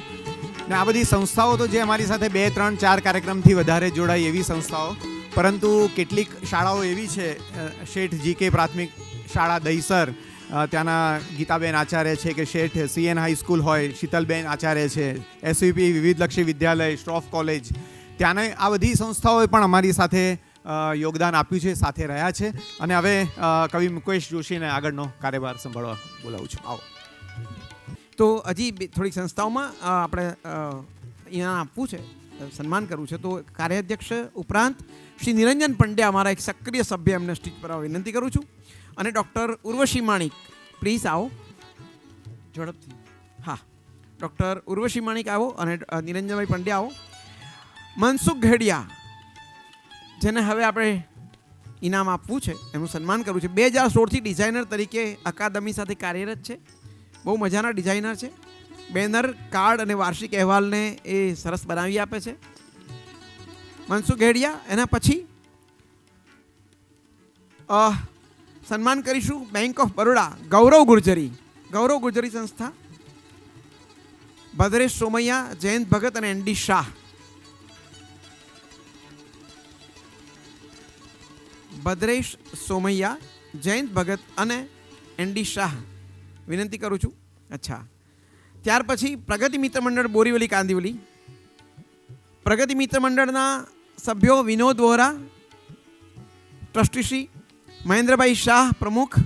Speaker 6: ને આ બધી સંસ્થાઓ તો જે અમારી સાથે 2, 3, 4 કાર્યક્રમથી વધારે જોડાય એવી સંસ્થાઓ, પરંતુ કેટલીક શાળાઓ એવી છે, શેઠ GK પ્રાથમિક શાળા દહીસર, ત્યાંના ગીતાબેન આચાર્ય છે, કે શેઠ CN હાઈસ્કૂલ હોય, શીતલબેન આચાર્ય છે, SVP વિવિધલક્ષી વિદ્યાલય, સ્ટ્રોફ કોલેજ, ત્યાંને આ બધી સંસ્થાઓએ પણ અમારી સાથે યોગદાન આપ્યું છે, સાથે રહ્યા છે. અને હવે કવિ મુકેશ જોશીને આગળનો કાર્યભાર સંભાળવા બોલાવું છું. આવો.
Speaker 1: તો હજી થોડીક સંસ્થાઓમાં આપણે ઇનામ આપવું છે, સન્માન કરવું છે. તો કાર્યાધ્યક્ષ ઉપરાંત શ્રી નિરંજન પંડ્યા, અમારા એક સક્રિય સભ્ય, એમને સ્ટેજ પર આવવા વિનંતી કરું છું. અને ડૉક્ટર ઉર્વશી માણિક, પ્લીઝ આવો ઝડપથી. હા, ડૉક્ટર ઉર્વશી માણિક આવો અને નિરંજનભાઈ પંડ્યા આવો. મનસુખ ઘેડિયા, જેને હવે આપણે ઇનામ આપવું છે, એનું સન્માન કરવું છે. 2016થી ડિઝાઇનર તરીકે અકાદમી સાથે કાર્યરત છે. બહુ મજાના ડિઝાઇનર છે. બેનર, કાર્ડ અને વાર્ષિક અહેવાલને એ સરસ બનાવી આપે છે. મનસુખ ઘેડિયા. એના પછી સન્માન કરીશું બેંક ઓફ બરોડા, ગૌરવ ગુર્જરી. ગૌરવ ગુર્જરી સંસ્થા, ભદ્રેશ સોમૈયા, જયંત ભગત અને ND શાહ. ભદ્રેશ સોમૈયા, જયંત ભગત અને ND શાહ, વિનંતી કરું છું. અચ્છા, ત્યાર પછી પ્રગતિ મિત્ર મંડળ બોરીવલી કાંદિવલી. પ્રગતિ મિત્ર મંડળના સભ્યો વિનોદ વોરા ટ્રસ્ટી શ્રી, મહેન્દ્રભાઈ શાહ પ્રમુખ,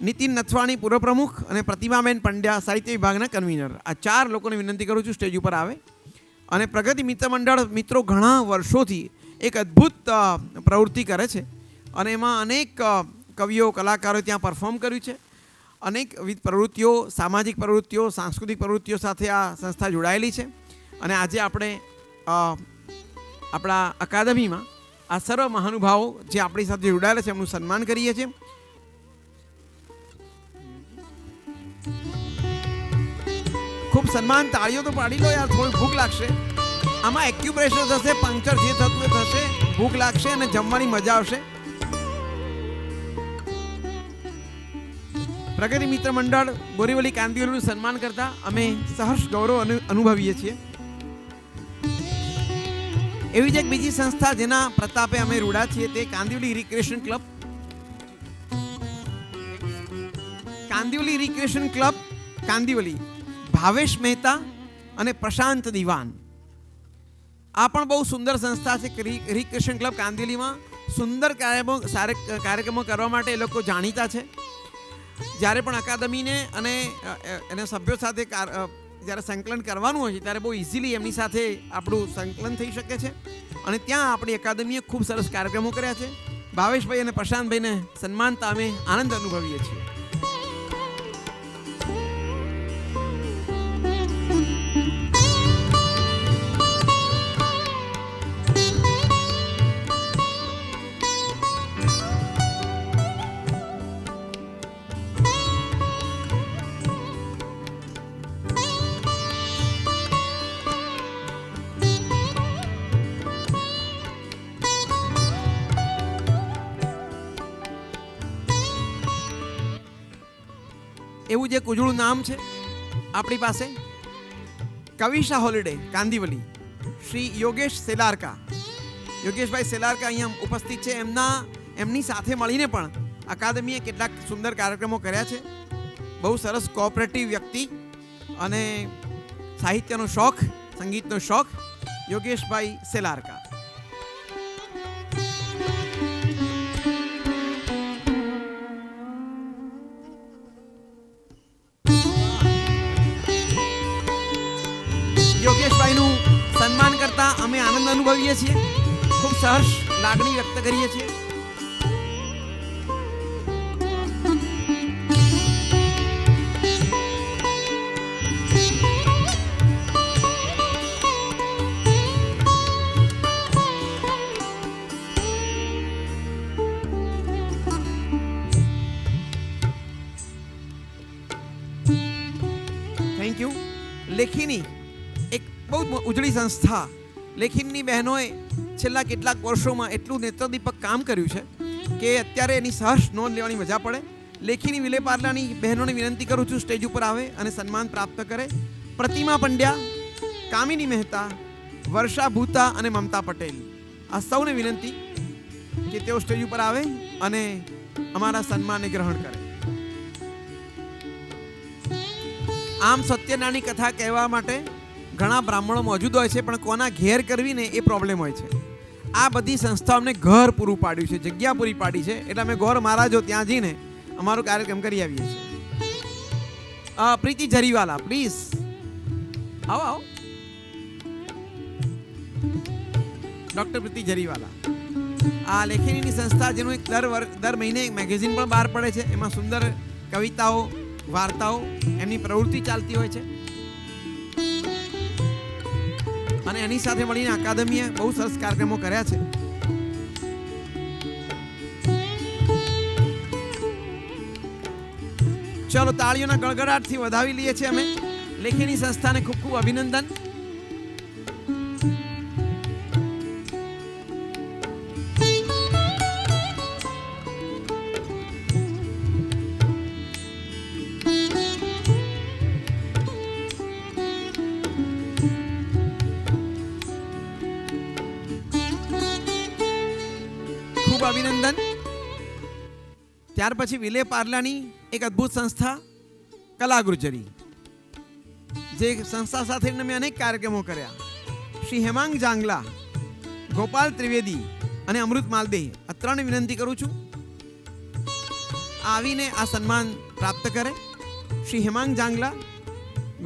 Speaker 1: નીતિન નથવાણી પૂર્વ પ્રમુખ અને પ્રતિમાબેન પંડ્યા સાહિત્ય વિભાગના કન્વીનર. આ 4 લોકોને વિનંતી કરું છું સ્ટેજ ઉપર આવે. અને પ્રગતિ મિત્ર મંડળ મિત્રો ઘણા વર્ષોથી એક અદ્ભુત પ્રવૃત્તિ કરે છે અને એમાં અનેક કવિઓ, કલાકારોએ ત્યાં પરફોર્મ કર્યું છે. અનેકવિધ પ્રવૃત્તિઓ, સામાજિક પ્રવૃત્તિઓ, સાંસ્કૃતિક પ્રવૃત્તિઓ સાથે આ સંસ્થા જોડાયેલી છે. અને આજે આપણે આપણા અકાદમીમાં આ સર્વ મહાનુભાવો જે આપણી સાથે જોડાયેલા છે એમનું સન્માન કરીએ છીએ. ખૂબ સન્માન. તાળીઓ તો પાડી લો યાર, થોડી ભૂખ લાગશે. આમાં એક્યુપ્રેશર થશે, પંક્ચર જે થતું એ થશે, ભૂખ લાગશે અને જમવાની મજા આવશે. પ્રગતિ મિત્ર મંડળ બોરીવલી કાંદિવલીનું સન્માન કરતા અમે સહર્ષ ગૌરવ અનુભવીએ છીએ. એવી જ એક બીજી સંસ્થા જેના પ્રતાપે અમે રૂડા છીએ, તે Kandivali recreation club. Kandivali recreation club Kandivali, Bhavesh Mehta અને પ્રશાંત દિવાન. આ પણ બહુ સુંદર સંસ્થા છે. રિક્રિએશન ક્લબ કાંદિવલીમાં સુંદર કાર્યક્રમો કરવા માટે એ લોકો જાણીતા છે. જ્યારે પણ અકાદમીને અને એના સભ્યો સાથે જ્યારે સંકલન કરવાનું હોય છે ત્યારે બહુ ઇઝીલી એમની સાથે આપણું સંકલન થઈ શકે છે. અને ત્યાં આપણી અકાદમીએ ખૂબ સરસ કાર્યક્રમો કર્યા છે. ભાવેશભાઈ અને પ્રશાંતભાઈને સન્માનતા અમે આનંદ અનુભવીએ છીએ. એવું જે ઉજળું નામ છે આપણી પાસે, કવિશા હોલિડે કાંદિવલી, શ્રી યોગેશ સેલારકા. યોગેશભાઈ સેલારકા અહીંયા ઉપસ્થિત છે. એમની સાથે મળીને પણ અકાદમીએ કેટલાક સુંદર કાર્યક્રમો કર્યા છે. બહુ સરસ કોઓપરેટિવ વ્યક્તિ અને સાહિત્યનો શોખ, સંગીતનો શોખ, યોગેશભાઈ સેલારકા. યોગેશભાઈનું સન્માન કરતા અમે આનંદ અનુભવીએ છીએ, ખૂબ સહર્ષ લાગણી વ્યક્ત કરીએ છીએ. Thank you. લેખિની એક બહુ ઉજળી સંસ્થા. લેખિનની બહેનોએ છેલ્લા કેટલાક વર્ષોમાં એટલું નેત્રદીપક કામ કર્યું છે કે અત્યારે એની સહર્ષ નોંધ લેવાની મજા પડે. લેખિની વિલેપાર્લાની બહેનોને વિનંતી કરું છું સ્ટેજ ઉપર આવે અને સન્માન પ્રાપ્ત કરે. પ્રતિમા પંડ્યા, કામિની મહેતા, વર્ષા ભૂતા અને મમતા પટેલ, આ સૌને વિનંતી કે તેઓ સ્ટેજ ઉપર આવે અને અમારા સન્માનને ગ્રહણ કરે. આમ સત્યનારાયણની કથા કહેવા માટે ઘણા બ્રાહ્મણો મોજૂદ હોય છે, પણ કોના ઘેર કરવી ને એ પ્રોબ્લેમ હોય છે. આ બધી સંસ્થાઓ અમને ઘર પૂરું પાડ્યું છે, જગ્યા પૂરી પાડી છે, એટલે અમે ગોર મહારાજો ત્યાં જઈને અમારો કાર્યક્રમ કરી આવીએ છીએ. પ્રીતિ જરીવાલા, પ્લીઝ આવો આવો. ડૉક્ટર પ્રીતિ જરીવાલા, આ લેખનીની સંસ્થા જેનું એક દર મહિને એક મેગેઝિન પણ બહાર પડે છે. એમાં સુંદર કવિતાઓ, વાર્તાઓ, એમની પ્રવૃત્તિ ચાલતી હોય છે. અને એની સાથે મળીને અકાદમીએ બહુ સરસ કાર્યક્રમો કર્યા છે. ચલો તાળીઓના ગળગડાટથી વધાવી લઈએ છીએ અમે લેખની સંસ્થાને. ખૂબ ખૂબ અભિનંદન. અભિનંદન. ત્યાર પછી વિલે પાર્લાની એક અદ્ભુત સંસ્થા કલા ગુર્જરી, જે સંસ્થા સાથે મેં અનેક કાર્યક્રમો કર્યા. શ્રી હેમાંગ જાંગલા, ગોપાલ ત્રિવેદી અને અમૃત માલદે, આ ત્રણ વિનંતી કરું છું આવીને આ સન્માન પ્રાપ્ત કરે. શ્રી હેમાંગ જાંગલા,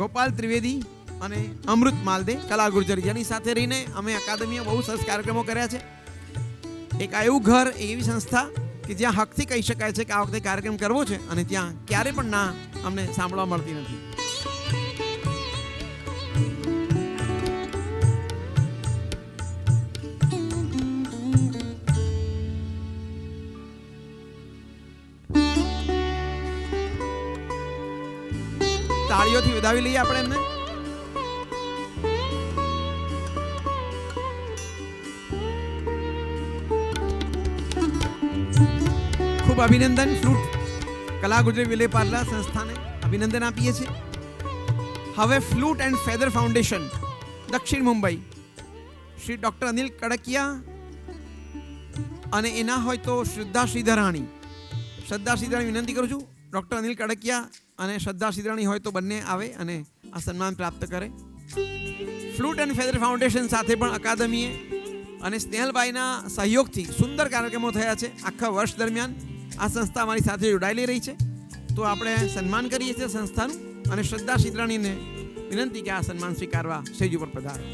Speaker 1: ગોપાલ ત્રિવેદી અને અમૃત માલદે, કલા ગુર્જરી, જેની સાથે રહીને અમે અકાદમીએ બહુ સરસ કાર્યક્રમો કર્યા છે. એક એવું ઘર, એવી સંસ્થા કે જ્યાં હકથી કહી શકાય છે કે આ વખતે કાર્યક્રમ કરવો છે, અને ત્યાં ક્યારે પણ ના અમને સાંભળવા મળતી નથી. તાળીઓથી વધાવી લઈએ આપણે એમને. ખૂબ અભિનંદન. ફ્લૂટ કલા ગુજરી વિલે પાર્લા સંસ્થાને અભિનંદન આપીએ છીએ. હવે ફ્લૂટ એન્ડ ફેધર ફાઉન્ડેશન, દક્ષિણ મુંબઈ, શ્રી ડૉક્ટર અનિલ કડકિયા, અને એના હોય તો શ્રદ્ધા શ્રીધરાણી. શ્રદ્ધા શ્રીધરાણી વિનંતી કરું છું, ડૉક્ટર અનિલ કડકિયા અને શ્રદ્ધા શ્રીધરાણી હોય તો બંને આવે અને આ સન્માન પ્રાપ્ત કરે. ફ્લૂટ એન્ડ ફેધર ફાઉન્ડેશન સાથે પણ અકાદમીએ અને સ્નેહલભાઈના સહયોગથી સુંદર કાર્યક્રમો થયા છે. આખા વર્ષ દરમિયાન આ સંસ્થા અમારી સાથે જોડાયેલી રહી છે. તો આપણે સન્માન કરીએ છીએ સંસ્થાનું, અને શ્રદ્ધા શ્રીધરાણીને વિનંતી કે આ સન્માન સ્વીકારવા સ્ટેજ ઉપર પધારે.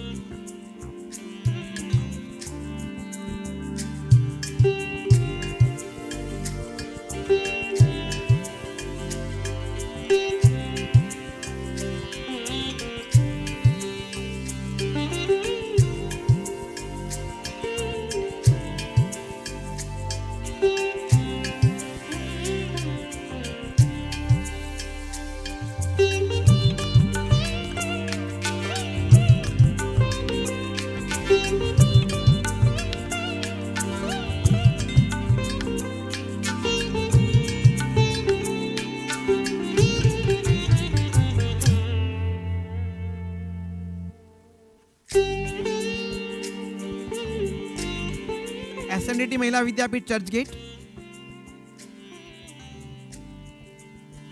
Speaker 1: એસએનડીટી મહિલા વિદ્યાપીઠ ચર્ચગેટ.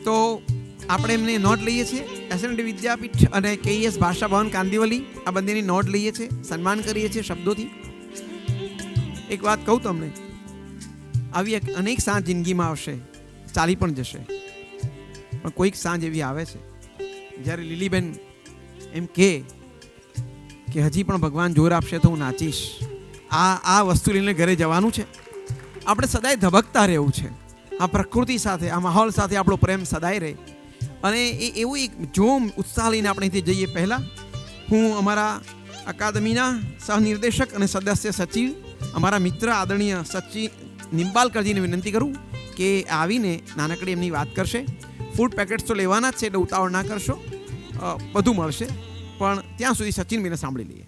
Speaker 1: તો આપણે એમને નોટ લઈએ છીએ. એસએનડી વિદ્યાપીઠ અને કેઈએસ ભાષા ભવન કાંદિવલી, આ બંનેની નોટ લઈએ છીએ, સન્માન કરીએ છીએ શબ્દોથી. એક વાત કહું તમને, આવી અનેક સાંજ જિંદગીમાં આવશે, ચાલી પણ જશે, પણ કોઈક સાંજ એવી આવે છે જ્યારે લીલીબેન એમ કે હજી પણ ભગવાન જોર આપશે તો હું નાચીશ. આ વસ્તુ લઈને ઘરે જવાનું છે. આપણે સદાય ધબકતા રહેવું છે. આ પ્રકૃતિ સાથે, આ માહોલ સાથે આપણો પ્રેમ સદાય રહે, અને એ એવું એક જોમ, ઉત્સાહ લઈને આપણે અહીંથી જઈએ. પહેલાં હું અમારા અકાદમીના સહનિર્દેશક અને સદસ્ય સચિવ, અમારા મિત્ર આદરણીય સચિવ નિંબાલકરજીને વિનંતી કરું કે આવીને નાનકડી એમની વાત કરશે. ફૂડ પેકેટ્સ તો લેવાના જ છે, એટલે ઉતાવળ ના કરશો, બધું મળશે. પણ ત્યાં સુધી સચિનભાઈને સાંભળી લઈએ.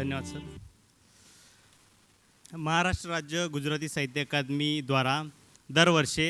Speaker 14: ધન્યવાદ સર. મહારાષ્ટ્ર રાજ્ય ગુજરાતી સાહિત્ય અકાદમી દ્વારા દર વર્ષે